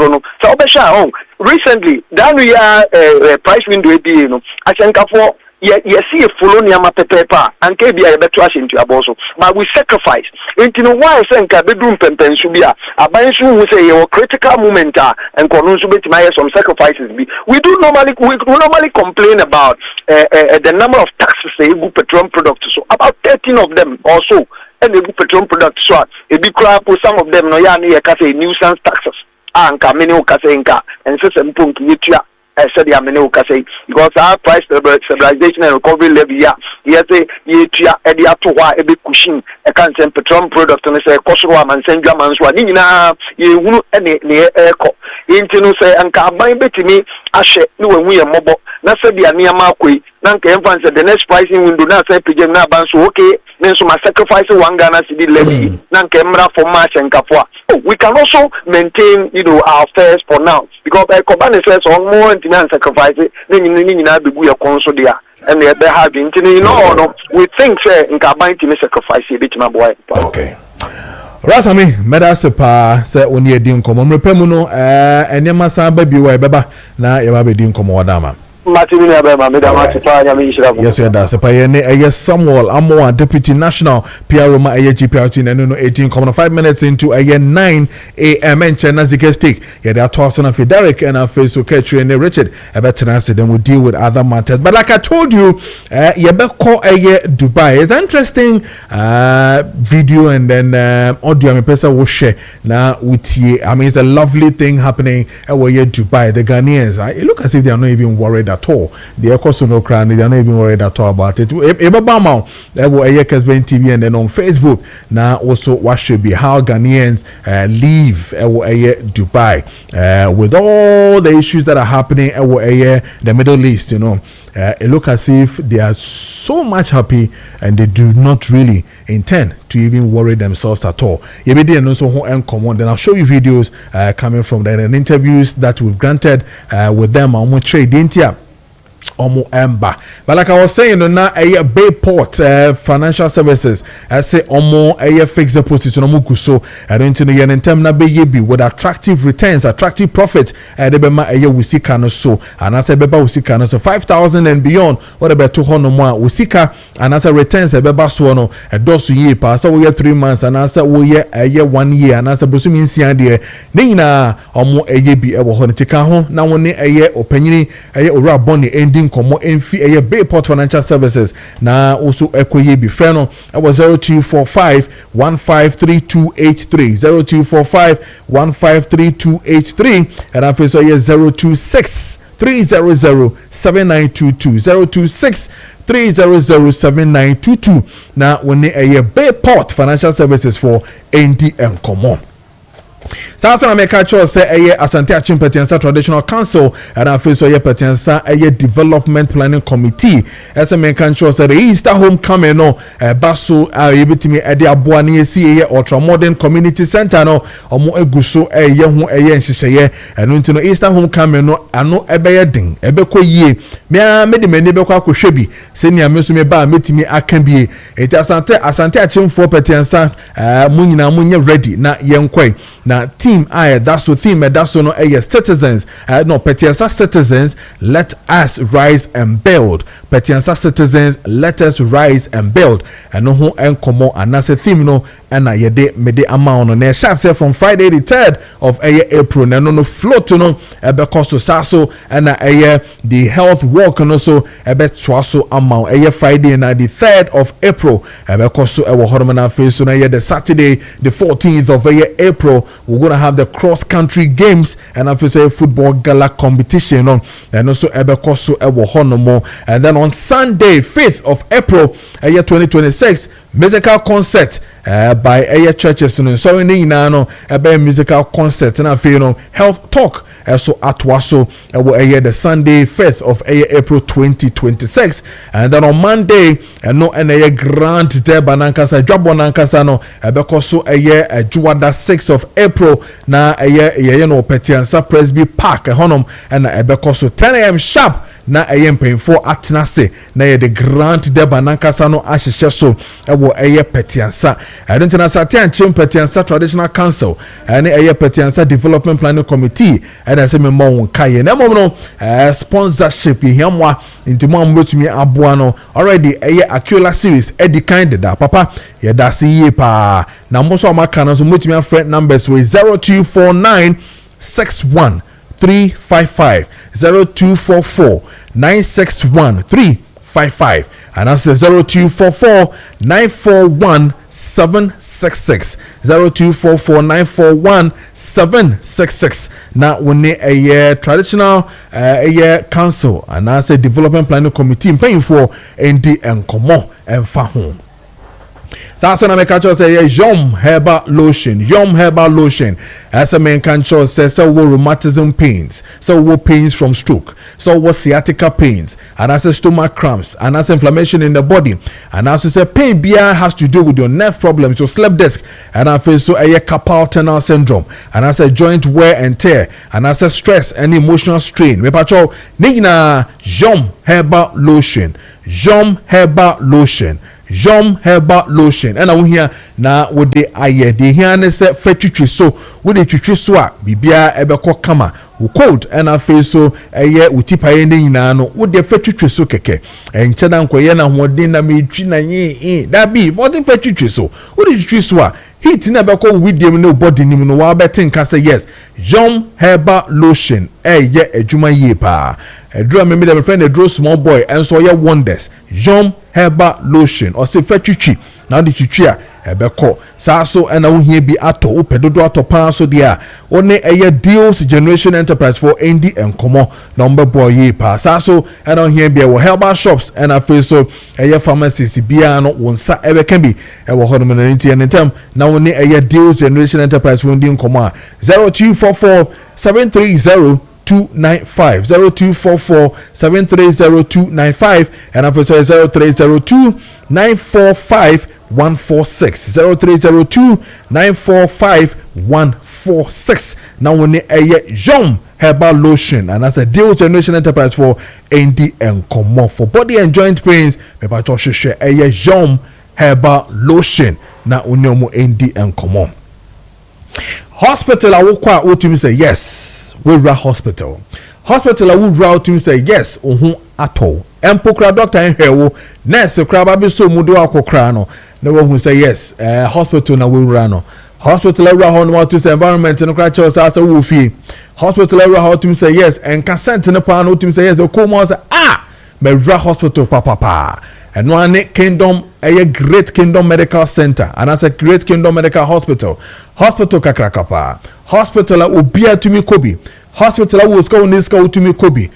no so obesha recently that we are price window no achenkafo see a follow near my paper and KB I bet to us into a bosso. But we sacrifice. Into no why senka bedroom pempen subia. A bansu who say your critical moment and consume my some sacrifices be. We normally complain about the number of taxes they go petroleum products. So about 13 of them also and they go petroleum products. So a big crap with some of them no ya say nuisance taxes. Anka many okasenka and system punk yitia. I said, because our price stabilization and recovery levy, yes, Edia to why a big cushion, a can't send petroleum product and say, Kosovo and Saint Germans, Nina, you won't any echo. Intino say, and can buy betty me, Ashe, no, and we are mobile. Not said the near Maakye, Nanka infants at the next pricing window, not say Pigeon Naban, so okay, then so my sacrifice one Ghana city levy, Nankemra for March and Kapua. We can also maintain, our fares for now, because Kobane says on more sacrifice it, then you need to be a console there. And they have been, we think, in Kabine to sacrifice a bit, my boy. Okay. Rasami, Medasepa, say, when you're doing common repemuno, and your massa baby, why, Baba, now you're doing common Wadama. Yes, that's a pioneer. Yes, Samuel Amo, Deputy National PR Roma GPRT, and 18.5 minutes into a 9 a.m. and China Zikestik. Yeah, they are tossing off Derek and our face to catch and Richard. I bet tonight then we'll deal with other matters. But like I told you, you better call Dubai. It's an interesting video and then audio. I'm person will share now with you. I mean, it's a lovely thing happening where Dubai. The Ghanaians, it look as if they are not even worried at all. They are also no crying. They are not even worried at all about it. Ebabama, that will Kessben TV and then on Facebook. Now also what should be how Ghanaians leave Dubai with all the issues that are happening the Middle East. It look as if they are so much happy and they do not really intend to even worry themselves at all. Then I'll show you videos coming from there and interviews that we've granted with them. I'm going to trade into Omo Emba. But like I was saying, now a Bayport financial services, I say Omo a fixed deposit on Omukuso. I don't know yen in term na be with attractive returns, attractive profits. I debema a wisika no so, and I say beba wisika no so 5,000 and beyond. What about 200 more wisika? And as a returns a beba swano a dosu ye pass. So we get 3 months, and as a year 1 year, and as a busumi siandia. Nina Omo a yebi a wohonitika home. Now one a year opinion a year or boni ending komo enfi a Bayport financial services na also ekoye bi freno I was 0245 153283 0245 153283 and I so 026 300 7922 026 300 7922 na when a Bayport financial services for NDM komo. South America Church say Asante Achim Petiansa Traditional Council and I feel so Petiansa Development Planning Committee. As a American Church said the Easter Homecoming no Basso able to me Eddie Abuani see ultra modern community center no omo eguso hu nhihye and into no Easter Homecoming no ano ebeyedin ebekọ yie me de mani bekọ akọhwe bi senia meso me ba metimi akan bi eti Asante Achim for Petiansa munyina munye ready na yenkoi na team that's the theme that's no citizens no Petiansa citizens let us rise and build Petiansa citizens let us rise and build and no ho enkomo anase theme no and na yede mede amount no na share from Friday the 3rd of April na no float no ebe cost so and na the health walk no so ebe twaso amount Friday na the 3rd of April ebe cost so ewo hormona face so na the Saturday the 14th of April we're going to have the cross country games and I feel say football gala competition on and also ebe cost so ewo honomo and then on Sunday 5th of April 2026 musical concert by churches so in no musical concert and I feel health talk so atwaso the Sunday 5th of April 2026 and then on Monday no and grand deba nankasa dwabo nankasa no because so Juwada 6th of April na no Petiansa Presby Park honum and because so 10 a.m. sharp na ɛyɛ mpanyinfoɔ atena se na yɛ the grand deba nankasa no ahyehyɛ so ɛwɔ ɛyɛ Petiansa ɛno ntina sate ankyɛm Petiansa Traditional Council ɛne ɛyɛ Petiansa Development Planning Committee ɛna sɛ memma wɔn kaeɛ na mmom no sponsorship hiamwa ntimo ambetumi aboa no already ɛyɛ Akiola series ɛdi kind da papa yɛda se yie pa na mo so amaka no so motumi afrɛ numbers we 0249 61 355 0244 961 355 and that's 0244 941 766 0244 941 766 na woni a traditional a council and that's a development planning committee paying for ND and Komo and Fahom. Sasa na mekacho say Yom Herbal Lotion as a man can show says so rheumatism pains, so pains from stroke, so sciatica pains, and as a stomach cramps, and as inflammation in the body, and as a pain BI has to do with your nerve problems, your sleep disc, and I feel so a carpal tunnel syndrome, and as a joint wear and tear, and as a stress and emotional strain. Mepacho Nigna Yom Herbal Lotion. Jom Herbal Lotion and I hear na with the aye the here ne se fatwitwi so with the twitwi so a bibia ebekọ kama wo cold and I feel so eye utipaye ne nyina no with the fatwitwi so keke enche na nkoye na hoden na metwi na yin da bi for the fatwitwi so with the twitwi so a heat na ebekọ with dem no body nim no wa betin ka say yes Jom Herbal Lotion eye adwuma yie pa edro me dem friend edro small boy and so ye wonders Jom Herbal Lotion or say fatwitwi na de twitwi a ebeko saa so na wo hia bi ato opedodo ato pan so dia one eye deals generation enterprise for ND Enkomo number boy ye pa saa so na hia bi wo herbal shops and afi so eye pharmacies bia no wonsa ebeka bi e wo hono na nti en tem na one eye deals generation enterprise for ND Enkomo a 0244 730 295 0244 730 and after 0302 945 146 0302 945 146 now when a Jom Herbal Lotion and as a deal generation enterprise for ND and Enkomo for body and joint pains me ba to hwehwe a Jom Herbal Lotion na unyomo ND and Enkomo hospital awokwa otumi say yes Wura hospital a would route to say yes at all empokra doctor en hewo nurse kra ba be so mudo akokra no na wo hu say yes hospital na wura no hospital area ho no to say environment no kra cho say wo fie hospital area ho to say yes and consent no pa no to say yes ko mo say me wura hospital papa and one Kingdom a Great Kingdom Medical Center and as a Great Kingdom Medical Hospital kakrakapa hospital obia tumi kobi hospital wo ska uniska tumi kobi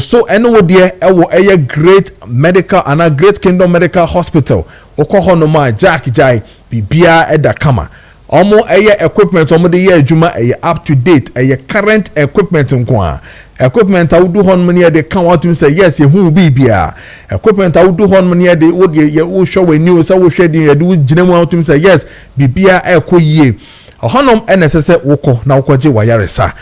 so eno wo de a Great Medical and a Great Kingdom Medical Hospital okọ no ma jack jai bibia eda kama omo equipment omo de ye adwuma up to date current equipment nko equipment awudu hon money de kan watum say yes yehu bibia equipment awudu hon money de wo de ye wo hwe wani wo say wo hwe de ye de ginemu watum say yes bibia ekoyie ohonom NSS woko na wokoje wayaresa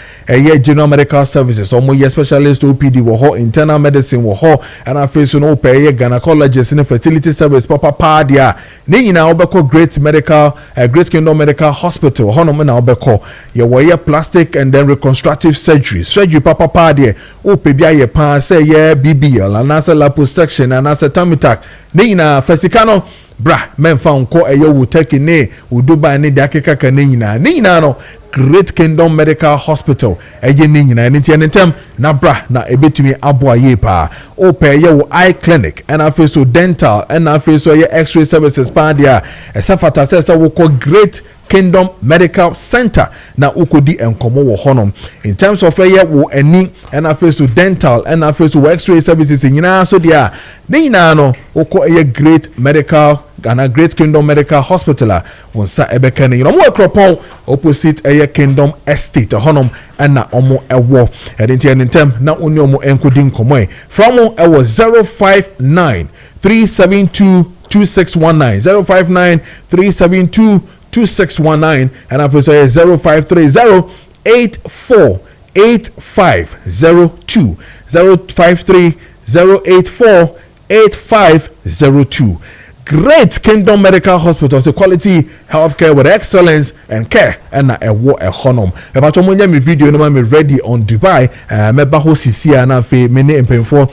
general medical services omo ye specialist OPD wo ho internal medicine wo ho and afi so no pay gynecologist and fertility service papa dia ne nyina obeko Great Kingdom Medical Hospital ohonom na obeko ye wo ye plastic and then reconstructive surgery papa dia ope bia ye pan say ye BBL and as liposuction and as tamitak ne nyina fasikano bra memfa nko wo take ne wo Dubai ne de akeka ka ne nyina no Great Kingdom Medical Hospital ne nyina ne tie ne tem na bra na ebetumi aboa ye pa o pe wo eye clinic and afi so dental and afi so ye x-ray services pa dia esafata se wo ko Great Kingdom Medical Center na ukodi enkomo wo honom in terms of wo ani and afi so dental and afi so x-ray services nyina so dia ne nyina no uko Great Medical Ghana Great Kingdom Medical Hospital wonsa ebeka ne mo akropon opposite Kingdom Estate honom na omo ewo edinti entem na oni omo enkodi nkomo from ewo 059 372 2619 059 372 2619 and I say 0530 84 8502 053 084 8502. Great Kingdom Medical Hospitals, a quality healthcare with excellence and care, and a war a honor. About Omonya me video no me ready on Dubai. Me ba ho sisi na fe me ne empemfo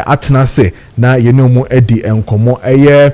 atena se na ye no mo edi enkomo eye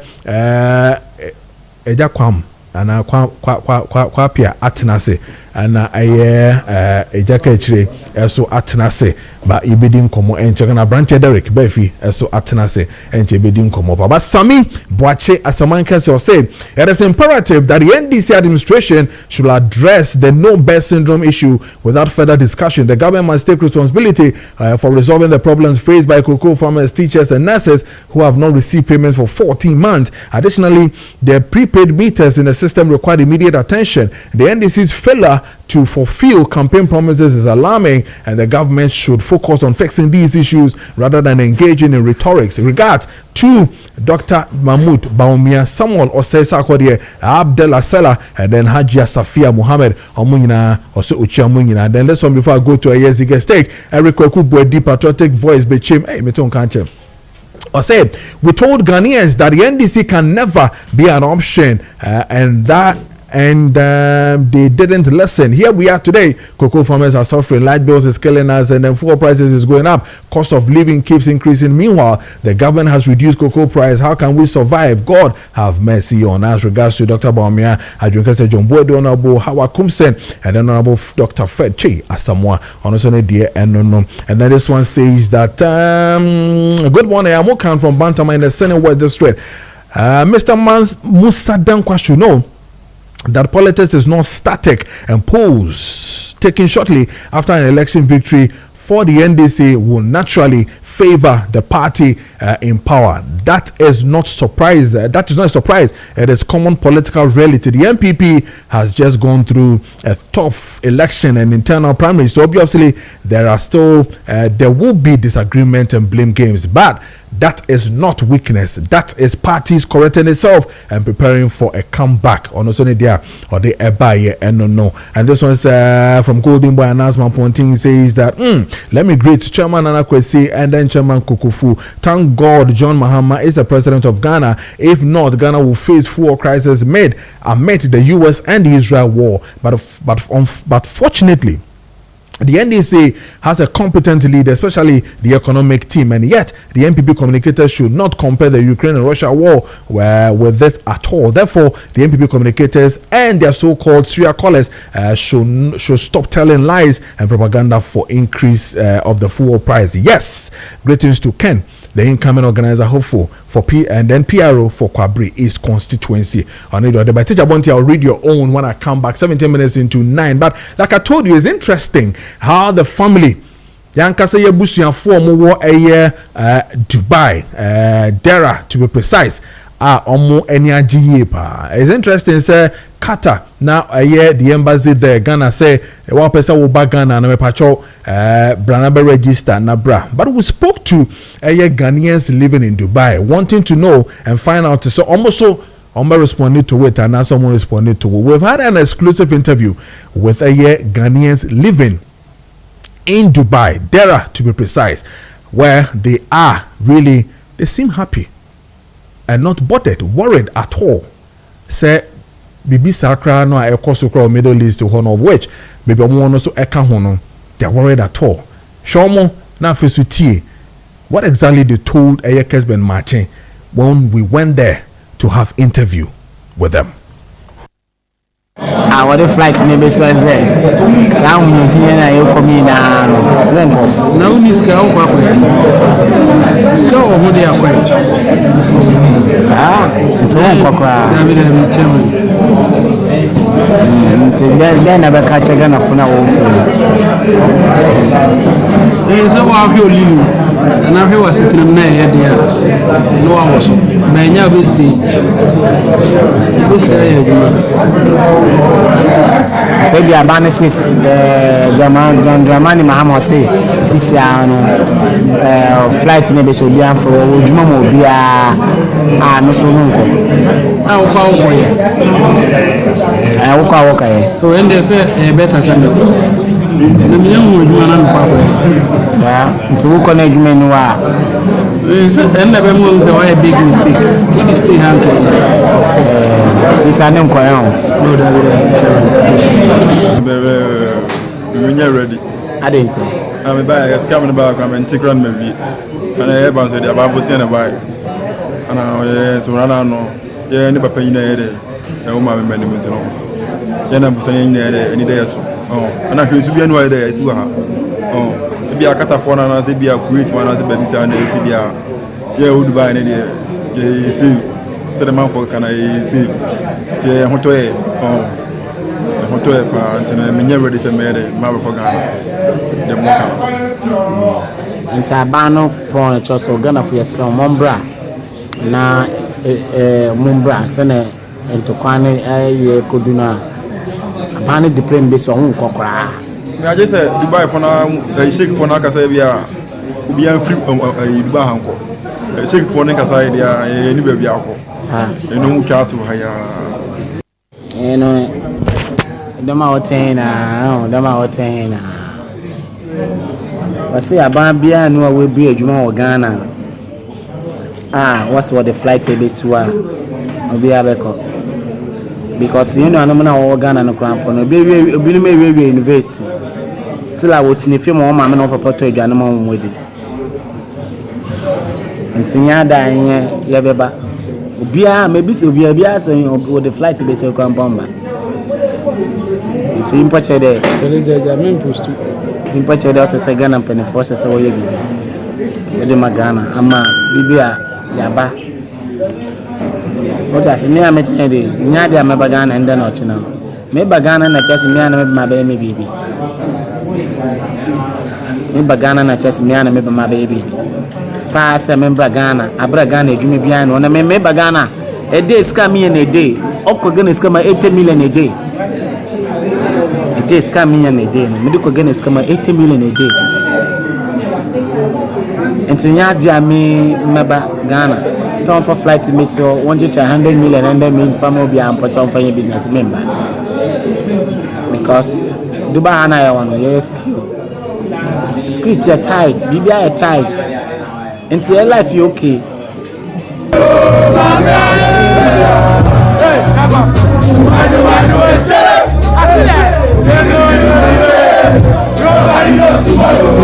eja kwam ana kwa pia atena se ana eye eja ka chire eso atena se ba ibedi nkomo enche na branch Derek Befi eso atena se enche ibedi nkomo ba Sami Boache Asamanka say it is imperative that the NDC administration should address the no birth syndrome issue without further discussion. The government must take responsibility for resolving the problems faced by cocoa farmers, teachers and nurses who have not received payment for 14 months. Additionally, the prepaid meters in the system require immediate attention. The NDC's failure to fulfill campaign promises is alarming, and the government should focus on fixing these issues rather than engaging in rhetorics. Regards to Dr. Mahmoud Baumia Samuel Osesa Kodie Abdel Sela and then Hajia Safia Muhammad Omunina also Uchamunina. Then let's before I go to a Yezige stake, Eric Okubu, deep patriotic voice Bechim. Hey, Meton Kanche. I said, we told Ghanaians that the NDC can never be an option, and they didn't listen. Here we are today. Cocoa farmers are suffering. Light bills is killing us, and then fuel prices is going up. Cost of living keeps increasing. Meanwhile, the government has reduced cocoa price. How can we survive? God have mercy on us. Regards to Dr. Baumia, Adjunkase John Boyd, Honorable Hawa Kumsen, and then Honorable Dr. Fed Che Asamoah. Honestly, dear, and no. And then this one says that good morning. I'm Okan from Bantama in the Senate West District. Mr. Musa Dankwah should know that politics is not static, and polls taken shortly after an election victory for the NDC will naturally favor the party in power. That is not surprise. That is not a surprise. It is common political reality. The NPP has just gone through a tough election and internal primary, so obviously there will be disagreement and blame games, but that is not weakness. That is parties correcting itself and preparing for a comeback. On also there or the ebaye and no. And this one's from Golden Boy announcement pointing says that let me greet Chairman Anakwesi and then Chairman Kukufu. Thank God John Mahama is the president of Ghana. If not, Ghana will face fuel crisis amid the US and the Israel war. But fortunately, the NDC has a competent leader, especially the economic team, and yet the NPP communicators should not compare the Ukraine and Russia war with this at all. Therefore, the NPP communicators and their so-called Syria callers should stop telling lies and propaganda for increase of the fuel price. Yes, greetings to Ken, the incoming organizer, hopeful for and then PRO for Kwabri East constituency. On the by Teacher Bonti, I'll read your own when I come back 17 minutes into 9. But like I told you, it's interesting how the family Yankasa Yabusian form war a year Dubai, Dera to be precise. Omo Eniaji pa. It's interesting, say Qatar now a year the embassy there Ghana say one person will back Ghana and we patrol Branabe register na bra. But we spoke to a year Ghanaians living in Dubai wanting to know and find out. So almost so Omba responded to it and now someone responded to it. We've had an exclusive interview with a year Ghanaians living in Dubai, Dera to be precise, where they seem happy and not bothered, worried at all. Say, Bibi Sakra no a Kosukra Middle East to one of which Bibi Omo so eka hono. They're worried at all. Shomo na fesutie. What exactly they told Eye Kessben Maakye when we went there to have interview with them? What the flights never was there. Sound here na you come in now we scale kwa scale over there kwa it's all kwa David and chairman then never catch again of na ofu so wa fi olilu na fi was sitting na here there no one was menya besti so be abane sis John Dramani Mahama say sis flight ne be so bia for ojuma mo bia no so nko wo kwa ye so when they say better send na me hu adwuma na mpa sa nti wo kɔ na adwuma ni wa so na be mo say why big mistake what is stay hand ti sa ne nkɔ ya no da we are ready. I didn't say. I'm back. Coming back. I'm in Tikran maybe. And I have answered the Bible saying about. And I to run on. Yeah, never pay in a day. The woman made me to know. Then I'm saying any day or so. Oh, and I can be anywhere there. I see her. Oh, maybe I cut a phone and I say be a great one as a baby son. They see there. Yeah, would buy any day. Yeah, see. So the man for can I see? Yeah, what way? Oh. Hoto e pa ntena menye ready se mere ma be ko Ghana de mo ka nta ba no pon choso Ghana for yesra mombra na mombra se ne entokwane ye koduna ba ne diploma be so hu kokora me aje se Dubai for na shake for na ka se bia obi an free Dubai hanko shake for ne ka sa dia ni ba bia ko eno ka to ha ya eno dama otena wasi abambia no we bi adwuma wo Ghana what's what the flight is to obi abeko because you know anam na wo Ghana no krampo no obi no me university still I would ni film o ma me no papa to adwane ma wo modi ntinya da ye beba obi maybe se obi bia so wo the flight be se krampo mba so impache de jamin post impache de so Ghana pen force so we bi de magana ama bibia yaba what as me am tell de nya de am Ghana and then ochina me Ghana na chess me na me ma be me bibi me Ghana na chess me na me ma be bibi pa se me Ghana abra Ghana edwuma bia no na me Ghana a day scam me a day okko Ghana scam 80 million a day. This coming in a day, medical gain is coming 80 million a day. And Tinya me member Ghana. Don't for flight to miss your 100 million and then mean family be and put some for your business member. Because Dubai and I want your skill. Scripts are tight, BBI are tight. Into your life you okay. Nobody knows tomorrow.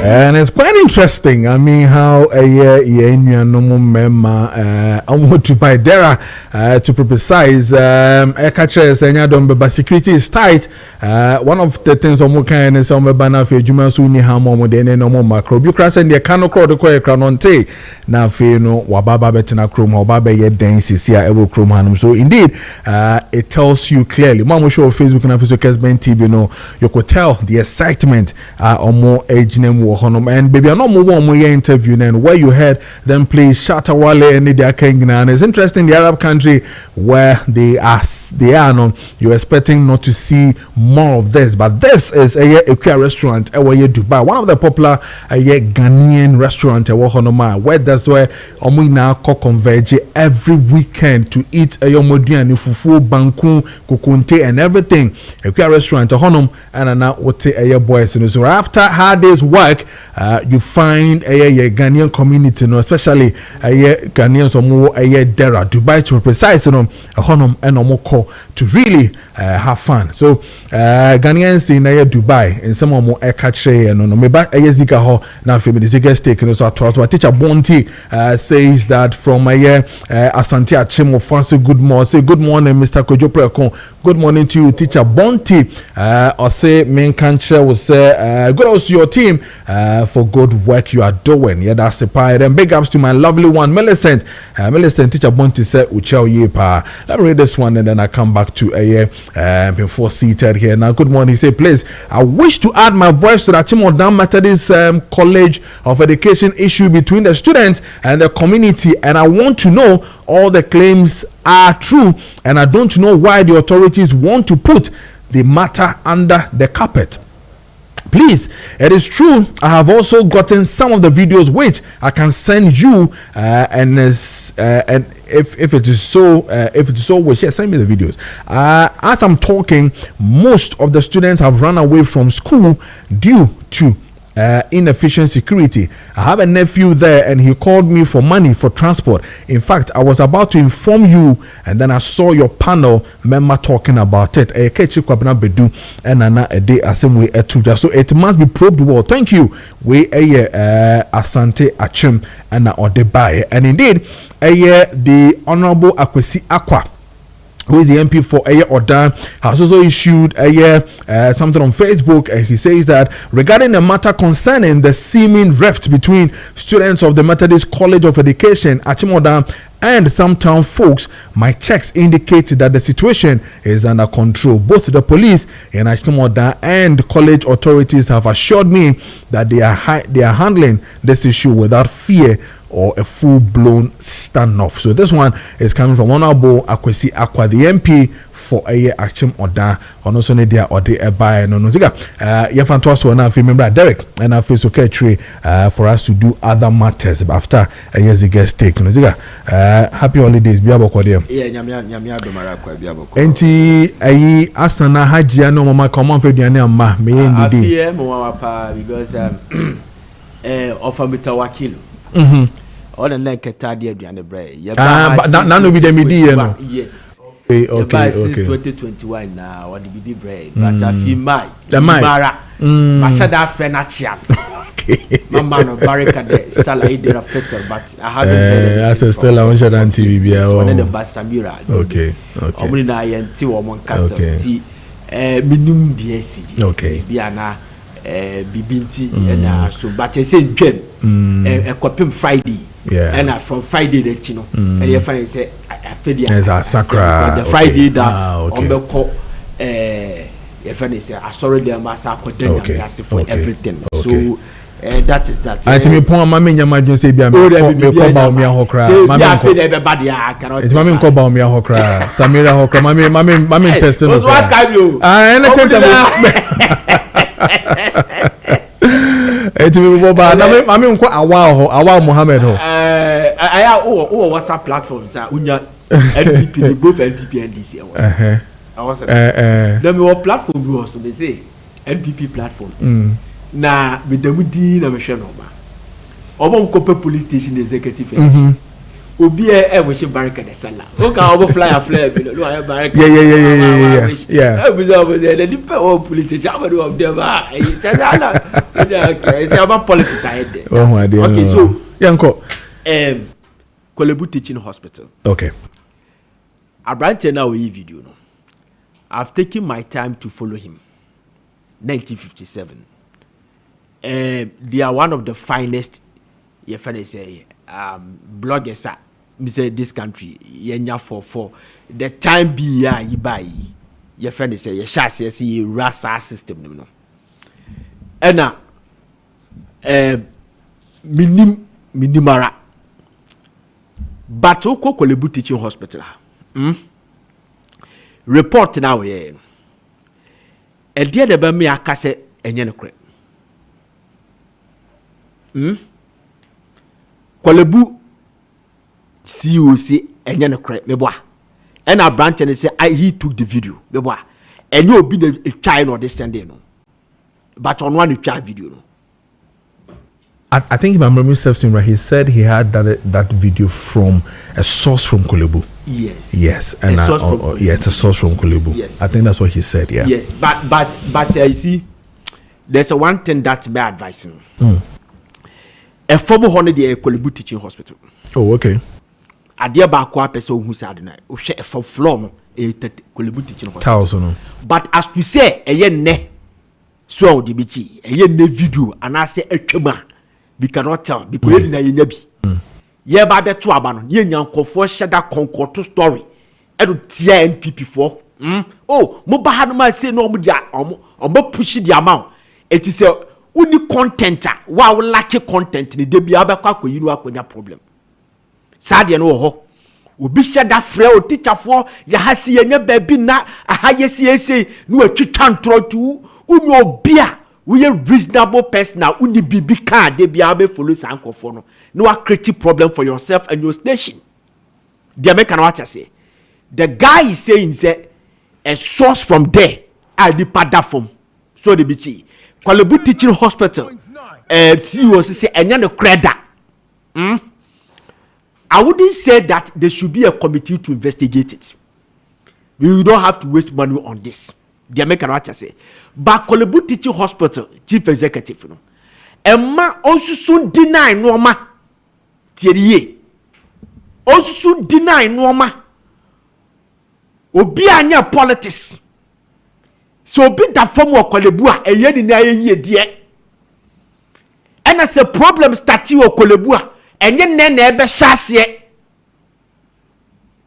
And it's quite interesting. I mean, how a year no member I want to buy Dera to be precise. Catches and security is tight. One of the things on kind is some banner for Juma Suni Hammo, then no more macro. You cross and the cano crowd the crown on tea. Now, no Wababa Betina Chrome or Baba yet dances here, Evo Chrome Hanum. So, indeed, it tells you clearly. Mama show Facebook and official Kessben TV, you could tell the excitement on more age name and baby, I know more interview and where you heard them play Shatawale and Nidia Kengina. And it's interesting, the Arab country where they are no, you're expecting not to see more of this, but this is a restaurant where you Dubai, one of the popular Ghanaian restaurant where that's where now converge every weekend to eat Modian, fufu, banku, kukunte, and everything. A restaurant and now what a boys. So after hard day's work, you find a Ghanaian community, especially Ghanaians or more Dera Dubai to be precise, and more call to really have fun. So Ghanaians in Dubai and some more catchy and no me back zika ho na family zika steak and so to teacher Bonti says that from Asante Achimo fancy good morning. Say good morning, Mr. Kojo Preko. Good morning to you, teacher Bonti. Or say main country will say good also your team for good work you are doing. Yeah, that's the part. And big ups to my lovely one, Millicent. Millicent, teacher Bonti said, Uchel Yepa. Let me read this one and then I come back to before seated here. Now, good morning. He said, please, I wish to add my voice to the Chimodan Methodist College of Education issue between the students and the community. And I want to know all the claims are true. And I don't know why the authorities want to put the matter under the carpet. Please, it is true. I have also gotten some of the videos which I can send you, and if it is so, wish, yeah, send me the videos. As I'm talking, most of the students have run away from school due to inefficient security. I have a nephew there and he called me for money for transport. In fact, I was about to inform you and then I saw your panel member talking about it. So it must be probed well. Thank you. We Asante Achim and Odebaye. And indeed, the Honorable Akwesi Akwa, who is the MP for Eye Odan, has also issued something on Facebook. He says that regarding the matter concerning the seeming rift between students of the Methodist College of Education, Achimodan, and some town folks, my checks indicate that the situation is under control. Both the police in Achimodan and college authorities have assured me that they are handling this issue without fear or a full-blown standoff. So this one is coming from Honorable Akwesi Akwa, the MP for Achim Oda. Also need their Ode Ebae no Ziga. Yefanto so na remember Derek and I feel okay for us to do other matters after a year's guest take no Ziga. Happy holidays biabo kwa dem. Yeah, nyamia do mara kwa biabo kwa. Enti ayi asana hajia no mama come for duane amma me ndidi. Afie mo wa pa because offer me tawakilo. All the like Tadia and Bray. None of them no. Yes. Okay. Since 2021 now, what the BB Bray. But I feel my Mara. Mashada Fenachia. Okay. Mama no barricade salary de affected, but I haven't heard as still on Shadan TV. One of the Basamira. Okay. Omina and T or Custom T. Minimum DSC. Okay. Biana. Bibinti and so but I say Jen a copy Friday. Yeah. And from Friday the chino. And you find say I feel the Sacra the Friday that on the call if I say I saw the master for everything. So that is that. I tell me point mama nyama dwen say bia me ko ba omi ahokra mama feel everybody cannot it mama ko ba omi ahokra Samira hokra mama test no anything Boba na mama nko awa Mohammed ho aya o WhatsApp platforms unya NPP both NPP and DC then we platform we also they say NPP platform na medamudi na mehwe no ba obo nko police station executive obi we she barricade sala o ka obo flyer bi no I barricade yeah the people police station how do of them it's about politics I had there. Okay, so yanko Korle-Bu teaching hospital. Okay. Abrante now we video no. I've taken my time to follow him. 1957. They are one of the finest bloggers say this country yenya for the time be you buy your friend say your chassis see rasa system no. And minimara but oko Korle-Bu teaching hospital report now here e dia de ba me akase enye ne kure Korle-Bu COC enye ne kure me boa and a branch and say he took the video me boa enye obi na try no dey send no but on one try video no. I think if I'm remembering something right, he said he had that video from a source from Korle-Bu. Yes. And it's a source from Korle-Bu. Yes. I think that's what he said. Yeah. Yes, but you see, there's a one thing that may advise him. A former holiday Korle-Bu teaching hospital. Oh, okay. A dear Bakwa person who said na o share for floor a Korle-Bu teaching hospital. But as we say, a yen ne so the bichi a yen ne video and I say a chema. we cannot tell because na ye nyabi ye ba be to aba no ye nyankofo sheda konkoto story e do tia NPP for oh mo ba ha no ma say no mo dia omo push dia ma it is a uni content wa we lack content ni de bia be kwa koyi no akonya problem saade no ho obi sheda frɛ o teacher for ya hasi ye nya ba bi na aha ye si no atwitwa ntro tu uni obi a we a reasonable person now uni bibi card de bia be follow sankofo no no create problem for yourself and your station the American watch say the guy is saying say a source from there I the pada form so the bichi Korle-Bu teaching hospital CEO say enya no creda I wouldn't say that there should be a committee to investigate it. We don't have to waste money on this. The American watch say but Korle-Bu teaching hospital chief executive no emma also soon deny norma tieriye also soon deny norma obi anya politics so obi da form of Korle-Bu a eye ni na ye die and as a problem start with Korle-Bu a enye na ebe hyase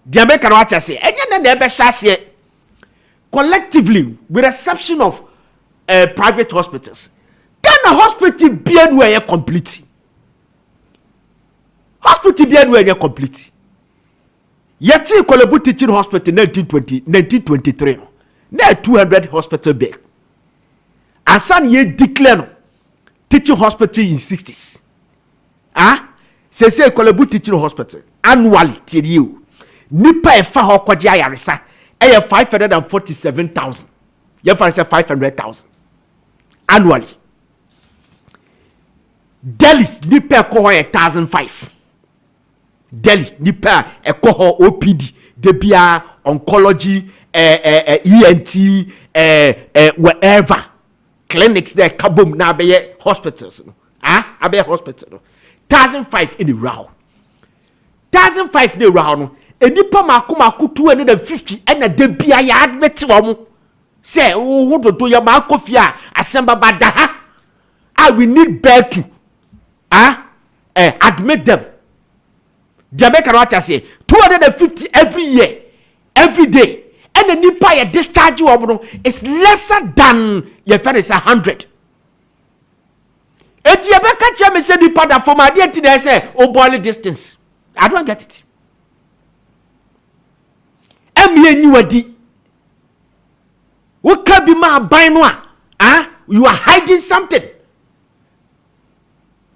the American watch say enye na ebe hyase collectively with exception of private hospitals Ghana hospital bien where complete hospital bien where complete yet Korle-Bu teaching hospital 1923 na 200 hospital bed asan ye declare no teaching hospital in 60s say Korle-Bu teaching hospital annually tirio nipa e fa ho kwaje ayaresa 547,000. You have 500,000 annually. Delhi nipa ko 1,005. Delhi nipa ko OPD, debia oncology, ENT, wherever clinics there kabum na be hospitals. Abe hospital. 1,005 in the round. 1,005 in the round. Enipa maku 250 and a debia ya admit wom say who do ya makofia assemble badaha we need bed to admit them. Jamaica what I say 250 every year every day and the nipa ya discharge wom is lesser than your friend is 100. Eti Yabeka chame say nipa da for my dear today say boil distance. I don't get it. Wadi what can be my binwa you are hiding something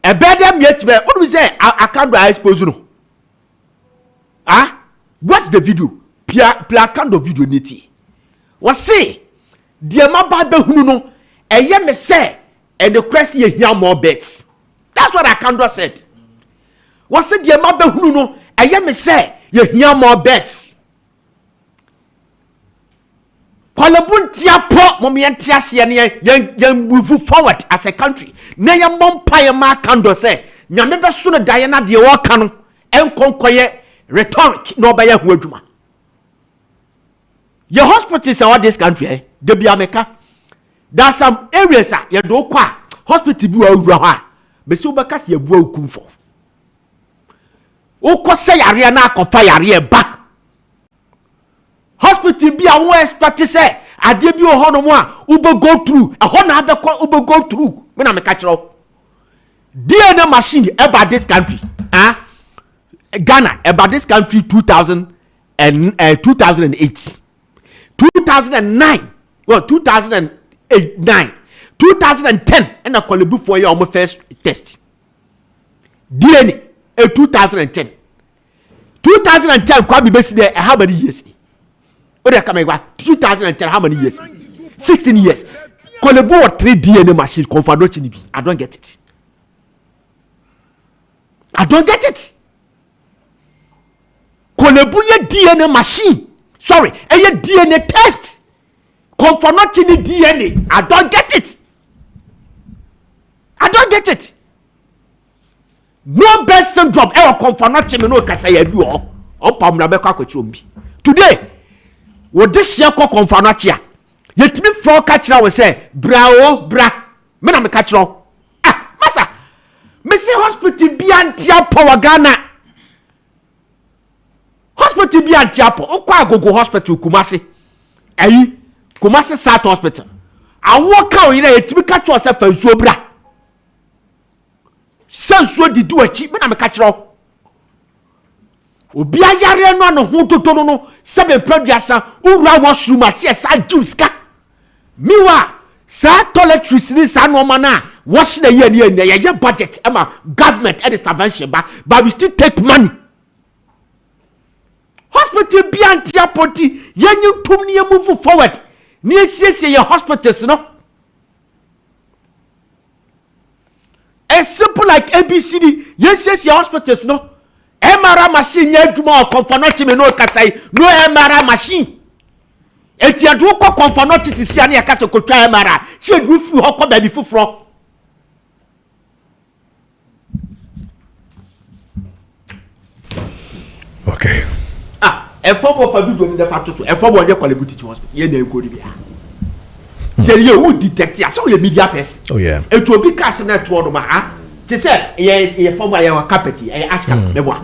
a better yet what we say I can't do I suppose no watch the video play kind of video niti what say dear my bible who no a me say and the question you hear more bets that's what I can't do said what say dear my bible who no a me say you hear more bets Korle-Bu tia po momentia se ne yan move forward as a country na yan bompa ma kando say nyame be so no daye na de wo ka no enkonkoye rhetoric no ba ya ho adwuma your hospitals in all this country de bia meka there are some areas ya do kwa hospital bi wa wura ha be so ba kas ya bua okumfo o ko say yare na akofa yare ba hospital bi a won expect say ade bi o hono mo a ubo go through a ho na abekọ ubo go through me na me ka kiro DNA machine about this country Ghana about this country 2008 2009 well 2008 2010 and a Korle-Bu for your first test DNA 2010 kwa bi besi there how many years what come 2010 how many years 16 years Korle-Bu or 3 DNA machine confirmation bi I don't get it Korle-Bu ye DNA machine sorry a DNA test confirmation DNA I don't get it no best syndrome e confirmation me no kasa ya bi o pam na be kwa kwachombi today wo this year confirmation yetimi from catch we say bra me na me catch masa me say hospital bi antiapo wa Ghana. Hospital bi antiapo. Okwa Agogo Hospital Kumasi. Kumasi South Hospital. Awo ka oyina yetimi ka cho se fa nsuo bra. Sansuo didu achi me na me ka kire obi ayare no ho totono no sebe producer ura washroom achi esa juice ka miwa sa toiletries ni sa no mana wash na ye ye budget ama government and intervention but we still take money. Hospital bi antia poti yenyu tum ni move forward ni esiesie ye hospitals no. As simple like ABCD yes hospitals no. MRI machine ye duma konfanoti me no kasai no MRI machine. Eti adu ko konfanoti sisi ani akase ko twa MRI. She du fu ho ko baby fufuro. Okay. Efo fa video mi da fa to so. Efo bo de Korle-Bu teaching hospital. Ye na engori bia. Tell you who detect ya so you media person. Oh yeah. It will be cast na to no ma te say ye form ya carpet ye aska me boa.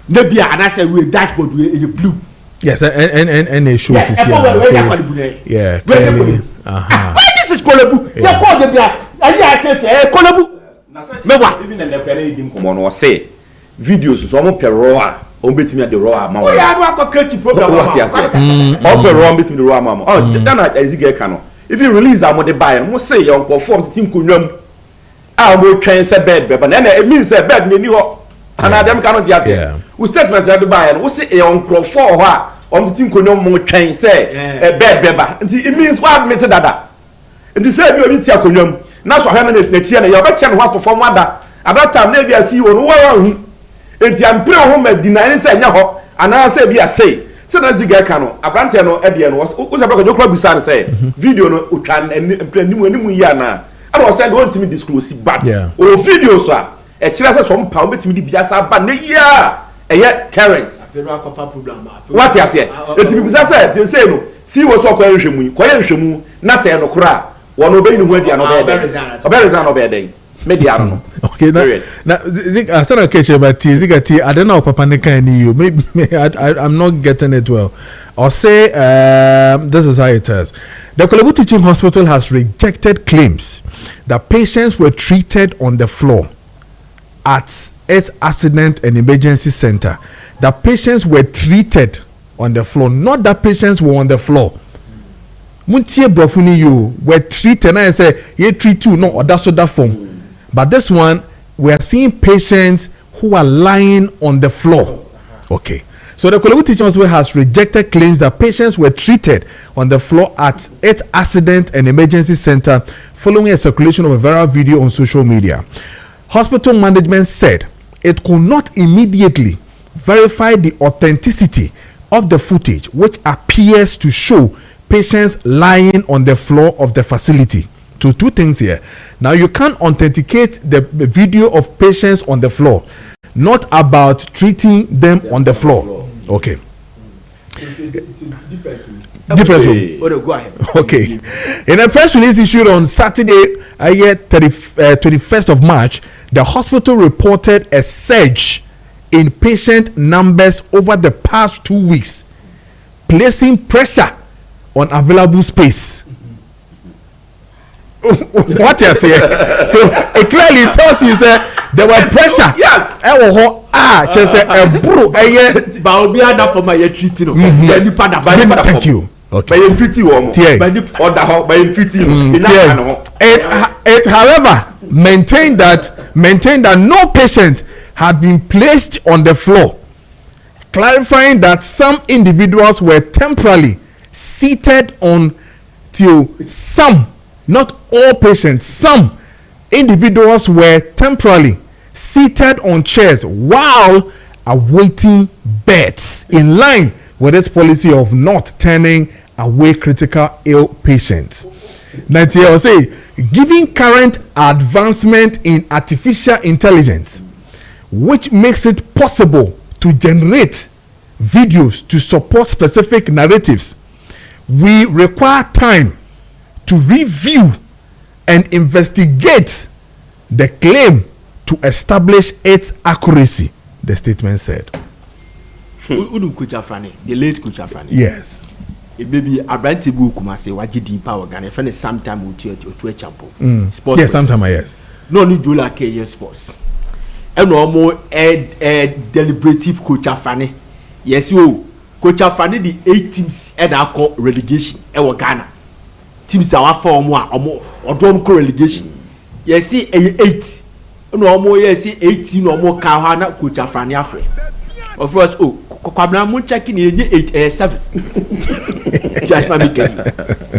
Na bia ana say we dashboard we blue. Yes, and it shows this here. Yeah. Clearly. This is Korle-Bu. You call the bia. I say Korle-Bu. Me boa. Even the penny dim come on or say videos so mo pe raw on betimi at the raw amount. Oh yeah, I do create program. What you say? On pe raw betimi the raw amount. Oh, then I zige kano. If you release am the buy mo say you perform team konwam. Ah mo twen say bed but na it means say bed me ni ho. Ana dem cannot ya say. We statement say the buy no say e on crofo ho a on team konwam mo twen say bed beba. It means what admit that. Nti say bi obi ti akonwam. Na so hwe na chia na you be che no ho to form ada. At that time na bia see onu wa hu. Enti ampre ho ma deny say nya ho. Ana say bia say so na ziga ka no abrante no e de no wo say Kojo Preko bisa say video no utwa animu yi ana and was said want me disclose but o video so a e kire say so mpa o betimi di biasa ba na ya eye current federal cover program what you say etimi bisa say no si wo so kwa nhwemu na say no kora wo no be ni hu dia no be den media no. Okay, now Sana Keche but Zigati, I don't know Papa Nika and you. Maybe I'm not getting it well. Or say this is how it is. The Korle-Bu Teaching Hospital has rejected claims that patients were treated on the floor at its accident and emergency center. That patients were treated on the floor, not that patients were on the floor. Muntie Brofuni you were treated and I say you treat you no or that's that form. But this one, we are seeing patients who are lying on the floor. Okay. So the Korle-Bu Teaching Hospital has rejected claims that patients were treated on the floor at its accident and emergency center following a circulation of a viral video on social media. Hospital management said it could not immediately verify the authenticity of the footage, which appears to show patients lying on the floor of the facility. So two things here. Now you can't authenticate the video of patients on the floor, not about treating them on the floor. Okay. Different. Go ahead. Okay. In a press release issued on Saturday, 21st of March, the hospital reported a surge in patient numbers over the past 2 weeks, placing pressure on available space. What you say? So it clearly tells you say there was pressure. Yes. Just say bro. But we are not for my treating. Thank you. Okay. By treaty It however maintained that no patient had been placed on the floor, clarifying that some individuals were temporarily seated on till some. Not all patients, some individuals were temporarily seated on chairs while awaiting beds, in line with this policy of not turning away critical ill patients. Now, I say, given current advancement in artificial intelligence, which makes it possible to generate videos to support specific narratives, we require time to review and investigate the claim to establish its accuracy, the statement said. Udu Kuchafrani, the late Kuchafrani. Yes. It may be a brand book, Kumasi, Wajidi Power Gun, if any sometime will teach you to a champion. Yes, sometime, yes. No need to like KY Sports. And no more a deliberative Kuchafrani. Yes, you Kuchafrani, the 8 teams and I call relegation, Ewa Ghana. Teams are 4 more or drum relegation. Yes, see 8. No more, yes, see 18 or more Kahana Kuchafrani Afre. Of course, Kwabna mo checking in 8 7. Just my make.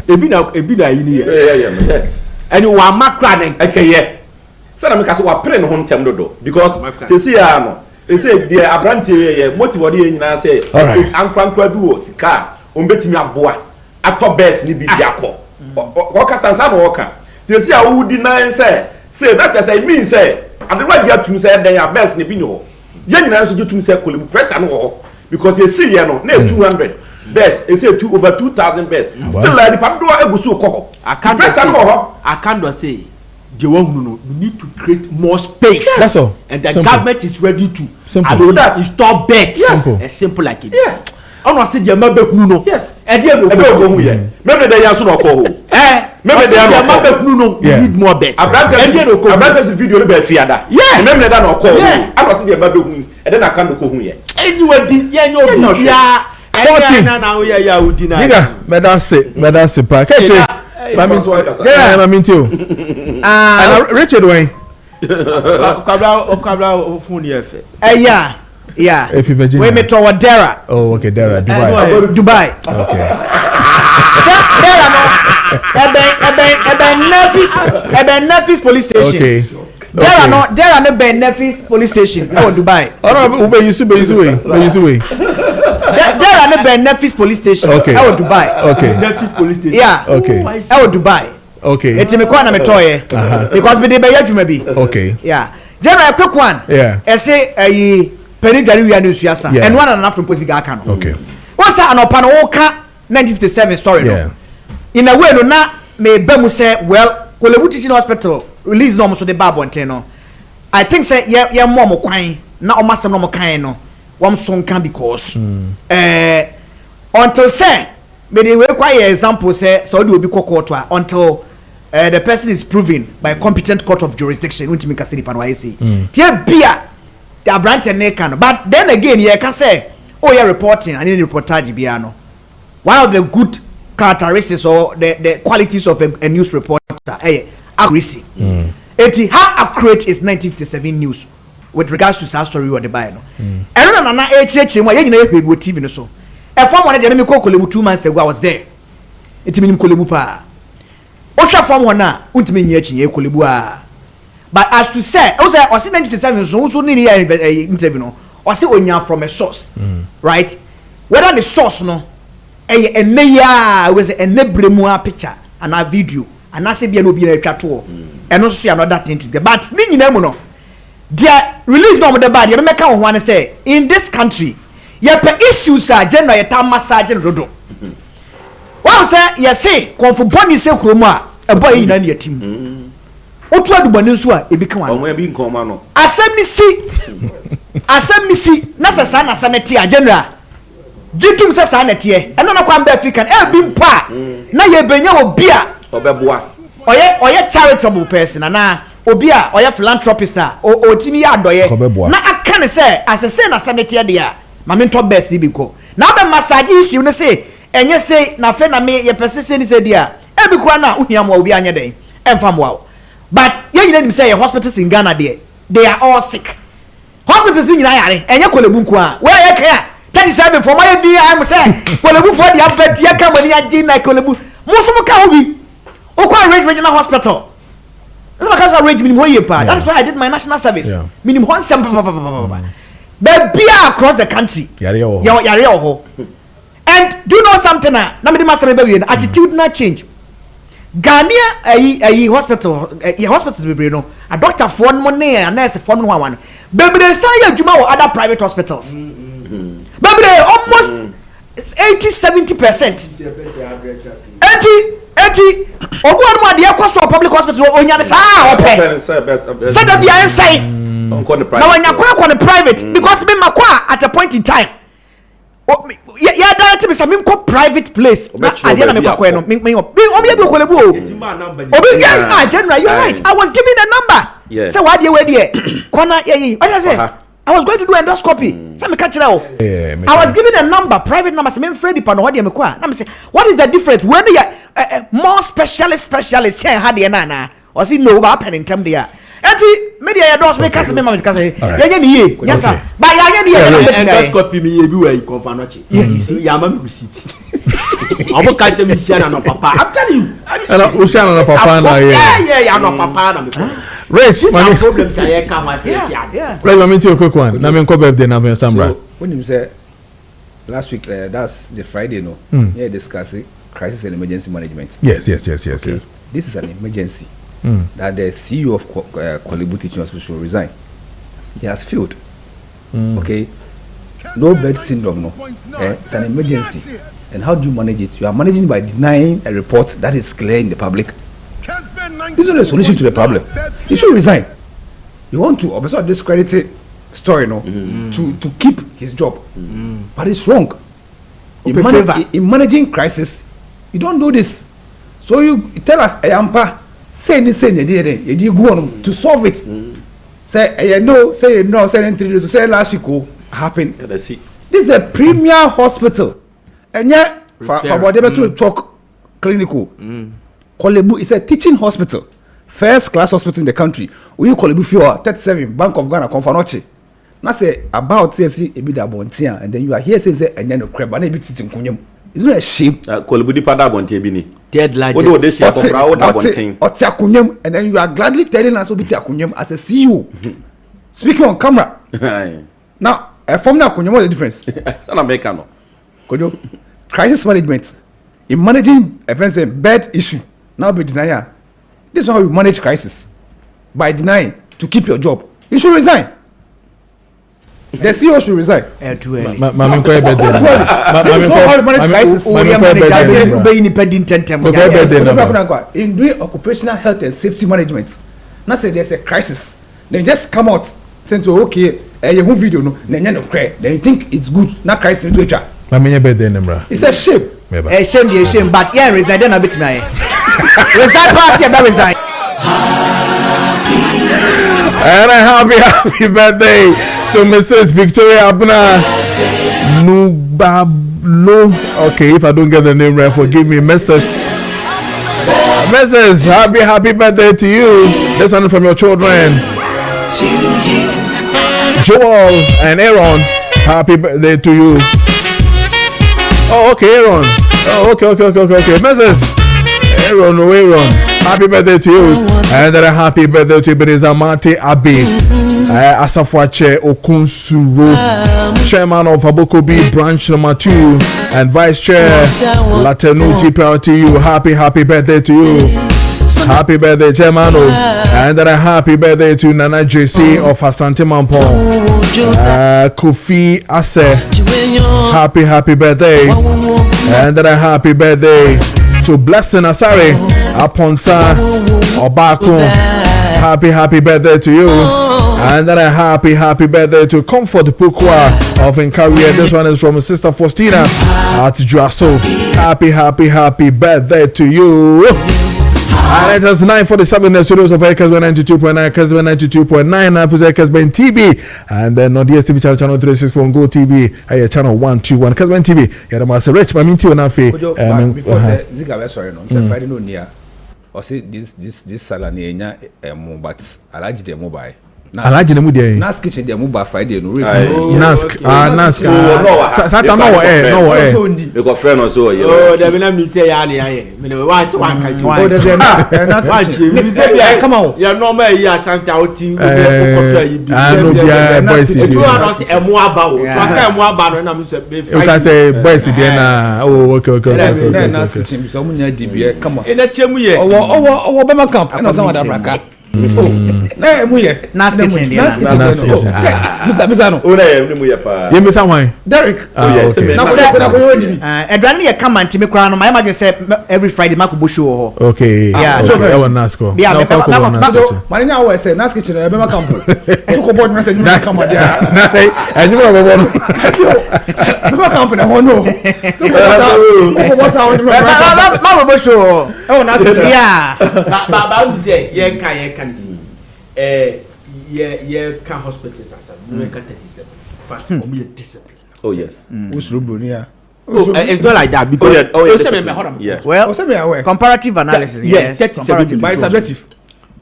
Ebina ini. Yeah, yes. And you are macran okay, yeah. So na make us wa pray no hon tem dodo because say ya no. They say the abranti ye motive dey nyina say ankwankwa bi wo sika o betimi aboa ato best ni bi akọ. Wo ka sansa no wo ka. They say a wo di nine say that say mean say and the way you to say then your best ni bi no. Ye nyina so jetum say Korle-Bu pressure no because you see here no na 200 best you say over 2000 best still like the pado egusu ko I can't say the one no you need to create more space. Yes. That's all. And the government is ready to do that is stop bets. Yes. As simple like it. Yeah. I want to see the member no. Yes. And there no go here. Maybe they answer no call. Maybe they are member no. You need more bets. And there no go. Abrantes video no be fiada. Yeah. Maybe they no call. I want to see the member and then I can't go here. Anyway, yeah. 14. Nigga, that's it. Pa. Catch it. And Richard Wayne. Kabla phone here. Yeah. If you Virginia. We met our Dara. Oh, okay, Dara. Dubai. Okay. Nefis police station. Okay. There are no Nefis police station. Oh, Dubai. Oh no, be you see way. There are no Nefis police station. Okay. Oh, Dubai. Okay. Nefis police station. Yeah. Okay. Oh, Dubai. Okay. It's me kwa na metoye. Because we dey be yadwuma bi. Okay. Yeah. General quick one. Yeah. I say Penny Gary we anu suasa. And one and from Posiga aka no. Okay. What's an open oka 1957 story no. In a way no na me be mu say well Korle-Bu teaching hospital release no so the babo no. I think say ye mo kwan na o masem no mo kan no. Wam so kan because until say me dey require example say so dey obi court until the person is proven by a competent court of jurisdiction untimi ka say nipa no say tie bia the branch and can but then again you can say oh yeah reporting and any reportage bia no one of the good characteristics or the qualities of a news reporter accuracy. How accurate is 1957 news with regards to that story or the buy no and na HH mo ye nyina ehwe bi TV no so e form one dey na me call Korle-Bu 2 months ago I was there it mean Korle-Bu pa o hwa form one na untimi nyi achi ye Korle-Bu a but as to say o say 1957 so ni interview no o say onya from a source right whether the source no ya was a nebremu a picture and a video and I say bia no bia atwa to and also see another thing to get but ni nyina mu no their release no the bad you make am one say in this country ye pe issues are general ye ta massage rodo one say ye say konfo boni say kromu a e boy nyina ne yatim otu adubani nso a e bi kan wa bi nkoma no asem ni si na sasa na sanete a general jitum sasa na tie eno na kwa mba african e bi mpa na ye benya obi a obeboa oye charitable person na obi a oye philanthropist a otimi ya adoye na aka ne say asese na sanete de a ma me to best ni bi ko na be massage issue ne say enye say na fe na me ye persese ni say dia e bi kwa na uhiam wa obi anya den emfam wa but ye nyina nim say hospitals in Ghana there they are all sick hospitals nyina yare enye Korle-Bu nko a we ye ka 37 for my be I am say Korle-Bu for the abet ye ka mani agi na Korle-Bu musumu ka obi o kwa regional hospital that's because I rate minimum year pa that's why I did my national service minimum 1 but be across the country yare ho and do you know something na me dey say be attitude na change Ghana hospital be no a doctor for money a nurse for one bebre say adwuma wo other private hospitals bebre almost 80-70% 80 obu anu ade ekoso public hospital onya ne saa ope say da bia ensai Now when you on the private, because me makwa at a point in time. Yeah, that me some private place. I didn't me kweno. Me yeah, general, you're right. I was giving a number. Yeah. So what do you wear there? Kwana what I say? I was going to do endoscopy. Say me catch it out. I was giving a number, private number. Say me Freddy pano what do you kwa? Na me say, what is the difference when you more specialist chair had the nana or see no happen in term there. Enti media ya dos make us me mama ka say ya ni yes sir but ya ni endoscopy me be where you come for noche ya ma me receipt obo ka che me share na papa I'm telling you and we share na papa na yeah no papa na me Rich man problems I come as yeah let me tell you a quick one na me ko birthday na me Sambra when him say last week that's the Friday no yeah discussing crisis and emergency management yes this is an emergency that the CEO of Korle-Bu Teaching Hospital should resign. He has failed. Okay, no bed syndrome. No, it's an emergency. And how do you manage it? You are managing by denying a report that is clear in the public. This is not a solution to the problem. He should resign. You want to obviously discredit it story, no, to keep his job, but it's wrong. In managing crisis, you don't do this. So you tell us, Ayampa. Say you go on to solve it. Say no, say no, say in 3 days. Say last week happened. This is a premier hospital, and yet for whatever to talk clinical. Korle-Bu is a teaching hospital, first class hospital in the country. We Korle-Bu for 37 Bank of Ghana Konfanochi. Now say about say a bit abontia, and then you are here say and then no crab and a bit sitting kunyum. It's not a shame. Korle-Bu di pada abontia bini. Third largest. And then you are gladly telling us Obiti Akunyem as a CEO. Speaking on camera. Now, a formula Akunyem, what's the difference? Kojo, crisis management. In managing events and bad issue, now be denial. This is how you manage crisis. By denying to keep your job. You should resign. The CEO should resign. Too early. This is how you manage crisis. In doing occupational health and safety management, now say there's a crisis, then just come out saying to okay, your video no, then you think it's good. Now crisis into HR. It's a shame. A shame, but yeah, resign then a bit now. Resign pass here, resign. And a happy birthday to Mrs. Victoria Abuna Nubablo. Okay, if I don't get the name right, forgive me, Mrs. Happy birthday to you. This one from your children, Joel and Aaron. Happy birthday to you. Oh, okay, Aaron. Oh, okay. Mrs. Aaron. Happy birthday to you. And then a happy birthday to Ebenezer Mate Abe Asafwache Okunsuro, Chairman of Abokobi Branch number 2 and Vice Chair Latenu GPRTU. Happy birthday to you. Happy birthday, Chairman. And then a happy birthday to Nana JC of Asante Mampong. Kofi Ase. Happy birthday. And then a happy birthday to Blessing Asare Aponsa Obako. Happy birthday to you. And then a happy birthday to Comfort Pukwa of Incaria. This one is from Sister Faustina at Juaso. Happy birthday to you. And it is 9:47 in the studios of Kessben 92.9, Kessben 92.9, for Kessben TV, and then on DSTV channel 364 on Go TV, channel 121, Kessben TV. Yeah, I'm a rich, but I'm into an affair. Before Ziga, sorry, no, Friday no near. Or say this salary, but I like the mobile. Alaji ne mu dey Nask kitchen dey move by Friday no Nask Satan no we go friend also here oh dey be na me say ya me one kasi oh dey Nask me say be come on ya normal here Santa oti go yi bi no bia boys dey you are not emu aba o so aka emu aba no na me say be Friday you can say boys dey na oh okay Nask kitchen so mu nya di bia come on e na chemu ye owo be ma camp na so wada braka na mu ye Nas kitchen dia. Bisa no. O na ye mu ye pa. Ye misa hwan? Derek. Oh yes. Na ko yo ni. Edwane ye come anti me kra no my imagine say every Friday ma ko bo show. Okay. Yeah. I want Nasco. Yeah, Mani nya wo say Nas kitchen e be ma campo. To ko board me say nyuma campo dia. Anyuma bobo no. Be ma campo na ho no. To ko boss a on ma bo show. E Nas kitchen. Yeah. Ba say ye can see. Ye can hospitals as we can 37. But we discipline. Oh yes. Usuru Brunia. It's not like that because yeah. Well, comparative analysis. Yeah, 37 by subjective.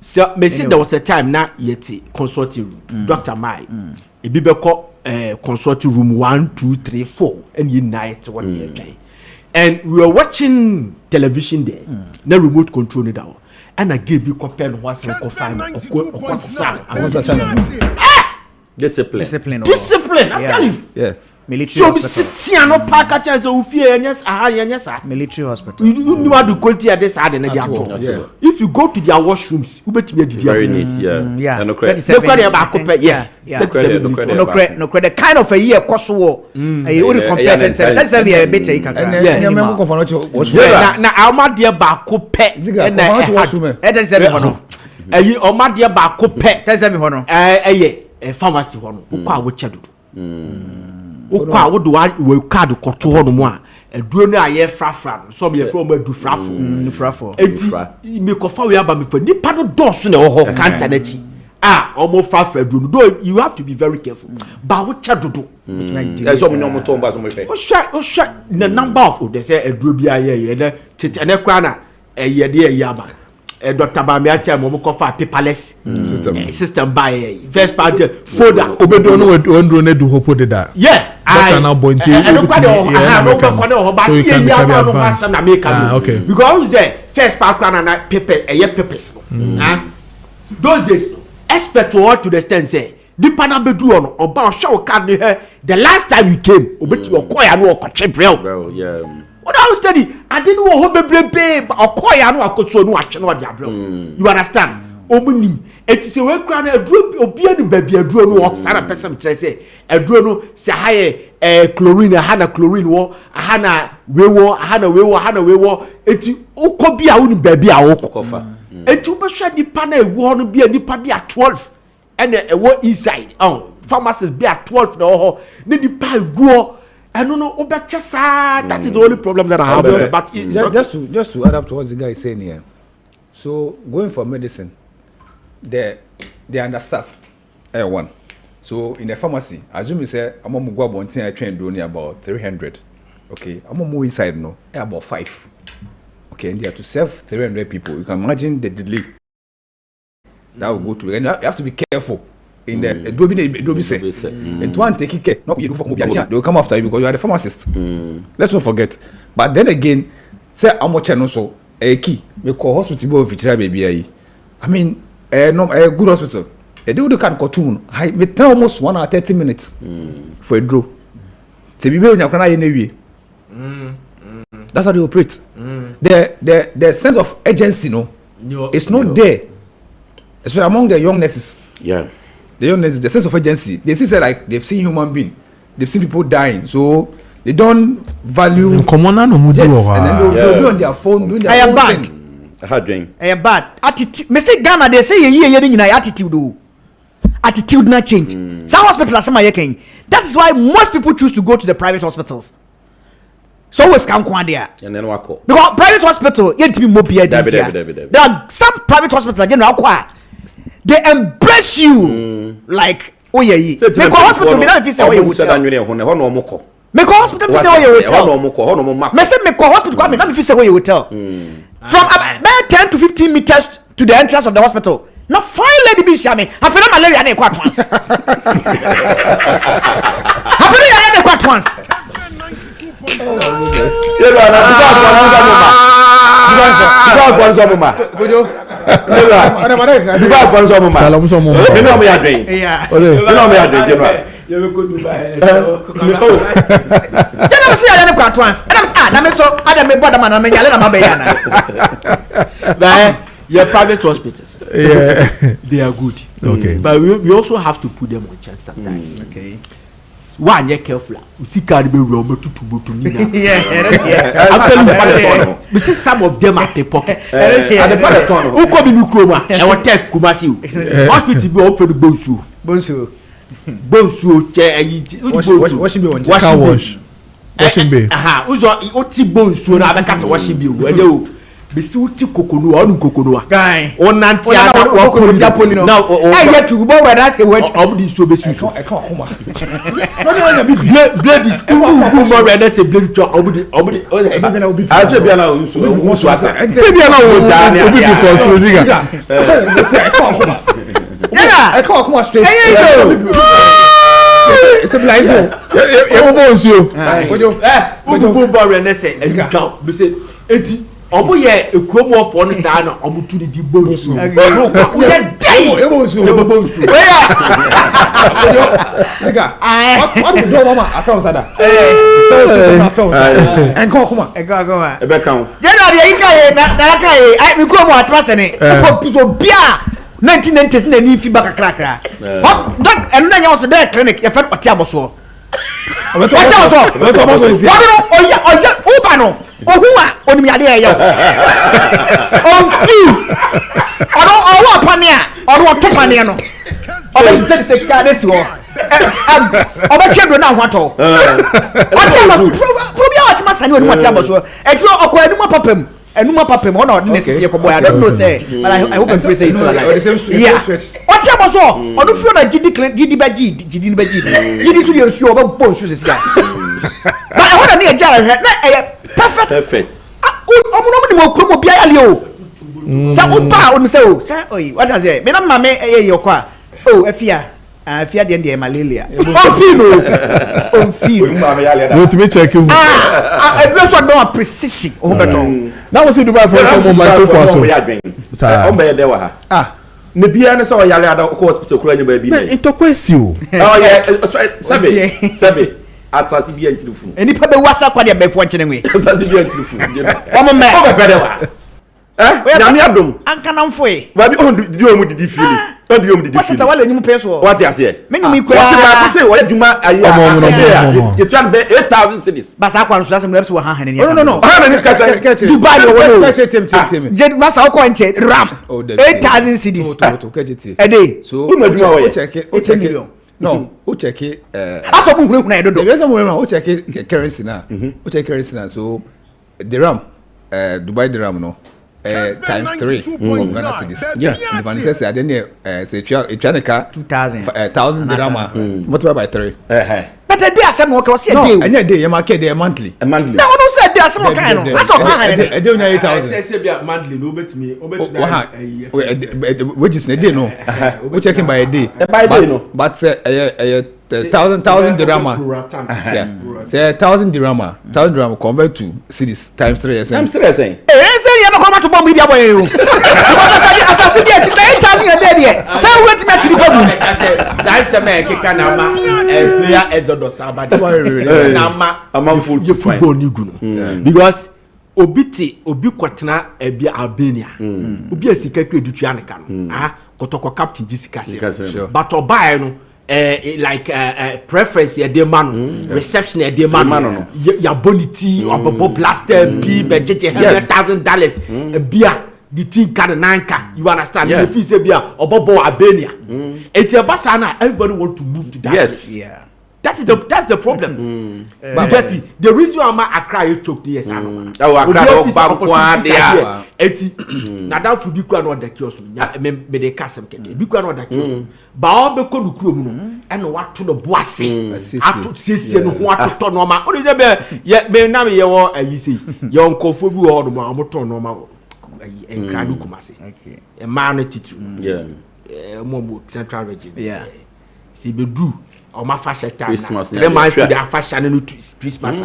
So me see there was a time na yeti consulting room. Dr. Mai. E bi be call consulting room 1 2 3 4 and you night one year. And we were watching television there. Na remote control it down. And I gave you compare what's confinement of course discipline. Discipline, I'm telling you. Yeah. Military hospital. So sit no pack a chance of fear yes military hospital. You know the quality of this side and the if you go to their washrooms, you bet me very neat, yeah. No credit no credit kind of a year cost war. You only compare that's a bit take na our dear Bako pet and that is everyone. Or my dear Bako pet, that's everyone. A pharmacy one who call which I do. Okwa wo do we card koto ho no mo a aduro na aye frafra so me from adu frafo enti me kofa we aba me fa nipa no doso na ho kanta na chi omo frafra aduro do you have to be very careful ba wo cha dodo so me no mo to ba so mo fe o sha the number of they say aduro bi aye na tete na kwa na ye de aye aba Dr. Bami atem mo kofa paperless system by first part folder obedo no wondro na du hopo de da yeah I now point to because first part na paper papers those days expect what to the stand say the panel bedu on oba show card the last time you came obeti okoya no okoche bro yeah. What I was study, I didn't know how babe or koya no akoso no atwe no dia bro. You understand? Omuni eti se we kra na aduro obi anu baby aduro no o sara person try say aduro no se haye chlorine hana chlorine wo hana wewo eti uko bia unu baby a wo kofa eti ubehwa nipa na ewo no bia nipa bia 12 and ewo inside pharmacist bia 12 na ho ni nipa eguo. I don't know. That is the only problem that I have. But just to add up to what the guy is saying here. So going for medicine, they understaffed. One. So in the pharmacy, assume you say I'm gonna go about I train doing about 300. Okay, I'm gonna move inside no about 5. Okay, and you have to serve 300 people. You can imagine the delay that will go to, and you have to be careful. In the Adobe say, and one take care. Not you do for they will come after you because you are the pharmacist. Let's not forget. But then again, say how much and also a key. We call hospital if you baby. I mean, a good hospital. They do the can cartoon. I may tell almost 1 hour 30 minutes for a draw. So be when you can anyway. That's how they operate. The sense of urgency, it's not there. Especially among the young nurses. Yeah. The illness, the sense of urgency. They see like they've seen human being, they've seen people dying, so they don't value. Yes, and then they'll be on their phone doing their own thing. Hard doing. Bad attitude. Me say Ghana, they say ye attitude do. Attitude not change. Some hospitals are some yeking. That is why most people choose to go to the private hospitals. So always come there. And then what? Because private hospital, you have to be more there are some private hospitals again they embrace you like make a hospital me na fit say where you hotel make a hospital fit say where you hotel me say make a hospital me na fit say where you hotel from about 10 to 15 meters to the entrance of the hospital na fine lady be see me I feel malaria na ekwa once I feel na ekwa once private hospitals. They are good. Okay. But we also have to put them on check sometimes. Okay. One, you're careful. We see carry be wrong to Yeah. I'm telling you, we see some of them at the pockets. At the part who come in Ukraine and what take Kumasi. Hospital be open Bonsu. Bonsu, chair, washing be one. Car wash. Washing bay. Who's oti Bonsu na abeka se washing bay. Wele be see uti kokonu onu kokonu Guy. On nanti ada wa ko Japoli no. Now I get to go where that's a word. Obudi so be susu. I can't come. Blade who more ready say blade to obudi. I say bia na unsu asa. Say bia na obi be consulting. Yeah. I can't come straight. It's a blind zone. Kojo Preko ready say enka be say eti omo ye ekuomo ofo no saa na omo tu ni di bonsu. O ye dai. Bonsu. What do mama? I found sada. So I found sada. And come. E be kan. Je na de ika ye na ka ye. Ai mi kuomo atma se ne. Ko piso bia 1990s na ni fi baka krakra. Doc enu na nya was there clinic ye fet oti aboso. Oti aboso. What do oya uba no. Ohua onimiade ye. On fi. Odo apania, odo topania no. Odo se ka desi ho. Oba chebro na hwato. Oti aboso. Probia oti masani oni oti aboso. Etiro okọ enuma papem ona odi nesisi ekoboy. I don't know say, but I hope and pray say it's still alive. Yeah. Oti aboso. Odo fio na gidi gidi so dey nsuo oba bo nsuo sisi ya. But I want to be a judge. Perfect. Omo ni mo kromo bia ya le o. Sa opa onu se o. Sa oyi, what does it? Me na mama yokwa. Oh, afia de malaria. On feel. Wait me check you. I dress on no precision. Oh better. Now we see Dubai for some moment for so. Ombe de wa ha. Ne bia ne se o yale ada hospital kura nyeba bi ne. Itokwesi o. Oh yeah, sabe. Asasi bi anchirufu. Enipa be wasa kwa de befo nchene nwe. Asasi bi anchirufu. Omo me. O be pede wa. Nyame adom. Anka na mfoe. Ba bi on di o mu didi fili. On di o mu didi fili. Wasa wala nyum peso. What you say? Me nyum ikura. Wasa ba say wo adwuma ayi. You try be 8,000 cities. Basa kwa nso asem lebse wo ha hanen ya. No. Ha na ni kasa. Dubai wo no. Tell. Je basa ko nche ram. 8,000 cities. A day. So who adwuma wo ye? Check it. No, who check it aso mu hunu na edodo. There's someone who check it currency na. Who check currency na. So dirham Dubai dirham no. Times 3 Ghana cedis. Yeah. The man says I didn't say trying to 2,000 dirham multiplied by 3. But a day asem wo ka say a day. Any day you market day monthly. No, no say day asem wo ka no. That's all ha. A day 8,000. Say be monthly no betumi. Wages a day no. We checking by a day. But 1,000 dirham. Yeah. Say 1,000 dirham convert to cedis times 3. Times 3 saying. Say you no come to bomb bia boy you. Because asase dey 8,000 a day there. Say wait me to the problem. Say say me keka na ma player exodus abadi. Na ma you football ni gu no. Because obi kwatena ebia Albania. Obi asika credit tua ne ka no. Kotoko captain jisika se. But obai no like preference ya de man reception ya de man ya bonity or bobo blaster b budget $100,000 bia the team can nanka you understand if you say bia or bobo Albania it's a basana everybody want to move to that place. Yeah, that's the problem. But get me the reason why I cry choke yes I know Bankwa there eti na that for be kwa no the kiosk me dey kasem keke be kwa no the kiosk ba obe ko no kuro mu no e no wato no boase ato siesie no ho atoto no ma o dey say be me na me ye wo ayi sei ye onkofo bi wo do ma mo to no ma ayi enkradu kumase okay e ma no titru mo central region si be do o ma fashion time Christmas 3 months to the fashion no Christmas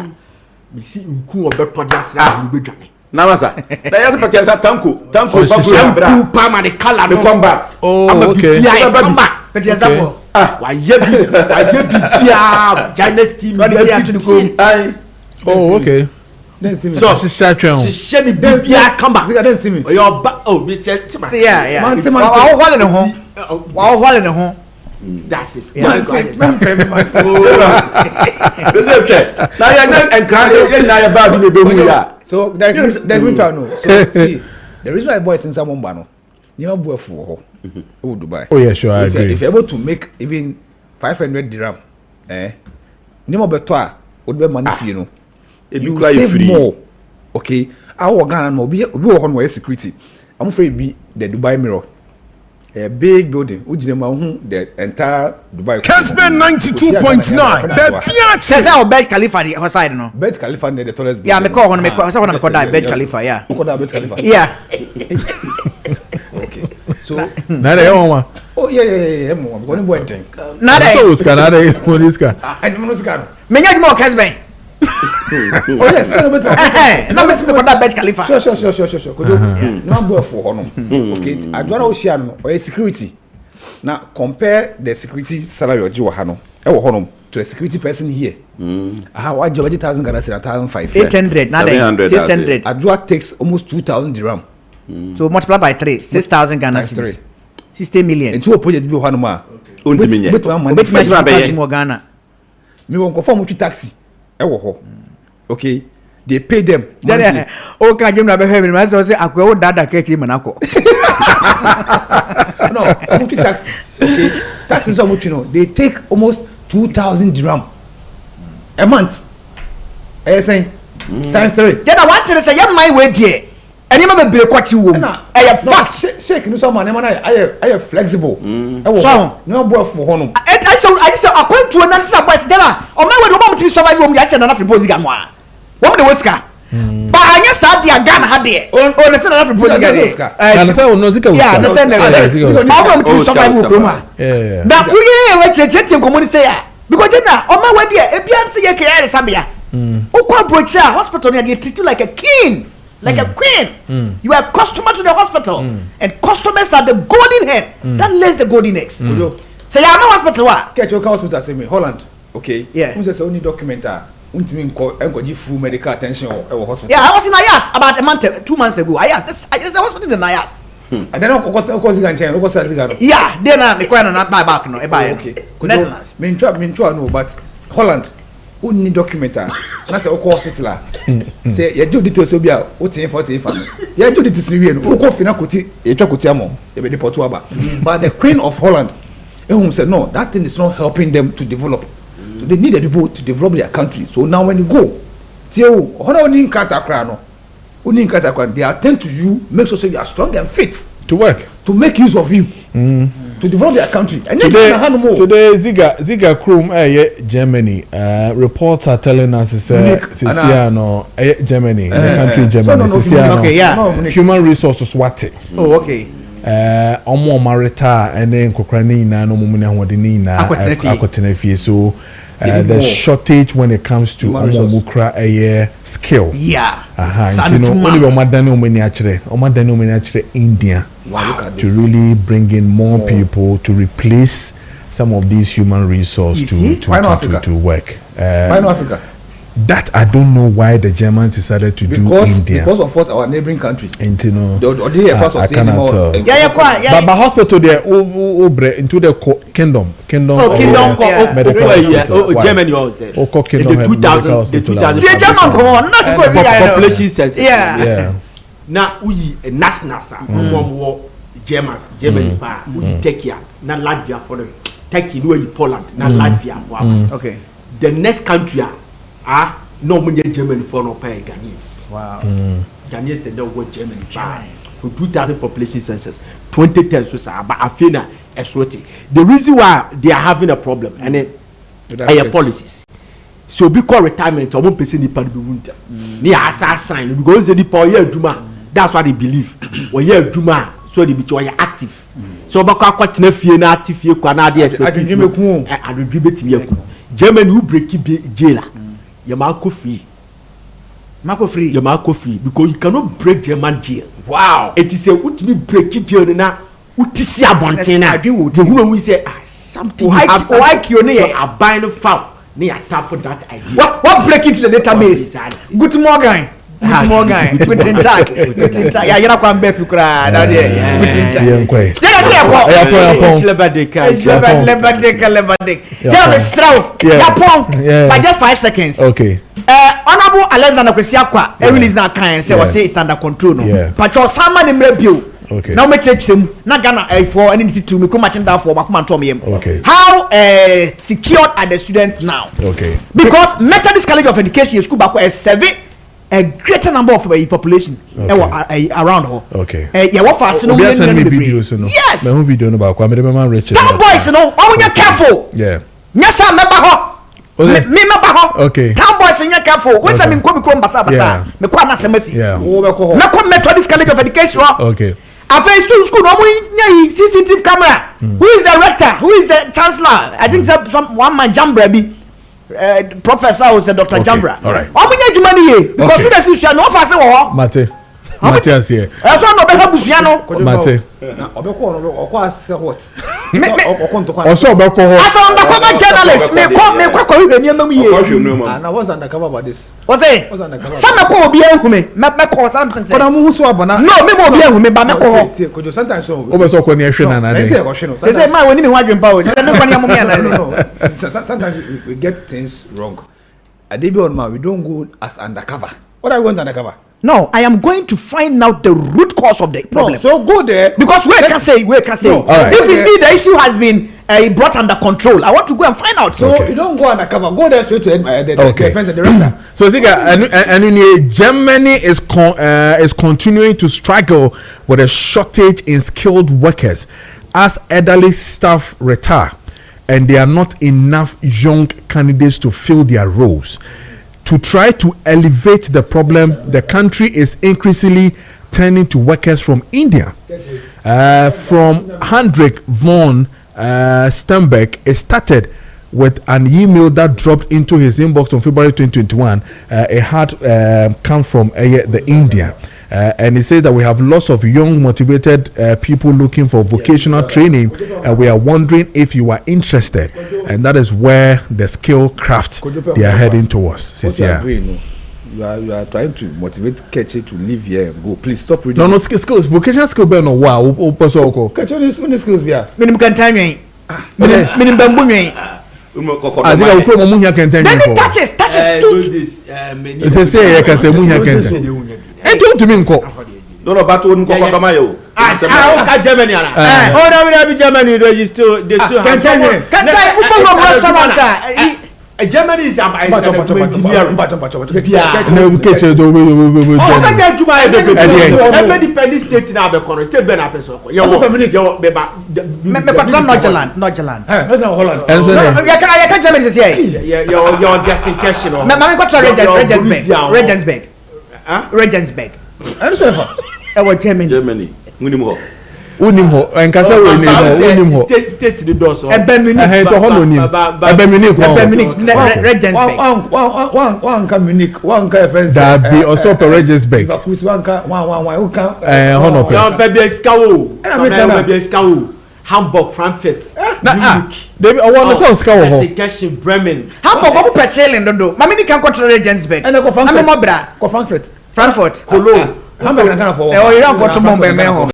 me si nku obeto de asra no bedwane na masa na yasa pati sa tanko shampoo palm and color the combat okay but yes that why ye bia Chinese team to the oh okay So she share me bibia come back. That's me. Your back. Oh, me check. Yeah. Man, that's it. Man, so there's winter no. So see, the reason why boys in someone bano, you know, boy for Dubai. Oh yeah, sure, I agree. If you're able to make even 500 dirham, you know, better would be money for you know. You save more. Okay, our Ghana no be on where security. I'm afraid be the Dubai Mirror. A big building, which the entire Dubai. Kessben 92.9. The says our Burj Khalifa the side no. Burj Khalifa the tallest. Yeah, me call one Burj Khalifa. Yeah. Burj Khalifa. Yeah. Okay. So na de one. Oh yeah. Mo going boy thing. Na de. So ska na de moniska. I don't ska. Me nyaj mo Kessben. Oh yes, celebrate. No me speak about Burj Khalifa. Sure. Kojo. No boy for hono. Okay. Adwara ocean no or security. Now compare the security salary of Joe to a security person here. How job 1,000 Ghana cedi 1,500. 800, 600. Adwa takes almost 2,000 dirham. So multiply by 3, 6,000 Ghana cedis. 60 million. And two project be one more. Ghana. Me won conform to taxi. Okay. They pay them. Okay, Jim na be heaven. I say akwa dada kechi manako. No, multi taxi. Okay. Taxi so much, you know. They take almost 2,000 dirham a month. Saying times 3. Then I want to say, "Yeah, my way there." And you remember be quite you. I have fact. Shake no some man. I am flexible. So no boy for hono. I say according to an answer boys there. On my way the moment you survive home, I say na African boys gamwa. What the Oscar? But I just had their gun had there. Oh, the South African boys Oscar. And the South no zika. Yeah, the South. How come to survive home? Yeah. Now we check community say because then on my way there, e bian say ke ya Zambia. O kwa brocha hospital they treat you like a king. Like a queen. You are a customer to the hospital. And customers are the golden hen that lays the golden eggs. Say, I'm a hospital. Catch your hospital, say me, Holland. Okay. Yeah. Who's the only documenter? Give full medical attention or hospital. Yeah, I was in Ayas about a month, 2 months ago. Ayas, I just hospital in Ayas. And then I got yeah, then I'm going to buy back. No, okay. Netherlands. Me no, but Holland. Only documenter. Na say okọ hospital. Say ye do details obi a o tin for tin fa. Ye do details ni we no. Okọ fina koti, e twa koti amo. E be deport aba. But the Queen of Holland, said no, that thing is not helping them to develop. So they need the people to develop their country. So now when you go, say only in Kratakra no. Only in Kratakra they attend to you, make sure you are strong and fit to work, to make use of you. To develop their country. And today Ziga Krum Germany reports are telling us Germany the country Germany human resources what okay omo marita ene nkokrani na no mumune hodini na akotena so there's shortage when it comes to omukra skill only omadani achire India. Wow. To really bring in more people to replace some of these human resources to work. Why not Africa? That I don't know why the Germans decided to do India. Because of what our neighboring country. And you know, I cannot tell. But hospital there into the kingdom. Germany also. The 2000 population census. Yeah. Na uyi nationals war Germans Germany pa uyi Turkey na Latvia for the Turkey no yi Poland na Latvia for okay the next country no munye Germany for no pay Ghanaians. Wow. Ghanaians they don't go Germany for 2000 population census 2010 so say but afina eswoti the reason why they are having a problem and it policies. So because retirement or one person nipa be wunta ni asa sign because the nipa ye aduma that's what they believe when ye aduma so they be to active so bako akwatena fie na active fie kwa na dey expertise adudwi betimi yaku Germany who break jail you mako free you mako free because you cannot break German jail. Wow, it is a utimi break jail na utisi abonten na the who we say something happens so I buy no foul near tap that idea. What break into the database? Good morning. Good morning. Good in tag. Good in tag. Yeah, you're not going to be fukra. Good in tag. Let us hear what. Lebadek. Yeah, Miss Strow. Yapon. By just 5 seconds. Okay. Honorable Alexander Kwesiakwa. Everyone is not kind. Say, say it's under control. No. But your someone in review. Okay. Now me check him. Na Ghana for any to me come matching down for Makuma Tommy. Okay. How secured are the students now? Okay. Because Methodist College of Education school back is serving a greater number of population around her. Okay. Yeah, what fast no videos no. Yes. Me video no ba kwa me remember Richard. Town boys no, oh you careful. Yeah. Yes sir, me ba ho. Me ba ho. Okay. Town boys you careful. When say me ko basa basa. Me kwa na semesi. Yeah. Me ko Methodist College of Education. Okay. After school, no more CCTV camera. Who is the rector? Who is the chancellor? I think some one man Jambra be professor was Dr. Jambra. All right. How many money because students you no fast Mate. Matthias here. That's why no be busiano. Mate. Na obeko say what? Also obeko ho. As undercover journalist, me kwa hwe niam mu ye. Na what's undercover about this? What's it? Some me ko obi ehu me call something. But I'm who so abona. No, me mo obi ehu me ba me call. Kojo sometimes so. Obeso ko ni ehwe na na. They say go hwe no. They say man we ni me hwadwen pa o. Me kwa ni amom ya na. No. Sometimes we get things wrong. Adebi on man we don't go as undercover. What are we going to undercover? No, I am going to find out the root cause of the problem. No, so go there because we can say. No, right. If indeed the issue has been brought under control, I want to go and find out. So you don't go undercover. Go there straight to the defense and director. So Germany is continuing to struggle with a shortage in skilled workers as elderly staff retire, and there are not enough young candidates to fill their roles. To try to elevate the problem, the country is increasingly turning to workers from India. From Hendrik von Sternberg, it started with an email that dropped into his inbox on February 2021. It had come from the India. And it says that we have lots of young, motivated people looking for vocational training, and we are wondering if you are interested. And that is where the skill craft they are heading towards. You are trying to motivate Keche to live here and go. Please stop reading. No, skills, vocational skill. No, wow. Keche, only skills be. Minimum can time me. Minimum bambu me. I think I will put my money can tell you. Then it touches. They say I can say money can tell. And don't to me nko. No, but wouldn't go to my own. Germany. Oh, no, Germany. They still can tell me. Can tell you restaurants. Germany is every state now be corner state be na person you be ba Holland and so you can Germany say your destination or Regensburg and so Germany munimo unimho enkasa we ni unimho state the door so Munich to hono nim Munich Regensburg one ka Munich one ka friends that be also per Regensburg one ka hono baby skawo Hamburg Frankfurt Munich David I want to skawo ho Kessben Bremen Hamburg go petrelling do mama ni kan ko Regensburg and go Frankfurt Frankfurt Cologne Hamburg na kana for you have for to bomb me ho